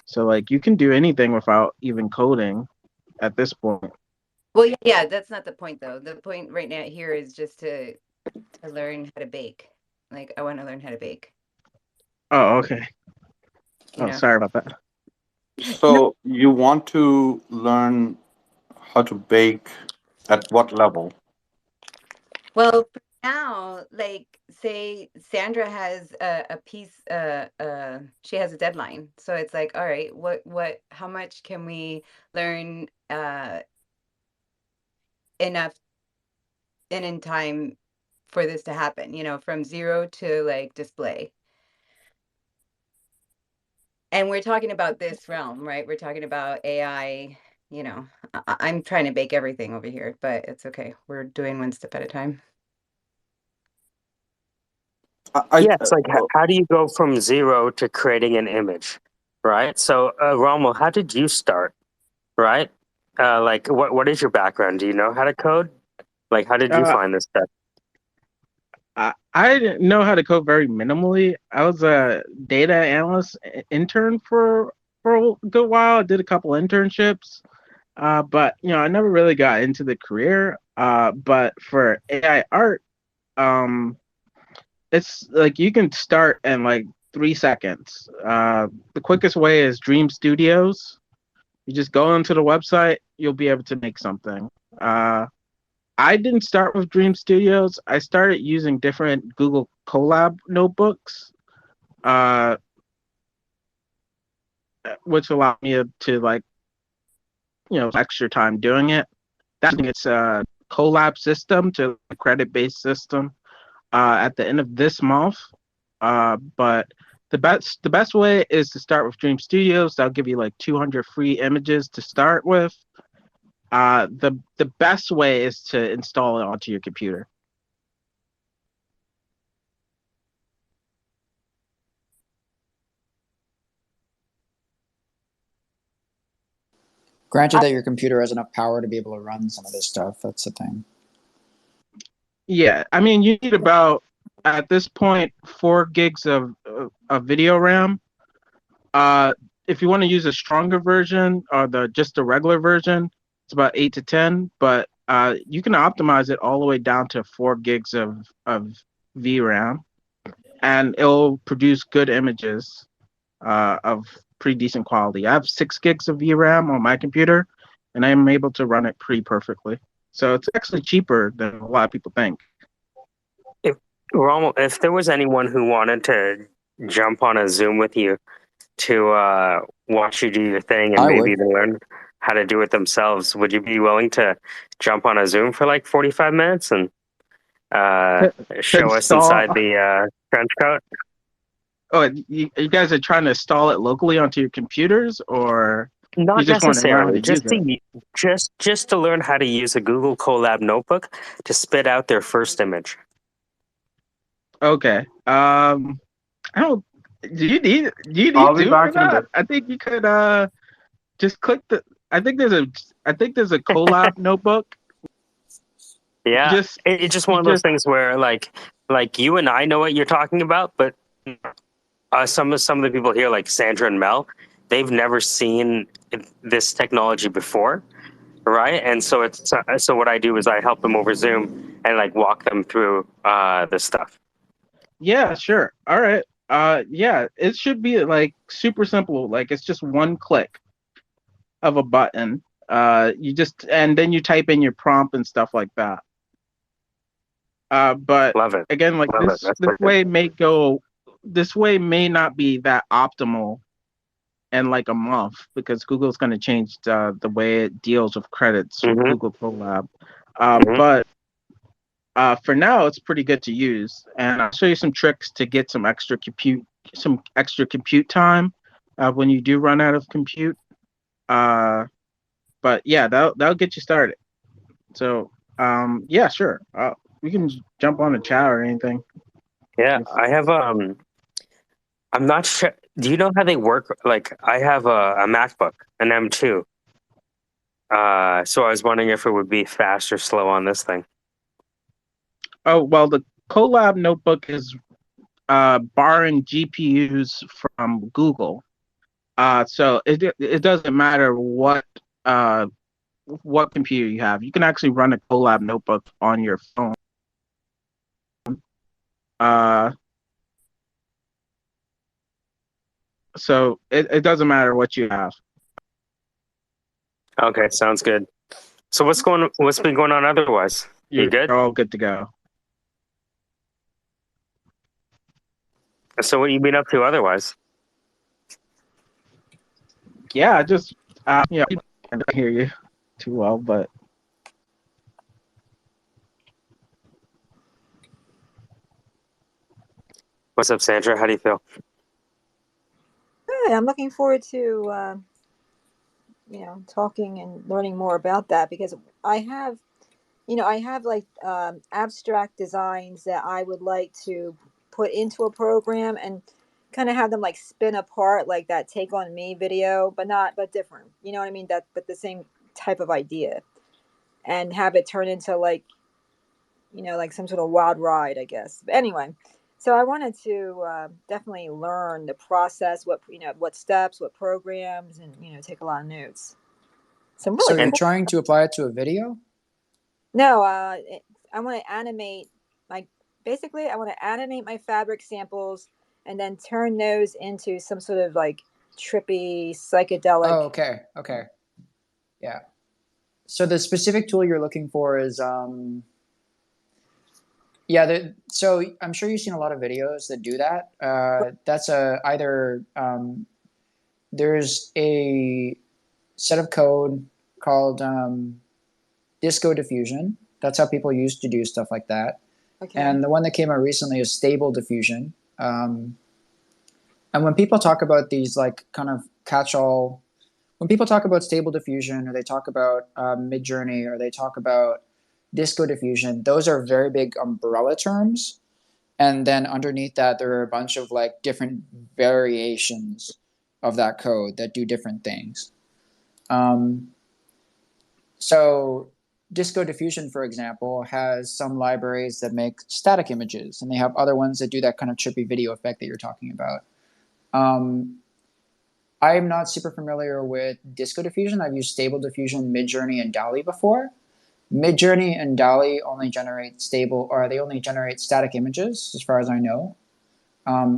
So like you can do anything without even coding at this point. Well, yeah, that's not the point though. The point right now here is just to learn how to bake. Like I want to learn how to bake, Oh, okay. you Oh, know. sorry about that. So you want to learn how to bake at what level? Well, for now, like say Sandra has a piece she has a deadline. So it's like, all right, how much can we learn enough and in time for this to happen, from zero to like display. And we're talking about this realm, right? We're talking about AI, I'm trying to bake everything over here, but it's okay. We're doing one step at a time. Yeah, it's like, how do you go from zero to creating an image, right? So, Rommel, how did you start, right? Like, what is your background? Do you know how to code? Like, how did you Uh, find this stuff? I didn't know how to code very minimally. I was a data analyst intern for a good while. I did a couple internships, but I never really got into the career. But for AI art, um, it's like you can start in like 3 seconds. The quickest way is Dream Studios. You just go onto the website, you'll be able to make something. I didn't start with Dream Studios. I started using different Google Colab notebooks, uh, which allowed me to like, extra time doing it. It's a Colab system to a credit-based system at the end of this month. But the best way is to start with Dream Studios. That'll give you like 200 free images to start with. The best way is to install it onto your computer. Granted that your computer has enough power to be able to run some of this stuff, that's the thing. Yeah, I mean, you need about at this point 4 gigs of video RAM. Uh, if you want to use a stronger version or just the regular version, it's about 8 to 10. But you can optimize it all the way down to 4 gigs of VRAM, and it'll produce good images of pretty decent quality. I have 6 gigs of VRAM on my computer, and I'm able to run it pretty perfectly. So it's actually cheaper than a lot of people think. If there was anyone who wanted to jump on a Zoom with you to watch you do your thing and I maybe would. to learn how to do it themselves, would you be willing to jump on a Zoom for like 45 minutes and To show us install, inside the trench coat? oh, you guys are trying to install it locally onto your computers, or you Not just want to learn how necessarily, to use it? just to learn how to use a Google Colab notebook to spit out their first image. Okay. I don't. Do you I'll need be Zoom for back in a that? bit. I think you could just click the. I think there's a Colab notebook. Yeah, Just it's just you one of those just things where like you and I know what you're talking about, but some of the people here, like Sandra and Mel, they've never seen this technology before, right? And so so what I do is I help them over Zoom and like walk them through the stuff. yeah, sure. All right. Yeah, it should be like super simple. Like it's just one click of a button. You just and then you type in your prompt and stuff like that. But Love it, again, like love it. That's this wicked. this way may not be that optimal in like a month because Google's going to change the way it deals with credits with Mm-hmm, Google Colab. mm-hmm. But for now, it's pretty good to use, and I'll show you some tricks to get some extra compute time when you do run out of compute. But yeah, that'll get you started. So yeah, sure. We can jump on a chat or anything. Yeah, I have I'm not sure. Do you know how they work? Like, I have a MacBook, an M2. So I was wondering if it would be fast or slow on this thing. Oh well, the Colab notebook is borrowing GPUs from Google. So it doesn't matter what computer you have. You can actually run a Colab notebook on your phone. Uh, so it doesn't matter what you have. Okay, sounds good. So what's been going on otherwise? You You're good? all good to go. So what you been up to otherwise? Yeah, just I don't hear you too well, but What's up, Sandra? How do you feel? Good. I'm looking forward to talking and learning more about that because I have I have like abstract designs that I would like to put into a program and kind of have them like spin apart like that Take on Me video, but different. You know what I mean? That but the same type of idea, and have it turn into like like some sort of wild ride, I guess. But anyway, so I wanted to definitely learn the process, what steps, what programs, and take a lot of notes. So I'm So really you're cool. trying to apply it to a video? No, I want to animate my basically I want to animate my fabric samples and then turn those into some sort of like trippy psychedelic. Oh, okay. Okay. Yeah. So the specific tool you're looking for is so I'm sure you've seen a lot of videos that do that. That's either there's a set of code called Disco Diffusion. That's how people used to do stuff like that. Okay. And the one that came out recently is Stable Diffusion. And when people talk about these like kind of catch-all, when people talk about Stable Diffusion or they talk about Midjourney or they talk about Disco Diffusion, those are very big umbrella terms. And then underneath that, there are a bunch of like different variations of that code that do different things. So Disco Diffusion, for example, has some libraries that make static images, and they have other ones that do that kind of trippy video effect that you're talking about. I'm not super familiar with Disco Diffusion. I've used Stable Diffusion, Midjourney, and DALL-E before. Midjourney and DALL-E only generate static images, as far as I know.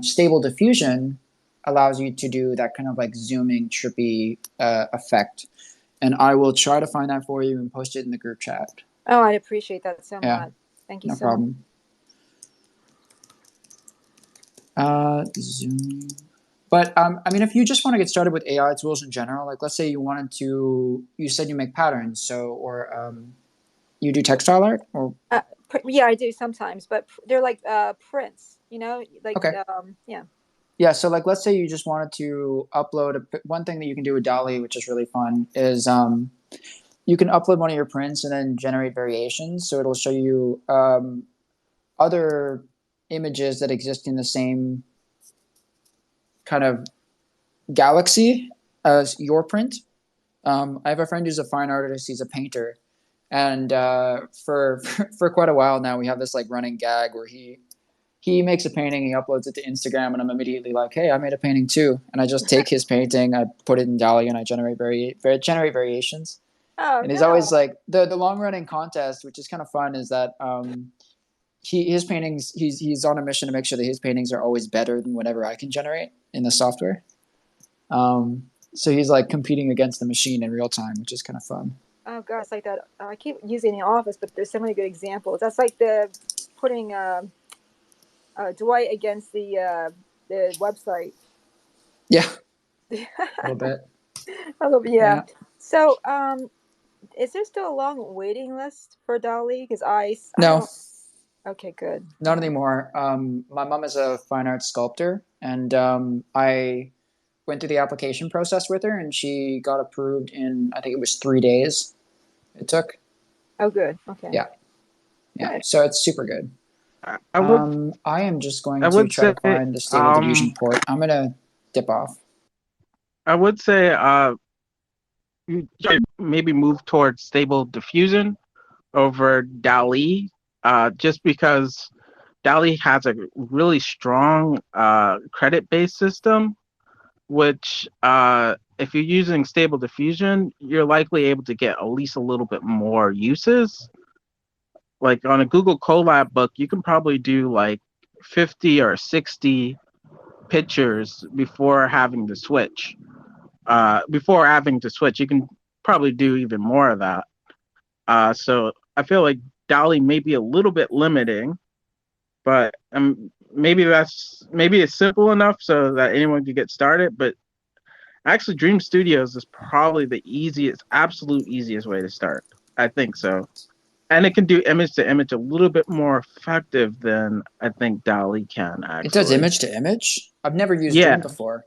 Stable Diffusion allows you to do that kind of like zooming, trippy effect. And I will try to find that for you and post it in the group chat. Oh, I'd appreciate that so Yeah. much. Thank you No so much. problem. Zoom. But I mean, if you just want to get started with AI tools in general, like let's say you said you make patterns, or you do textile art, or Yeah, I do sometimes, but they're like prints, like okay. Yeah. Yeah, so like let's say you just wanted to upload one thing that you can do with DALL-E, which is really fun, is you can upload one of your prints and then generate variations. So it'll show you other images that exist in the same kind of galaxy as your print. I have a friend who's a fine artist. He's a painter, and for for quite a while now, we have this like running gag where he makes a painting, he uploads it to Instagram, and I'm immediately like, hey, I made a painting too. And I just take his painting, I put it in DALL-E, and I generate variations. Oh, And he's no. always like the long running contest, which is kind of fun, is that his paintings he's on a mission to make sure that his paintings are always better than whatever I can generate in the software. So he's like competing against the machine in real time, which is kind of fun. Oh gosh, like that. I keep using it in the office, but there's so many good examples. That's like the putting Dwight against the website. Yeah, a little bit. A little bit, yeah. So, is there still a long waiting list for DALL-E? Because no. don't. Okay, good. Not anymore. My mom is a fine arts sculptor, and I went through the application process with her, and she got approved in, I think it was 3 days. It took. Oh, good. Okay. Yeah. Good. So it's super good. I am just going to try to find the stable diffusion port. I'm gonna dip off. I would say you should maybe move towards stable diffusion over DALL-E, just because DALL-E has a really strong credit-based system, which if you're using stable diffusion, you're likely able to get at least a little bit more uses. Like on a Google Colab book, you can probably do like 50 or 60 pictures before having to switch. You can probably do even more of that. So I feel like DALL-E may be a little bit limiting, but maybe it's simple enough so that anyone can get started. But actually, Dream Studios is probably the absolute easiest way to start. I think so. And it can do image to image a little bit more effective than I think DALL-E can, actually. It does image to image? I've never used Dream before.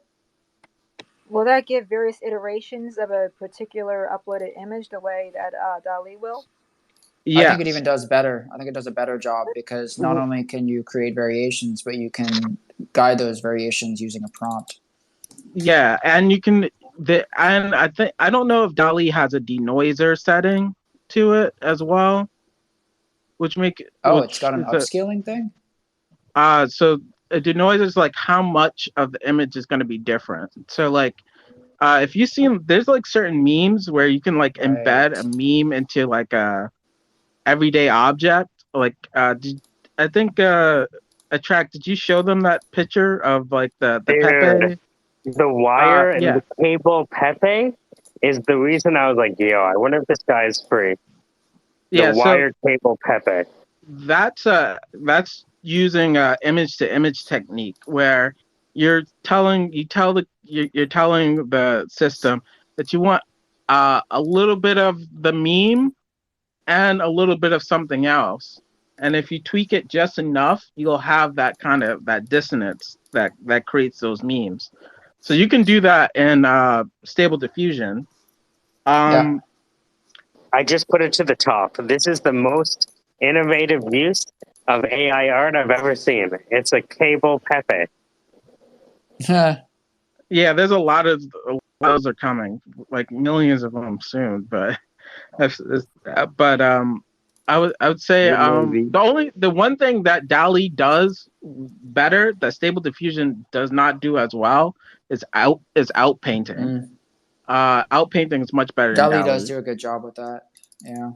Will that give various iterations of a particular uploaded image the way that DALL-E will? Yeah. I think it even does better. I think it does a better job because not only can you create variations, but you can guide those variations using a prompt. Yeah, and you can. And I don't know if DALL-E has a denoiser setting to it as well, it's got an upscaling thing. So a denoiser is like how much of the image is going to be different. So like, if you see, there's like certain memes where you can like embed a meme into like a everyday object. Like, I think Attract, did you show them that picture of like the Pepe? The wire and the cable Pepe is the reason I was like, yo, I wonder if this guy is free. The wire cable Pepe. That's using image to image technique where you're telling the system that you want a little bit of the meme and a little bit of something else. And if you tweak it just enough, you'll have that kind of that dissonance that creates those memes. So you can do that in stable diffusion. I just put it to the top. This is the most innovative use of AI art I've ever seen. It's a cable Pepe. Yeah, there's a lot of those are coming, like millions of them soon. But I would say the one thing that DALL-E does better that Stable Diffusion does not do as well is outpainting. Outpainting is much better than DALL-E. DALL-E does do a good job with that. Yeah.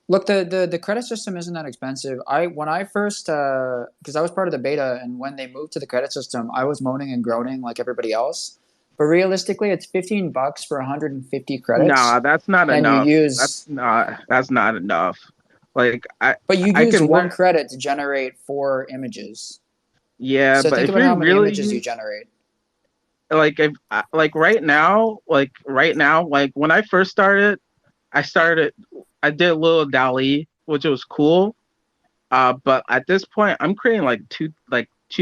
Look, the credit system isn't that expensive. When I first because I was part of the beta, and when they moved to the credit system, I was moaning and groaning like everybody else. But realistically, it's $15 for 150 Nah, credits, that's not and you enough. use That's not enough. Like but you I use can one learn. credit to generate 4 images. Yeah, So but think if about you how many really images you use generate. like if like right now, like when I first started, I started I did a little Dali, which was cool. But at this point, I'm creating like 2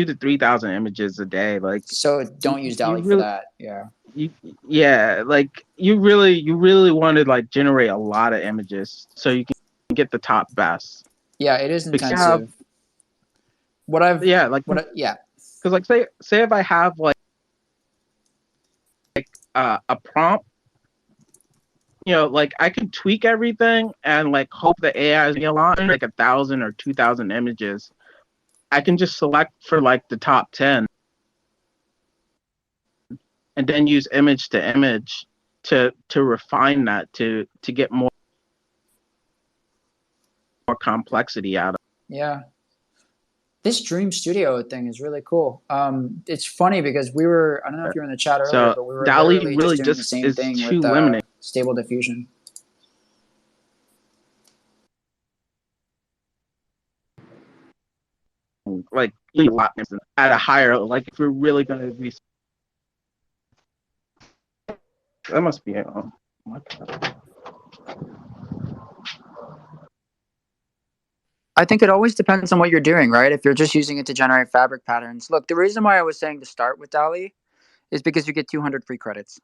to 3 thousand images a day. Like So you, don't use you DALI for really that. Yeah. you yeah, like you really want to like generate a lot of images so you can get the top best. Yeah, it is Because you have intensive. What I've yeah, like what I, yeah. because like say if I have like a prompt, like I can tweak everything and like hope the AI is aligned like 1,000 or 2,000 images. I can just select for like the top 10 and then use image to image to refine that to get more complexity out of Yeah. This Dream Studio thing is really cool. It's funny because I don't know if it. you were in the chat earlier, So but we were DALI literally just really doing the just same is thing with too limiting. Stable Diffusion. Like a lot at a higher like if we're really gonna be that must be I think it always depends on what you're doing, right? If you're just using it to generate fabric patterns. Look, the reason why I was saying to start with DALI is because you get 200 free credits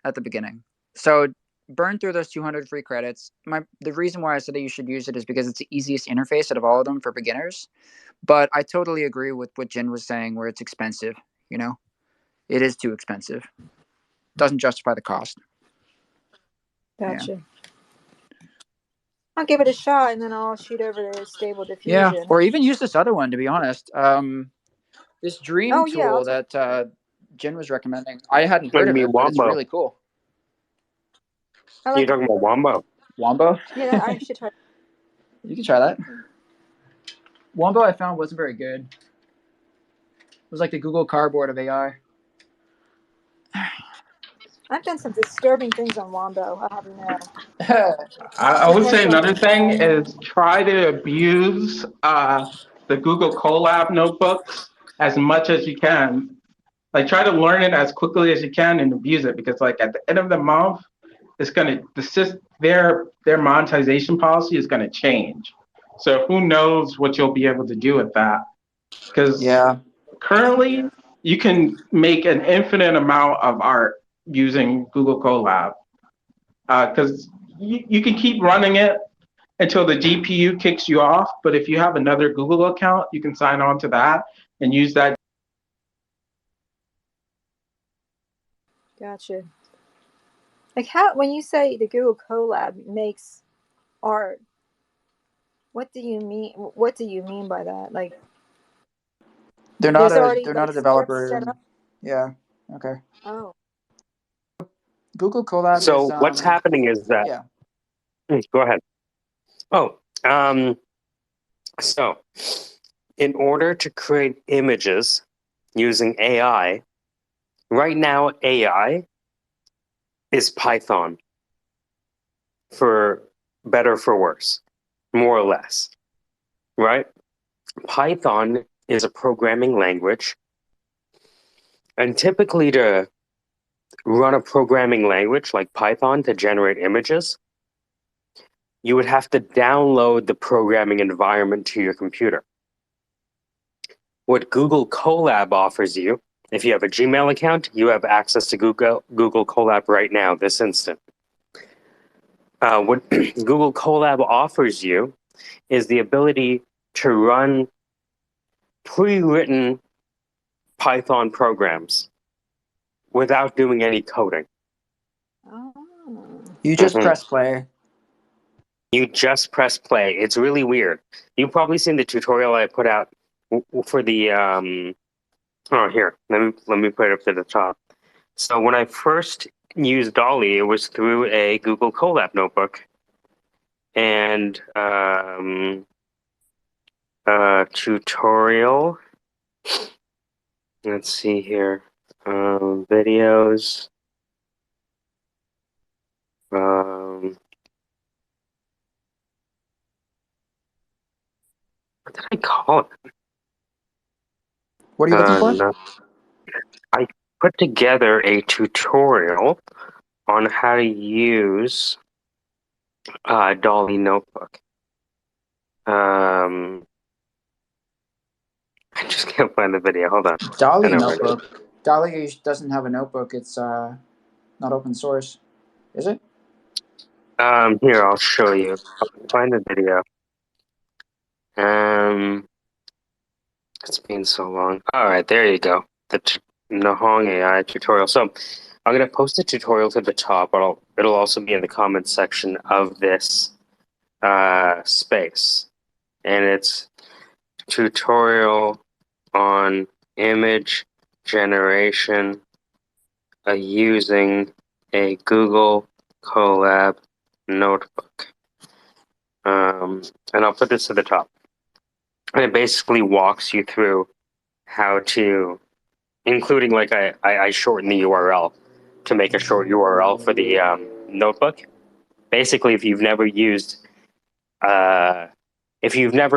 at the beginning. So burn through those 200 free credits. The reason why I said that you should use it is because it's the easiest interface out of all of them for beginners. But I totally agree with what Jin was saying, where it's expensive. You know, it is too expensive. Doesn't justify the cost. Gotcha. Yeah. I'll give it a shot, and then I'll shoot over to Stable Yeah, Diffusion. or even use this other one. To be honest, this Dream Oh yeah, I'll tool take. that Jin was recommending, I hadn't What heard do you of mean it, but it's Wombo? really cool. I You're like. talking about Wombo? Wombo, Yeah, I should try. you can try that. Wombo, I found wasn't very good. It was like the Google Cardboard of AI. I've done some disturbing things on Wombo. I'll have you know. I would say Potential. another thing is try to abuse the Google Colab notebooks as much as you can. Like try to learn it as quickly as you can and abuse it because like at the end of the month, it's gonna their monetization policy is gonna change. So who knows what you'll be able to do with that? Because Yeah, currently you can make an infinite amount of art using Google Colab because you can keep running it until the GPU kicks you off. But if you have another Google account, you can sign on to that and use that. Gotcha. Like how when you say the Google Colab makes art, what do you mean? What do you mean by that? Like there's already they're not like a scripts developer. set up. Yeah, okay. Oh, Google Colab is So what's happening is that. yeah. Go ahead. Oh, so in order to create images using AI, right now AI is Python, for better for worse, more or less, right? Python is a programming language, and typically to run a programming language like Python to generate images, you would have to download the programming environment to your computer. What Google Colab offers you, if you have a Gmail account, you have access to Google Colab right now, this instant. What Google Colab offers you is the ability to run pre-written Python programs without doing any coding. oh, You just Mhm. press play. You just press play. It's really weird. You've probably seen the tutorial I put out for the oh, here, let me put it up to the top. So when I first used Dolly, it was through a Google Colab notebook. and tutorial. Let's see here. Videos. What did I call it? What are you looking for? No. I put together a tutorial on how to use Dolly Notebook. I just can't find the video. Hold on. I Dolly know where it is. notebook. Dolly doesn't have a notebook. It's not open source, is it? Here, I'll show you. I'll find the video. It's been so long. All right, there you go. The Nahong AI tutorial. So I'm gonna post a tutorial to the top, but it'll also be in the comments section of this space, and it's tutorial on image generation using a Google Colab notebook. And I'll put this to the top. And it basically walks you through how to, including like I shorten the URL to make a short URL for the notebook. Basically, if you've never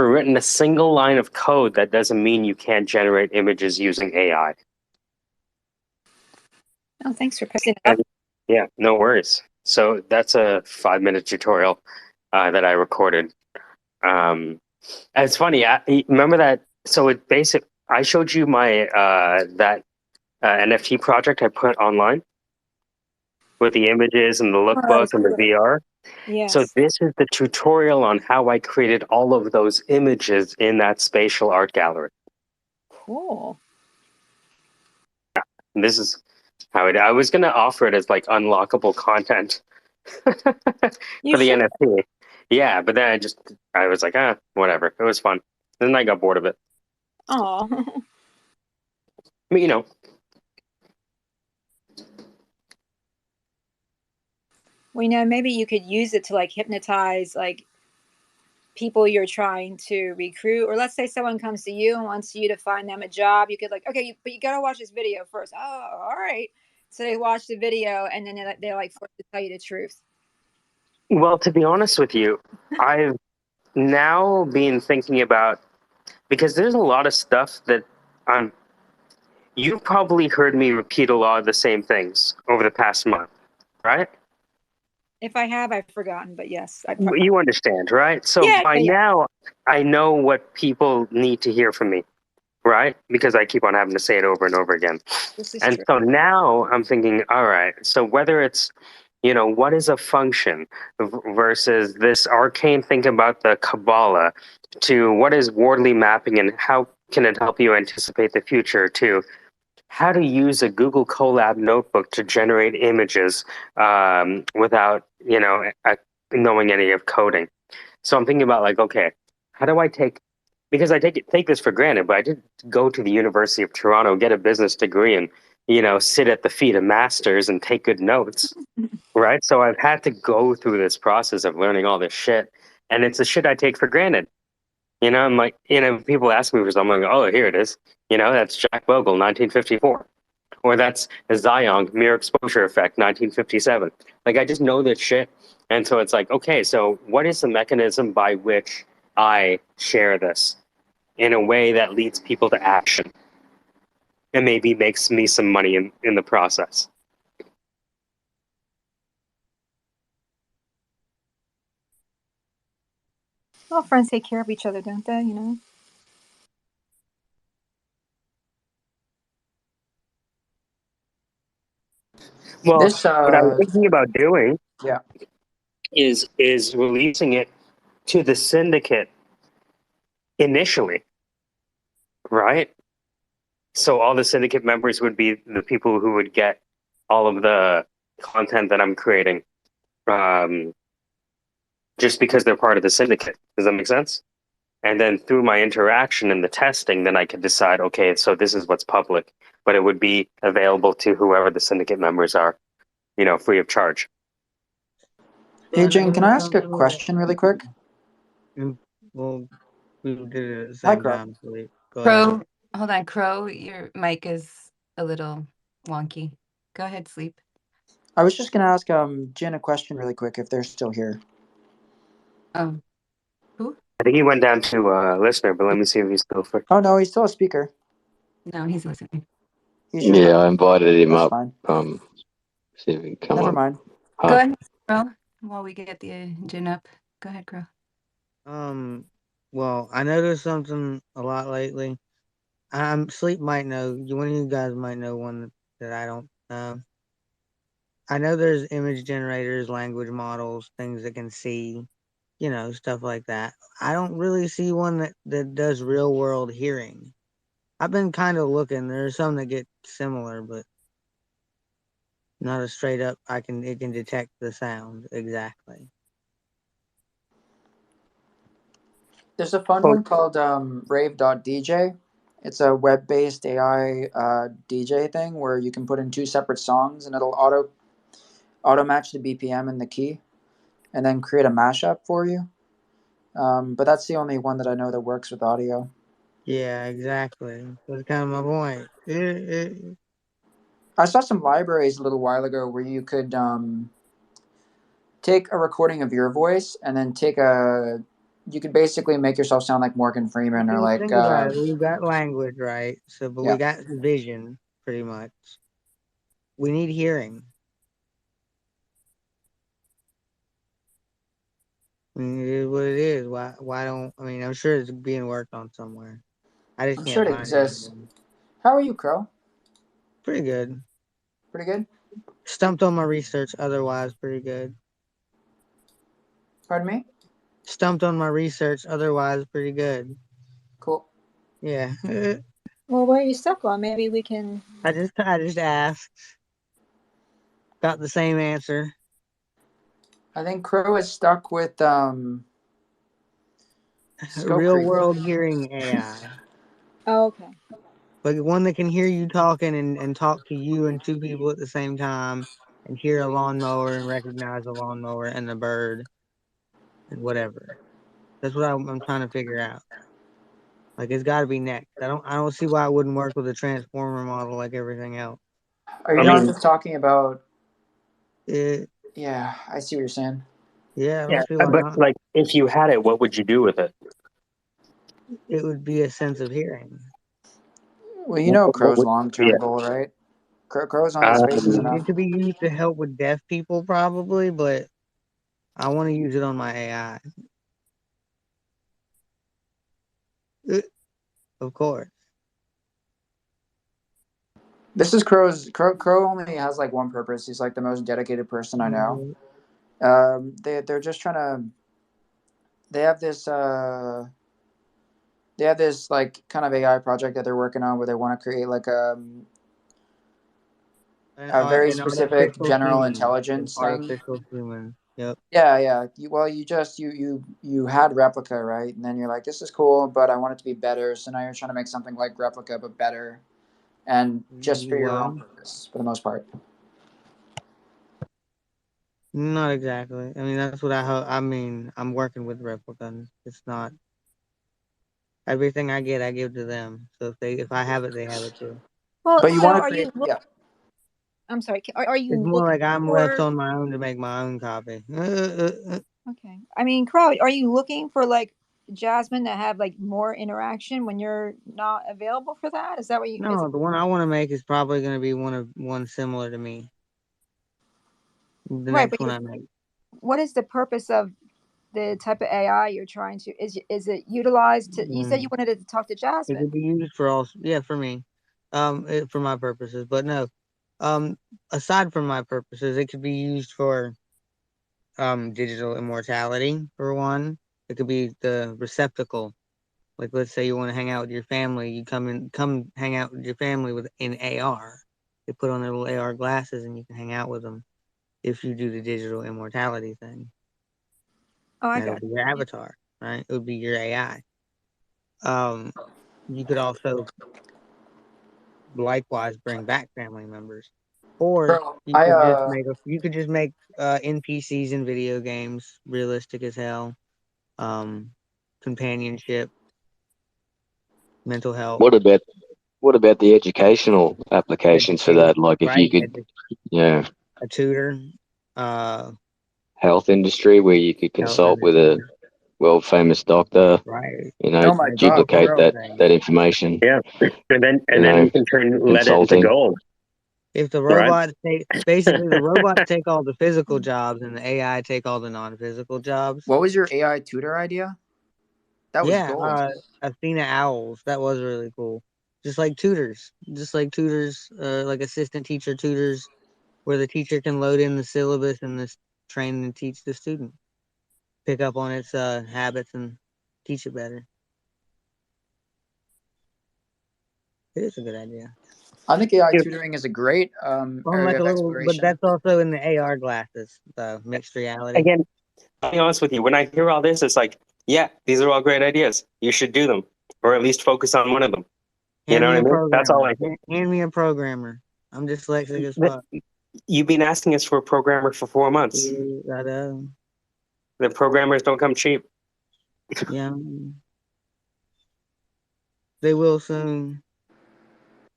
written a single line of code, that doesn't mean you can't generate images using AI. Oh, thanks for posting it up. Yeah, no worries. So that's a 5-minute tutorial that I recorded. And it's funny. Remember that? So I showed you my that NFT project I put online with the images and the Oh, that lookbook was and the cool. VR. Yes. So this is the tutorial on how I created all of those images in that spatial art gallery. Cool. And this is how I was going to offer it as like unlockable content for You the should. NFT. Yeah, but then I was like, whatever. It was fun. Then I got bored of it. Oh. I mean, you know. Well, maybe you could use it to like hypnotize like people you're trying to recruit, or let's say someone comes to you and wants you to find them a job. You could like, okay, but you got to watch this video first. Oh, all right. So they watch the video and then they're like forced to tell you the truth. Well, to be honest with you, I've now been thinking about, because there's a lot of stuff that you've probably heard me repeat a lot of the same things over the past month, right? If I have, I've forgotten, but yes, You understand, right? So yeah, by yeah. now, I know what people need to hear from me, right? Because I keep on having to say it over and over again. This is And true. so now I'm thinking, all right, so whether it's, what is a function versus this arcane thing about the Kabbalah, to what is Wardley mapping and how can it help you anticipate the future, to how to use a Google Colab notebook to generate images without, knowing any of coding. So I'm thinking about like, okay, how do I because I take this for granted, but I did go to the University of Toronto, get a business degree, and sit at the feet of masters and take good notes, right? So I've had to go through this process of learning all this shit, and it's the shit I take for granted. I'm like, people ask me for something, I'm like, oh, here it is. That's Jack Bogle, 1954. Or that's Zion, Mirror Exposure Effect, 1957. Like, I just know this shit. And so it's like, okay, so what is the mechanism by which I share this in a way that leads people to action and maybe makes me some money in the process? Well, friends take care of each other, don't they? Well, This what I'm thinking about doing yeah. is releasing it to the syndicate initially, right? So all the syndicate members would be the people who would get all of the content that I'm creating, just because they're part of the syndicate. Does that make sense? And then through my interaction and the testing, then I could decide, okay, so this is what's public, but it would be available to whoever the syndicate members are, free of charge. Hey, But Jane, it can was I ask a something that, question really quick? well, we did it at the Hi, same Crow. time. So go ahead. Crow, hold on, Crow, your mic is a little wonky. Go ahead, Sleep. I was just gonna ask Jin a question really quick if they're still here. Who? I think he went down to listener, but let me see if he's still for. Oh no, he's still a speaker. No, he's listening. He's just Yeah, I invited him that's up. fine. See if he can come Never up. mind. Go Hi. ahead, Crow, while we get the gin up. Go ahead, Crow. Well, I noticed something a lot lately. Sleep might know. One of you guys might know one that I don't. I know there's image generators, language models, things that can see, stuff like that. I don't really see one that does real world hearing. I've been kind of looking. There's some that get similar, but not a straight up. It can detect the sound exactly. There's a fun one called Rave.dj. It's a web-based AI DJ thing where you can put in two separate songs and it'll auto match the BPM and the key, and then create a mashup for you. But that's the only one that I know that works with audio. Yeah, exactly. That's kind of my point. I saw some libraries a little while ago where you could take a recording of your voice and then you could basically make yourself sound like Morgan Freeman or like Think about it. We've got language, right? But we yeah. got vision, pretty much. We need hearing. I mean, it is what it is. Why don't, I mean, I'm sure it's being worked on somewhere. I just I'm sure can't it find exists. anything. How are you, Crow? Pretty good. Pretty good? Stumped on my research, otherwise pretty good. Pardon me? Stumped on my research, otherwise pretty good. Cool. Yeah. Well, where are you stuck on? Maybe we can. I just asked. Got the same answer. I think Crow is stuck with scope Real creep. world hearing AI. Oh, okay. Like one that can hear you talking and talk to you and two people at the same time and hear a lawnmower and recognize a lawnmower and a bird and whatever. That's what I'm trying to figure out. Like it's got to be next. I don't see why it wouldn't work with a transformer model like everything else. Are you I not mean, just talking about It, yeah, I see what you're saying. yeah, I yeah, don't see why but not. like, if you had it, what would you do with it? It would be a sense of hearing. Well, you know What Crow's would, yeah. long-term goal, right? Crow's only spaces enough. It could be used to help with deaf people probably, but I want to use it on my AI. Of course. This is Crow only has like one purpose. He's like the most dedicated person I know. Mhm. They're just trying to they have this like kind of AI project that they're working on where they want to create like a very An specific artificial general human. An intelligence thing. artificial human. Yep. Yeah. You just you had replica, right? And then you're like, this is cool, but I want it to be better. So now you're trying to make something like replica but better, and just for your own Well, purpose for the most part. not exactly. I mean, that's what I mean, I'm working with replicants. It's not everything I get, I give to them. So if I have it, they have it too. Well, But you so want to are create, you? yeah. I'm sorry. Are It's you more looking like I'm left for? on my own to make my own copy. Okay. I mean, Crow, are you looking for like Jasmine to have like more interaction when you're not available for that? Is that what you? Is No, the one I want to make is probably going to be one similar to me. The right, next but one I make. what is the purpose of the type of AI you're trying to? Is it utilized to? You said you wanted it to talk to It Jasmine. could be used for all, yeah, for me, for my purposes. But no, um, aside from my purposes, it could be used for digital immortality for one. It could be the receptacle. Like let's say you want to hang out with your family, you come hang out with your family with in AR. They put on their little AR glasses and you can hang out with them if you do the digital immortality thing. Oh, I That'll got be your it. avatar, right? It would be your AI. Um, you could also likewise bring back family members. Or Bro, you could just make NPCs in video games realistic as hell. Companionship, mental health, What about the educational applications for that? education, Like if you right? could, yeah, A tutor, uh, health industry where you could health consult with a industry, world famous doctor, right? oh my Like God, duplicate bro. that information, Yeah, and then you can let it into consulting. gold, If the right? robots take basically the robots take all the physical jobs and the AI take all the non-physical jobs. What was your AI tutor idea? That was Yeah, gold. Athena Owls. That was really cool. Just like tutors, like assistant teacher tutors, where the teacher can load in the syllabus and this train and teach the student, pick up on its habits and teach it better. It is a good idea. I think AI tutoring is a great area of But exploration. that's also in the AR glasses, the mixed reality. Again, I'll be honest with you. When I hear all this, it's like, yeah, these are all great ideas. You should do them, or at least focus on one of them. You Hand know me what I a mean? That's all programmer. I think. Hand me a programmer. I'm dyslexic as fuck. You've been asking us for a programmer for 4 months. Yeah, The programmers don't come cheap. yeah, they will soon.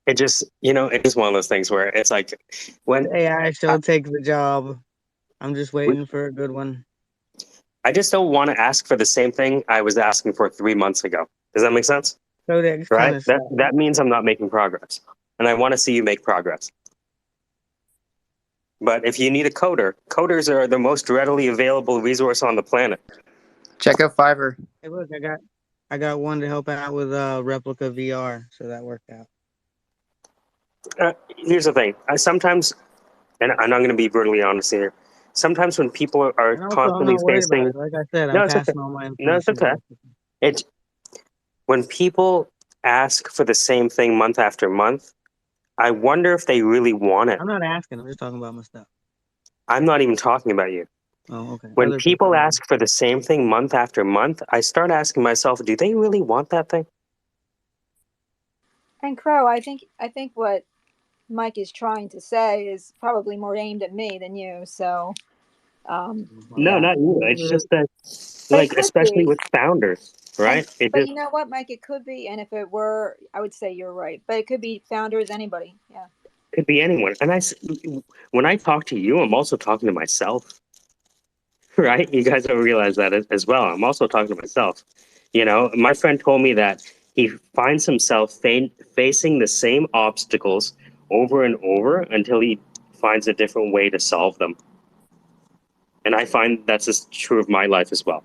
It just, it is one of those things where it's like, when The AI shall take the job. I'm just waiting for a good one. I just don't want to ask for the same thing I was asking for 3 months ago. Does that make sense? Codex Right? kind of stuff. That means I'm not making progress, and I want to see you make progress. But if you need a coder, coders are the most readily available resource on the planet. Check out Fiverr. Hey, look, I got one to help out with replica VR, so that worked out. Here's the thing. I sometimes, and I'm not going to be brutally honest here, sometimes when people are And also, I'm constantly not worried about facing, it. Like I said, I'm no, it's okay. passing all my No, it's information okay. to you. It's when people ask for the same thing month after month, I wonder if they really want it. I'm not asking. I'm just talking about my stuff. I'm not even talking about you. Oh, okay. When Other people are. ask for the same thing month after month, I start asking myself, do they really want that thing? And Crow, I think what Mike is trying to say is probably more aimed at me than you. So, No, yeah. not you. It's just that, But it like, could especially be. with founders, right? But you know what, Mike? It could be, and if it were, I would say you're right. But it could be founders, anybody. Yeah. Could be anyone. And when I talk to you, I'm also talking to myself, right? You guys don't realize that as well. I'm also talking to myself. My friend told me that he finds himself facing the same obstacles over and over until he finds a different way to solve them. And I find that's just true of my life as well.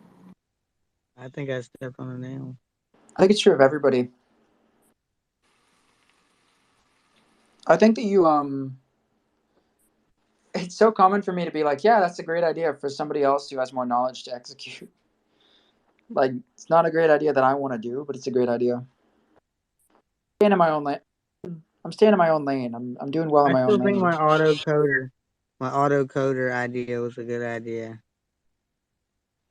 I think I stepped on a nail. I think it's true of everybody. I think that it's so common for me to be like, yeah, that's a great idea for somebody else who has more knowledge to execute. Like, it's not a great idea that I want to do, but it's a great idea. Staying in my own lane. I'm staying in my own lane. I'm doing well in I my still own think lane. my autocoder idea was a good idea.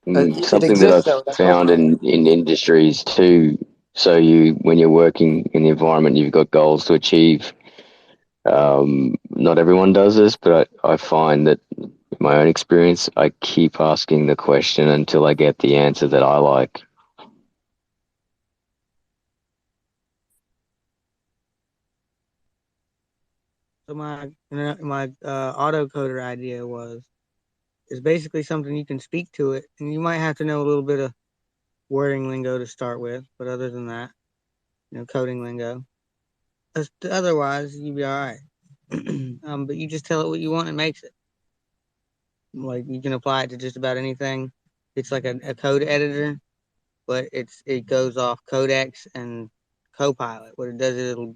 It Something that exists I've though. That's found open. in industries too. So when you're working in the environment, you've got goals to achieve. Not everyone does this, but I find that in my own experience, I keep asking the question until I get the answer that I like. So my autocoder idea is basically something you can speak to it, and you might have to know a little bit of wording lingo to start with, but other than that, coding lingo. Otherwise, you'd be all right. But you just tell it what you want and it makes it. Like you can apply it to just about anything. It's like a code editor, but it goes off Codex and Copilot. What it does is it'll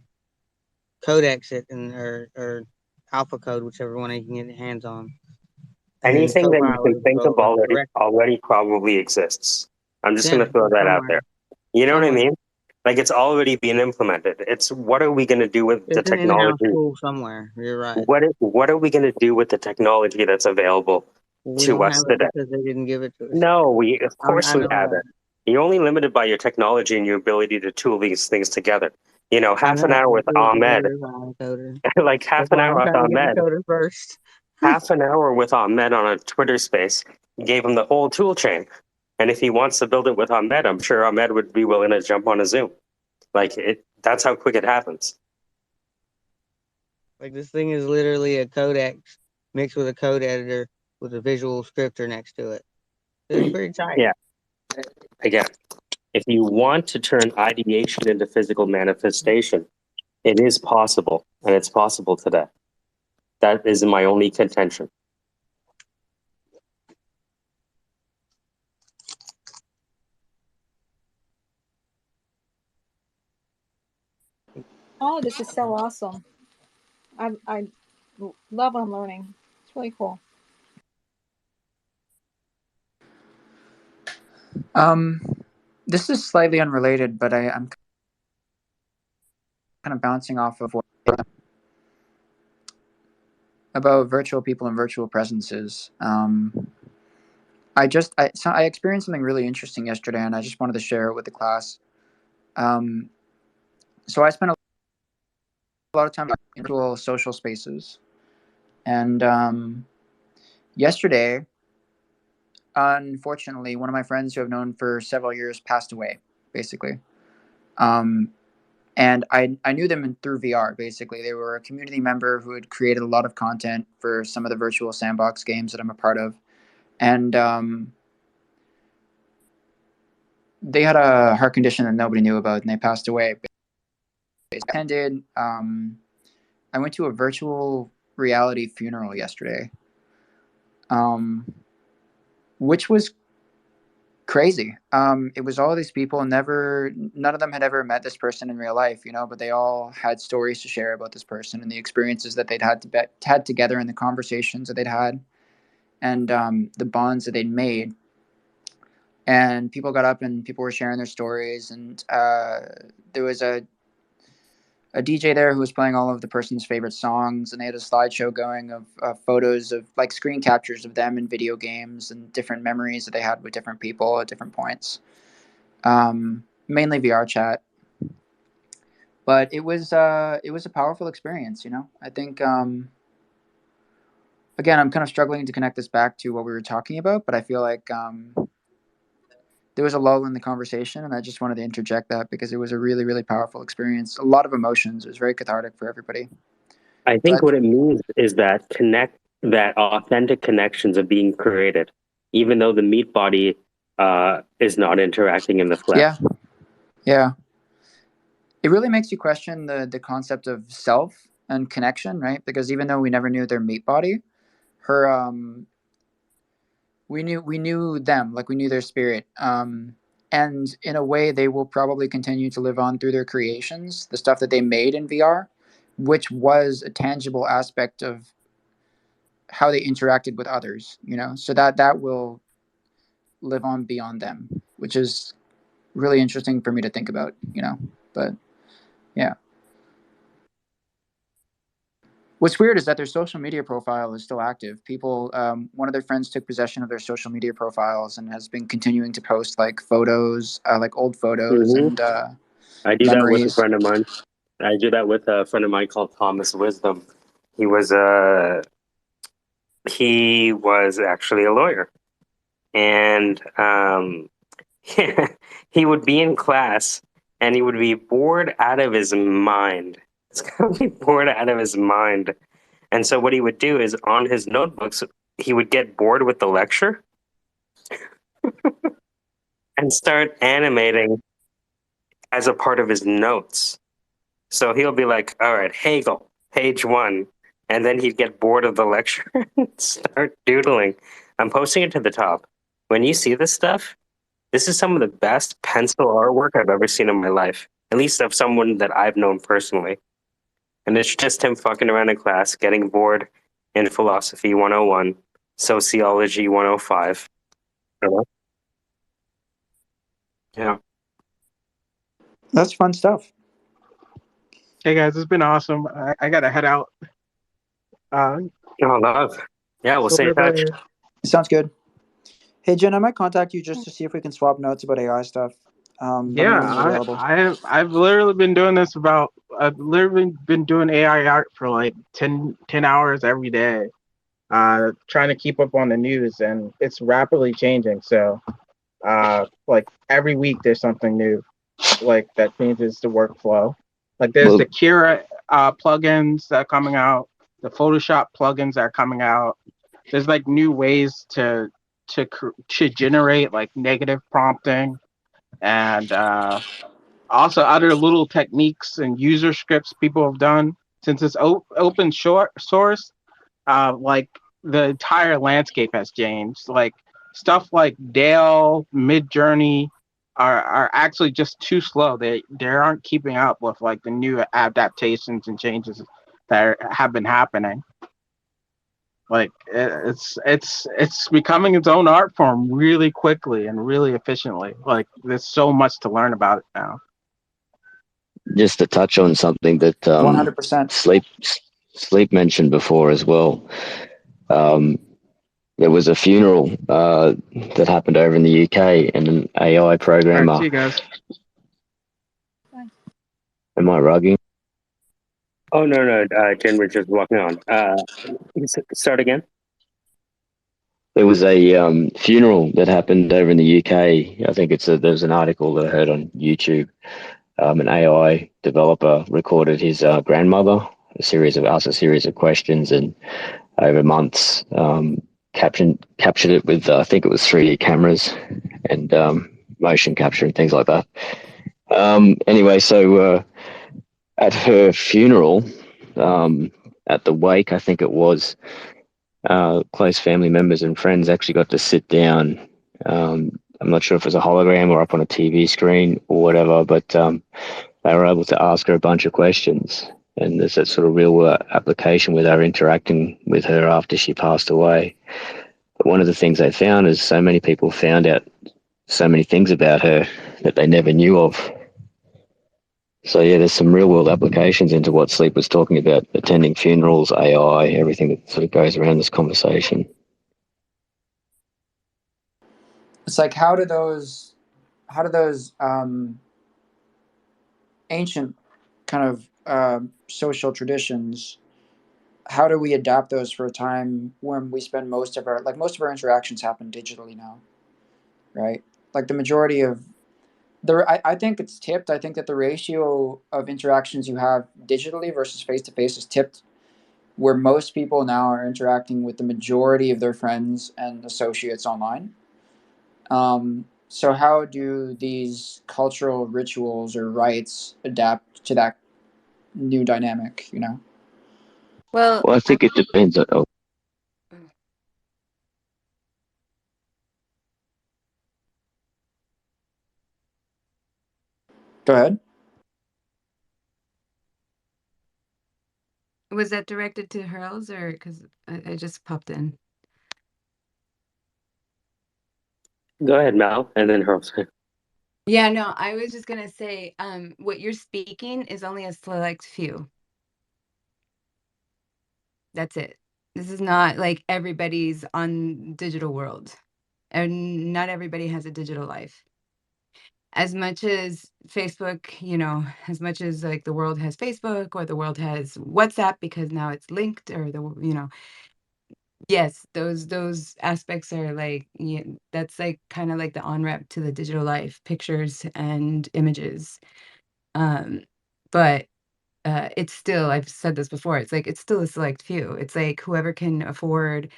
Codex it or Alpha Code, whichever one you can get your hands on. And then Anything that you Copilot can will think go of over direct. already probably exists. I'm just going Yeah, to throw that out somewhere, there. You know what I somewhere. mean? Like, it's already being implemented. It's what are we going to do with the It's an in-house technology? tool somewhere. You're right. What are we going to do with the technology that's available We to don't have us it today? because they didn't give it to us. No, of course I we know have that. it. You're only limited by your technology and your ability to tool these things together. You know, I'm half an not hour gonna with do it Ahmed, together if I'm a coder. like half That's an why hour I'm with trying to get the Ahmed, coder first. half an hour with Ahmed on a Twitter space gave him the whole tool chain. And if he wants to build it with Ahmed, I'm sure Ahmed would be willing to jump on a Zoom. Like that's how quick it happens. Like this thing is literally a codex mixed with a code editor with a visual scripter next to it. It's pretty tight. Yeah. Again, if you want to turn ideation into physical manifestation, it is possible, and it's possible today. That is my only contention. Oh, this is so awesome. I love what I'm learning. It's really cool. This is slightly unrelated, but I'm kind of bouncing off of what about virtual people and virtual presences. I experienced something really interesting yesterday, and I just wanted to share it with the class. So I spent a lot of time in virtual social spaces, and yesterday, unfortunately, one of my friends who I've known for several years passed away, basically. And I knew them through VR, basically. They were a community member who had created a lot of content for some of the virtual sandbox games that I'm a part of. And they had a heart condition that nobody knew about, and they passed away. I attended, I went to a virtual reality funeral yesterday, which was crazy. It was all these people, none of them had ever met this person in real life, but they all had stories to share about this person and the experiences that they'd had together and the conversations that they'd had and the bonds that they'd made. And people got up and people were sharing their stories, and there was a DJ there who was playing all of the person's favorite songs, and they had a slideshow going of photos of like screen captures of them in video games and different memories that they had with different people at different points. Mainly VR chat, but it was a powerful experience. I think again, I'm kind of struggling to connect this back to what we were talking about, but I feel like there was a lull in the conversation, and I just wanted to interject that because it was a really, really powerful experience. A lot of emotions. It was very cathartic for everybody. I think But what it means is that that authentic connections are being created, even though the meat body is not interacting in the flesh. yeah, it really makes you question the concept of self and connection, right? Because even though we never knew their meat body, her we knew them, like we knew their spirit. And in a way, they will probably continue to live on through their creations, the stuff that they made in VR, which was a tangible aspect of how they interacted with others. So that will live on beyond them, which is really interesting for me to think about. But yeah. What's weird is that their social media profile is still active. People, one of their friends took possession of their social media profiles and has been continuing to post like photos, like old photos Mm-hmm. and I do that with a memories. friend of mine. I do that with a friend of mine called Thomas Wisdom. He was actually a lawyer, and he would be in class and he would be bored out of his mind. He's gonna be bored out of his mind. And so what he would do is on his notebooks, he would get bored with the lecture and start animating as a part of his notes. So he'll be like, all right, Hegel, page 1. And then he'd get bored of the lecture and start doodling. I'm posting it to the top. When you see this stuff, this is some of the best pencil artwork I've ever seen in my life, at least of someone that I've known personally. And it's just him fucking around in class, getting bored in philosophy 101, sociology 105. Yeah. That's fun stuff. Hey guys, it's been awesome. I gotta head out. Oh, love. Yeah, we'll stay in touch. Sounds good. Hey, Jen, I might contact you just to see if we can swap notes about AI stuff. but Yeah, made them available. I've literally been doing this about. I've literally been doing AI art for like 10 hours every day, trying to keep up on the news, and it's rapidly changing. So, like every week there's something new, like that changes the workflow. Like there's Well, the Kira plugins that are coming out, the Photoshop plugins that are coming out. There's like new ways to generate like negative prompting and also other little techniques and user scripts people have done since it's open source. Like the entire landscape has changed. Like stuff like Dale, Midjourney are actually just too slow. They aren't keeping up with like the new adaptations and changes that have been happening. Like it's becoming its own art form really quickly and really efficiently. Like there's so much to learn about it now. just to touch on something that 100%. sleep mentioned before as well. Um, there was a funeral that happened over in the UK, and an AI All right, see programmer. you guys. Am I rugging? Oh no, Jen was just walking on. Start again. There was a funeral that happened over in the UK. I think there was an article that I heard on YouTube. An AI developer recorded his grandmother, asked a series of questions, and over months captured it with I think it was 3D cameras and motion capture and things like that. Anyway, so at her funeral, at the wake, I think it was, close family members and friends actually got to sit down. I'm not sure if it was a hologram or up on a TV screen or whatever, but they were able to ask her a bunch of questions. And there's that sort of real world application with her interacting with her after she passed away. But one of the things they found is so many people found out so many things about her that they never knew of. So yeah, there's some real world applications into what Sleep was talking about, attending funerals, AI, everything that sort of goes around this conversation. It's like how do those ancient kind of social traditions, how do we adapt those for a time when we spend most of our interactions happen digitally now, right? Like the majority of I think it's tipped. I think that the ratio of interactions you have digitally versus face to face is tipped, where most people now are interacting with the majority of their friends and associates online. So how do these cultural rituals or rites adapt to that new dynamic? You know. Well, Well, I think it depends on. Go ahead. was that directed to Hurls or because I just popped in? Go ahead, Mal, and then Hurls. Yeah, no, I was just gonna say, what you're speaking is only a select few. That's it. This is not like everybody's on digital world, and not everybody has a digital life. As much as Facebook, as much as like the world has Facebook or the world has WhatsApp because now it's linked or yes, those aspects are like, yeah, that's like kind of like the on-ramp to the digital life, pictures and images. But it's still, I've said this before, it's still a select few. It's like whoever can afford,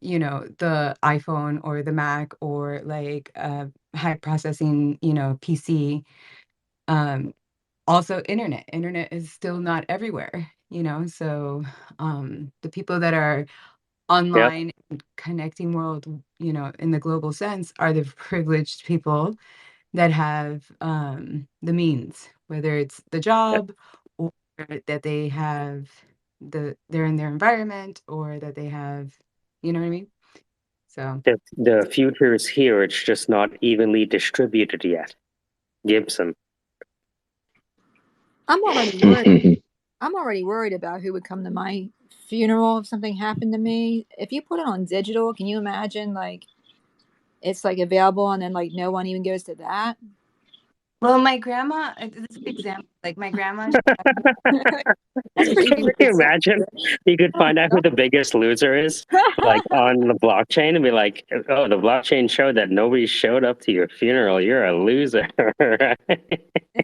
the iPhone or the Mac or like high processing, PC. Um, Also internet is still not everywhere, so the people that are Yeah, online and connecting world, in the global sense are the privileged people that have the means, whether it's the yeah. job or that they have they're in their environment or that they have, you know what I mean? So The future is here. It's just not evenly distributed yet. Gibson. I'm already worried. I'm already worried about who would come to my funeral if something happened to me. If you put it on digital, can you imagine like it's like available and then like no one even goes to that? Well, my grandma, this is an example. Like my grandma, That's pretty Can you imagine? You could find out who the biggest loser is, like on the blockchain, and be like, "Oh, the blockchain showed that nobody showed up to your funeral. You're a loser." And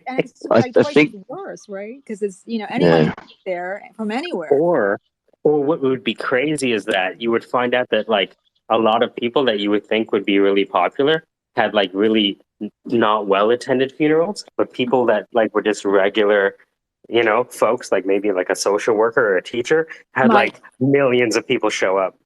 it's I, like I twice as think, worse, right? Because it's anyone yeah, can get there from anywhere. Or what would be crazy is that you would find out that like a lot of people that you would think would be really popular had like really not well attended funerals, but people that like were just regular, folks like maybe like a social worker or a teacher had Mike, like millions of people show up.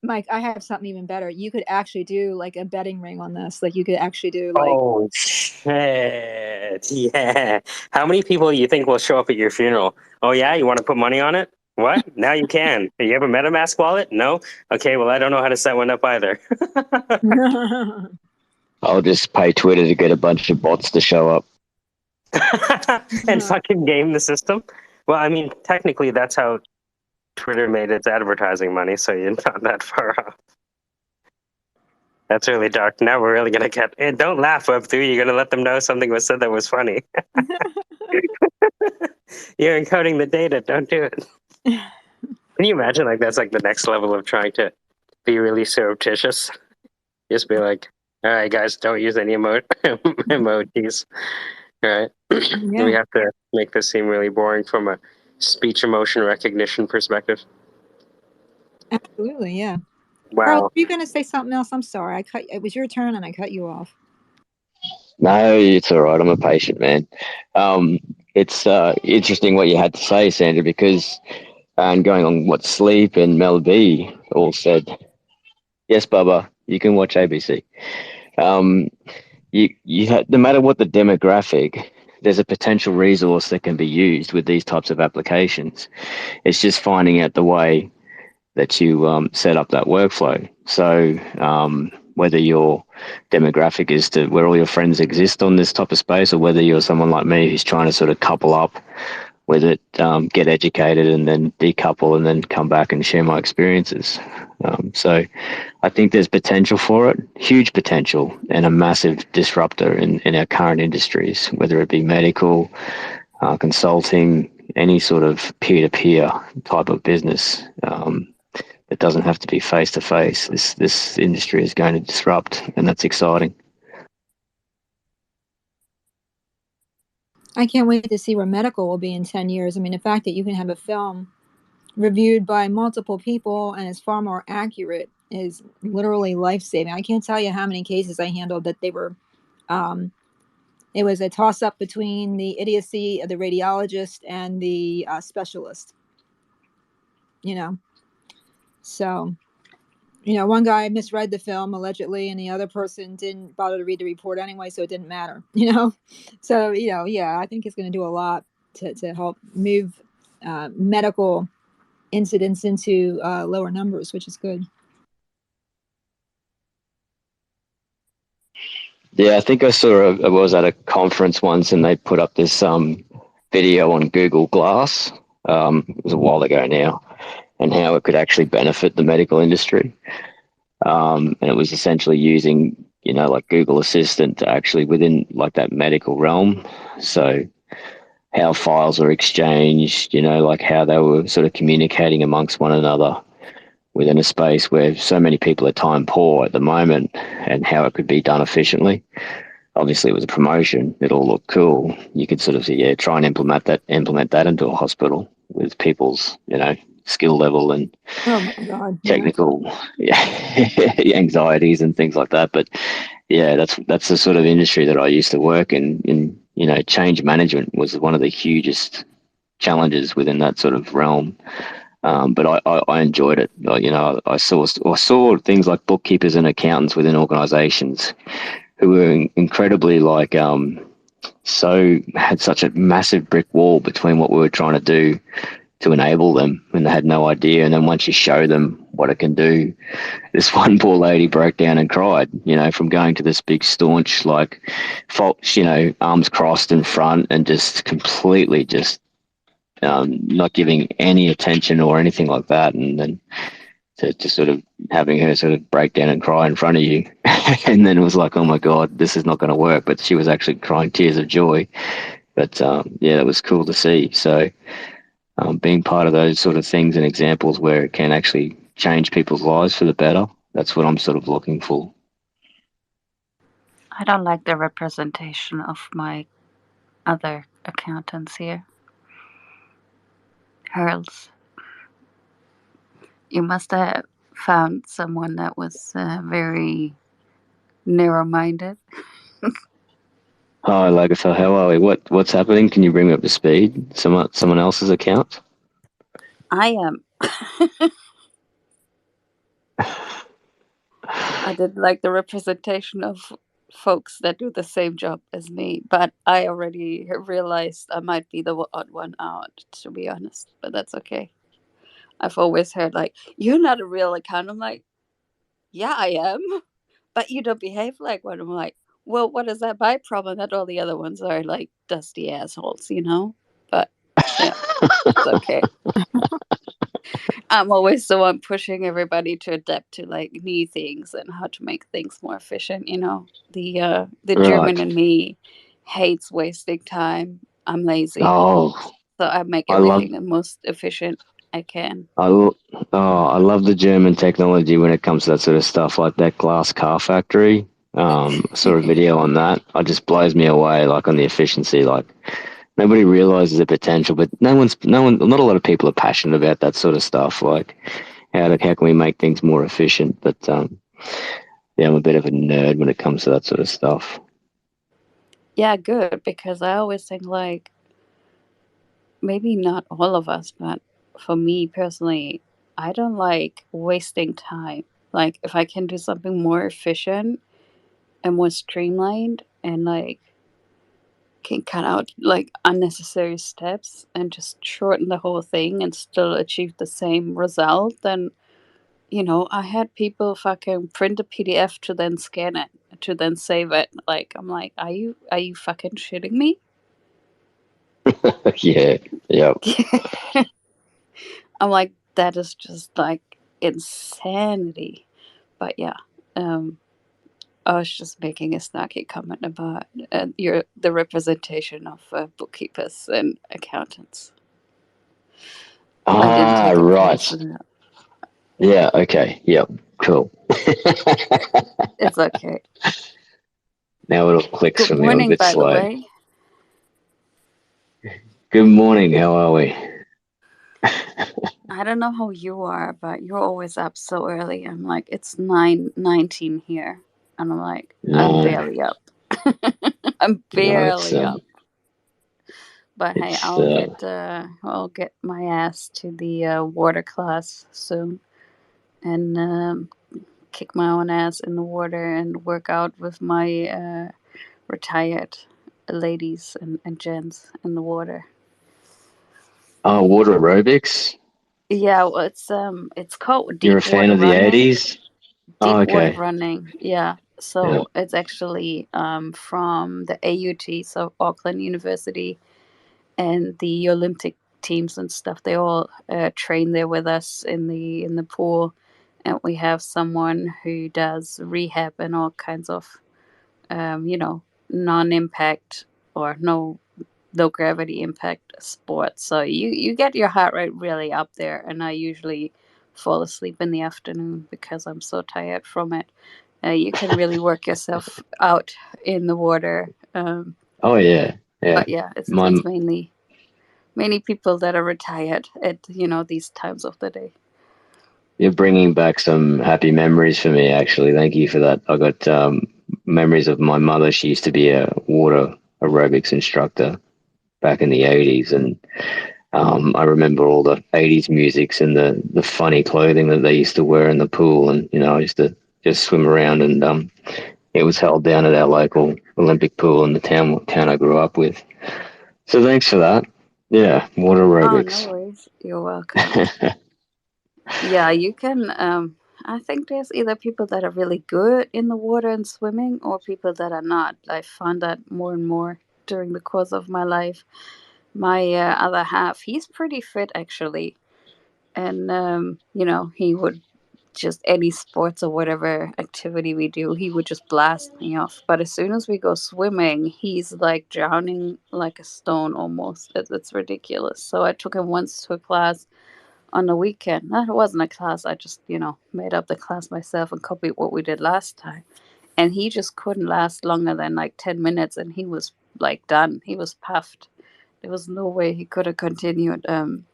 Mike, I have something even better. You could actually do like a betting ring on this. Like you could actually do like Oh shit! Yeah. How many people do you think will show up at your funeral? Oh yeah, you want to put money on it? What? Now you can. You have a MetaMask wallet? No. Okay. Well, I don't know how to set one up either. I'll just pay Twitter to get a bunch of bots to show up. And fucking game the system. Well, I mean, technically, that's how Twitter made its advertising money. So you're not that far off. That's really dark. Now we're really gonna get. Hey, don't laugh, Web3. You're gonna let them know something was said that was funny. You're encoding the data. Don't do it. Can you imagine? Like that's like the next level of trying to be really surreptitious. Just be like, all right, guys, don't use any emojis. All right. Yeah. We have to make this seem really boring from a speech emotion recognition perspective. Absolutely, yeah. Wow. Carl, were you going to say something else? I'm sorry. It was your turn and I cut you off. No, it's all right. I'm a patient man. It's interesting what you had to say, Sandra, because and going on what Sleep and Mel B all said. Yes, Bubba, you can watch ABC. No matter what the demographic, there's a potential resource that can be used with these types of applications. It's just finding out the way that you set up that workflow. So whether your demographic is to where all your friends exist on this type of space, or whether you're someone like me who's trying to sort of couple up with it, get educated and then decouple and then come back and share my experiences. So I think there's potential for it, huge potential, and a massive disruptor in our current industries, whether it be medical, consulting, any sort of peer-to-peer type of business. It doesn't have to be face-to-face. This industry is going to disrupt, and that's exciting. I can't wait to see where medical will be in 10 years. I mean, the fact that you can have a film reviewed by multiple people and is far more accurate is literally life-saving. I can't tell you how many cases I handled that they were it was a toss-up between the idiocy of the radiologist and the specialist, so one guy misread the film allegedly and the other person didn't bother to read the report anyway, so it didn't matter. So I think it's going to do a lot to help move medical incidents into lower numbers, which is good. Yeah, I think I was at a conference once and they put up this video on Google Glass. It was a while ago now, and how it could actually benefit the medical industry. And it was essentially using, like Google Assistant to actually within like that medical realm. So how files are exchanged, like how they were sort of communicating amongst one another within a space where so many people are time poor at the moment, and how it could be done efficiently. Obviously, it was a promotion. It all looked cool. You could sort of try and implement that into a hospital with people's, skill level and Oh my God, technical anxieties and things like that. But yeah, that's the sort of industry that I used to work in. Change management was one of the hugest challenges within that sort of realm. But I enjoyed it. I saw things like bookkeepers and accountants within organizations who were incredibly had such a massive brick wall between what we were trying to do to enable them, and they had no idea. And then once you show them what it can do, this one poor lady broke down and cried, from going to this big staunch, arms crossed in front and just completely not giving any attention or anything like that. And then to just sort of having her sort of break down and cry in front of you. And then it was like, oh my God, this is not going to work. But she was actually crying tears of joy. But yeah, that was cool to see. So being part of those sort of things and examples where it can actually change people's lives for the better, that's what I'm sort of looking for. I don't like the representation of my other accountants here. Hurls. You must have found someone that was very narrow-minded. Hi, Lagerfeld. How are we? What's happening? Can you bring me up to speed? Someone else's account? I am. I did like the representation of folks that do the same job as me, but I already realized I might be the odd one out, to be honest. But that's okay. I've always heard like, "You're not a real accountant." I'm like, "Yeah, I am," but you don't behave like one. I'm like, "Well, what is that my problem? That all the other ones are like dusty assholes, you know?" But yeah, it's okay. I'm always the one pushing everybody to adapt to like new things and how to make things more efficient. You know, the German Right. in me hates wasting time. I'm lazy, Oh, so I make I love everything the most efficient I can. I l- oh, I love the German technology when it comes to that sort of stuff, like that glass car factory. I saw a video on that. It just blows me away, like on the efficiency. Like nobody realizes the potential, but not a lot of people are passionate about that sort of stuff. Like how can we make things more efficient? But yeah, I'm a bit of a nerd when it comes to that sort of stuff. Yeah, good, because I always think like maybe not all of us, but for me personally, I don't like wasting time. Like if I can do something more efficient and more streamlined and like can cut out like unnecessary steps and just shorten the whole thing and still achieve the same result, then I had people fucking print a PDF to then scan it to then save it. Like I'm like, are you fucking shitting me? Yeah, yeah. I'm like, that is just like insanity. But yeah, um, I was just making a snarky comment about the representation of bookkeepers and accountants. I didn't Ah, take it right. personal. Yeah. Okay. Yep. Cool. It's okay. Now it all clicks Good for me. I'm a morning, bit by the slow. way. Good morning. How are we? I don't know how you are, but you're always up so early. I'm like, it's 9:19 here, and I'm like, I'm No, barely up. I'm no. barely up. But hey, It's I'll get my ass to the water class soon, and kick my own ass in the water and work out with my retired ladies and gents in the water. water aerobics. Yeah, well, it's called You're a deep fan water of the running. 80s? Oh, Deep water okay. running, yeah. Yeah. So it's actually from the AUT, so Auckland University, and the Olympic teams and stuff. They all train there with us in the pool, and we have someone who does rehab and all kinds of non-impact or no gravity impact sports. So you get your heart rate really up there, and I usually fall asleep in the afternoon because I'm so tired from it. You can really work yourself out in the water. Oh, yeah. Yeah. But yeah, My, it's mainly people that are retired at these times of the day. you're bringing back some happy memories for me, actually. Thank you for that. I got memories of my mother. She used to be a water aerobics instructor back in the 80s. And I remember all the 80s musics and the funny clothing that they used to wear in the pool. And, I used to just swim around, and it was held down at our local Olympic pool in the town I grew up with. So thanks for that. Yeah, water Oh, no aerobics. worries. You're welcome. Yeah, you can. I think there's either people that are really good in the water and swimming, or people that are not. I found that more and more during the course of my life. My other half, he's pretty fit actually, and he would just any sports or whatever activity we do, he would just blast me off. But as soon as we go swimming, he's like drowning like a stone almost. It's ridiculous. So I took him once to a class on the weekend. No, it wasn't a class. I just, made up the class myself and copied what we did last time. And he just couldn't last longer than like 10 minutes, and he was like done. He was puffed. There was no way he could have continued. And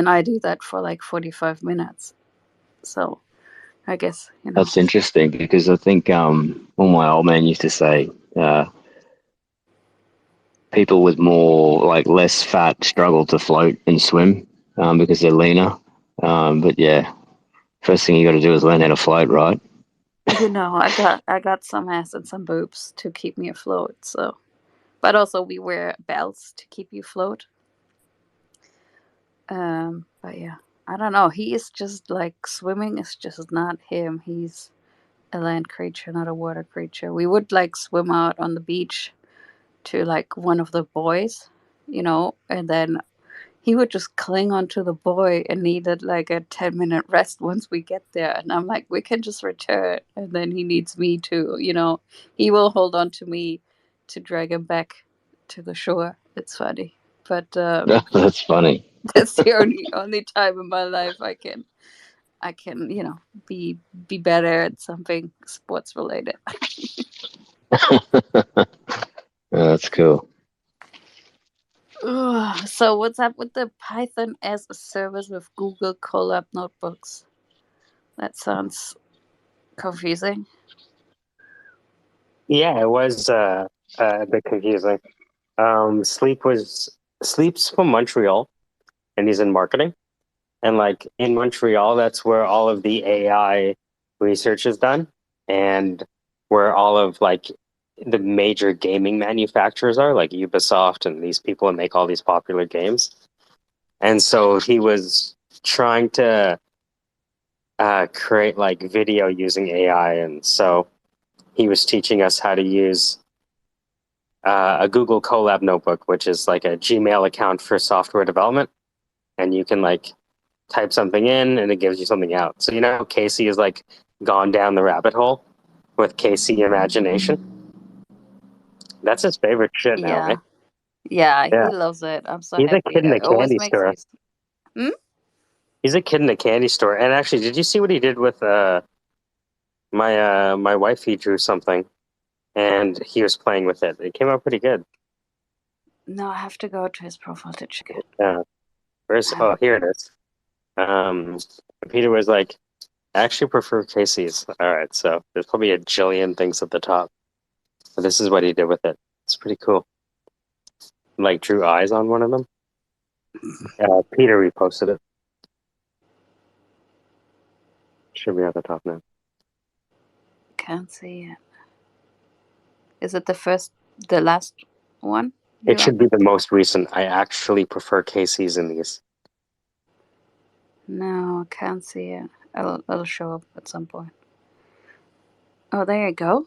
I do that for like 45 minutes. So I guess, That's interesting because I think well, my old man used to say people with more like less fat struggle to float and swim because they're leaner. But yeah, first thing you got to do is learn how to float, right? I got some ass and some boobs to keep me afloat. So, but also we wear belts to keep you afloat. But yeah, I don't know. He is just like swimming is just not him. He's a land creature, not a water creature. We would like swim out on the beach to like one of the boys, and then he would just cling onto the boy and needed like a 10-minute rest once we get there. And I'm like, we can just return. And then he needs me to, he will hold on to me to drag him back to the shore. It's funny. But That's funny. that's the only time in my life I can be better at something sports related. That's cool. Ugh, so what's up with the Python as a service with Google Colab notebooks? That sounds confusing. Yeah, it was a bit confusing. Sleep's from Montreal, and he's in marketing. And like in Montreal, that's where all of the AI research is done, and where all of like the major gaming manufacturers are, like Ubisoft and these people that make all these popular games. And so he was trying to create like video using AI, and so he was teaching us how to use a Google Colab notebook, which is like a Gmail account for software development, and you can like type something in and it gives you something out. So Casey has like gone down the rabbit hole with Casey Imagination. That's his favorite shit now, Yeah. right? Yeah, Yeah. he loves it. I'm so He's a happy. kid in a It always candy makes store. me. He's a kid in a candy store. And actually, did you see what he did with my wife? He drew something and he was playing with it. It came out pretty good. No, I have to go to his profile to check it. Yeah. Here it is. Peter was like, I actually prefer Casey's. All right, so there's probably a jillion things at the top. But this is what he did with it. It's pretty cool. Like drew eyes on one of them. Peter reposted it. Should be at the top now. Can't see it. Is it the last one? It should be the most recent. I actually prefer Casey's in these. No, can't see it. It'll show up at some point. Oh, there you go.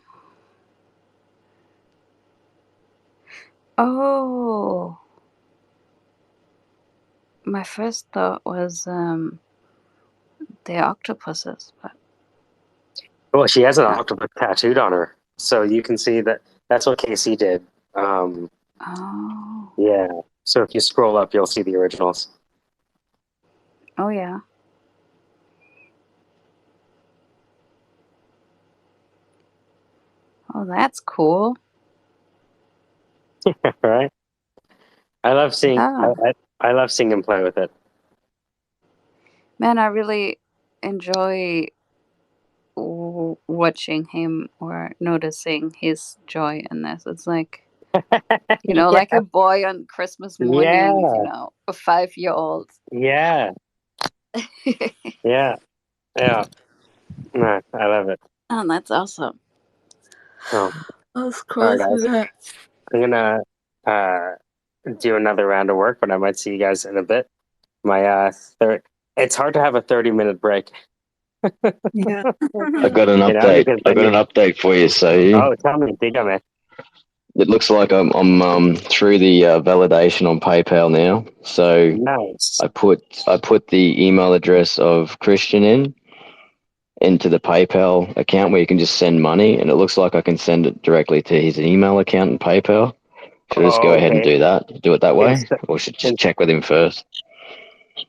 Oh, my first thought was the octopuses, but Well, she has an octopus tattooed on her, so you can see that that's what Casey did. oh, Yeah. So if you scroll up, you'll see the originals. oh yeah. Oh, that's cool. Right? I love seeing. Yeah. I love seeing him play with it. Man, I really enjoy watching him or noticing his joy in this. It's like, Yeah. like a boy on Christmas morning, Yeah. a 5-year-old. Yeah. Yeah. Yeah. No, I love it. And that's awesome. Oh, That's all right, crazy. guys. I'm gonna do another round of work, but I might see you guys in a bit. My third. It's hard to have a 30-minute break. Yeah. I got an update. Because I got an update for you. So oh, tell me, dig on it. it looks like I'm through the validation on PayPal now. So Nice. I put the email address of Christian in, enter the PayPal account where you can just send money, and it looks like I can send it directly to his email account in PayPal. Should I just go Oh, ahead and okay. do that? Do it that way, Inst- or should just in- check with him first?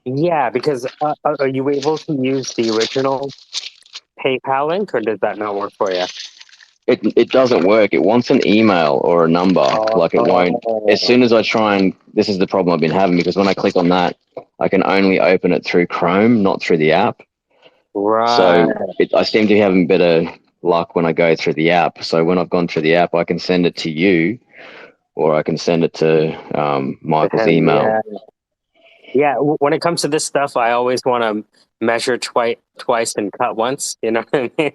yeah, because are you able to use the original PayPal link, or does that not work for you? It doesn't work. It wants an email or a number. Like it won't. As Oh, soon as I try and this is the problem I've been having because when I click on that, I can only open it through Chrome, not through the app. right. So I seem to be having better luck when I go through the app. So when I've gone through the app, I can send it to you, or I can send it to Michael's email. Yeah. Yeah. When it comes to this stuff, I always want to measure twice and cut once. You know what I mean?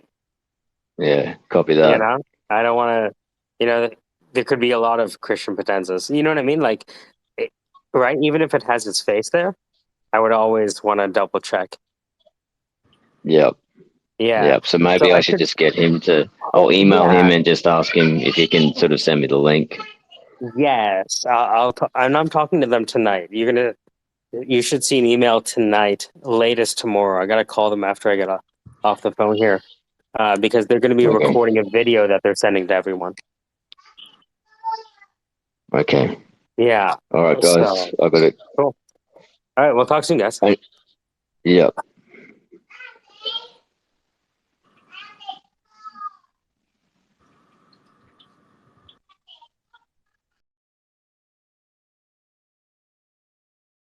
Yeah, copy You that. know, I don't want to. You know, there could be a lot of Christian Potenzas. You know what I mean? Like, right? Even if it has his face there, I would always want to double check. Yep. Yeah. Yep. So So maybe I I should could. just get him to. Oh, I'll email yeah. him and just ask him if he can sort of send me the link. Yes. And I'm talking to them tonight. You should see an email tonight, latest tomorrow. I got to call them after I get off the phone here, because they're going to be Okay. recording a video that they're sending to everyone. Okay. Yeah. All right, guys. So I got it. cool. All right. We'll talk soon, guys. Yep.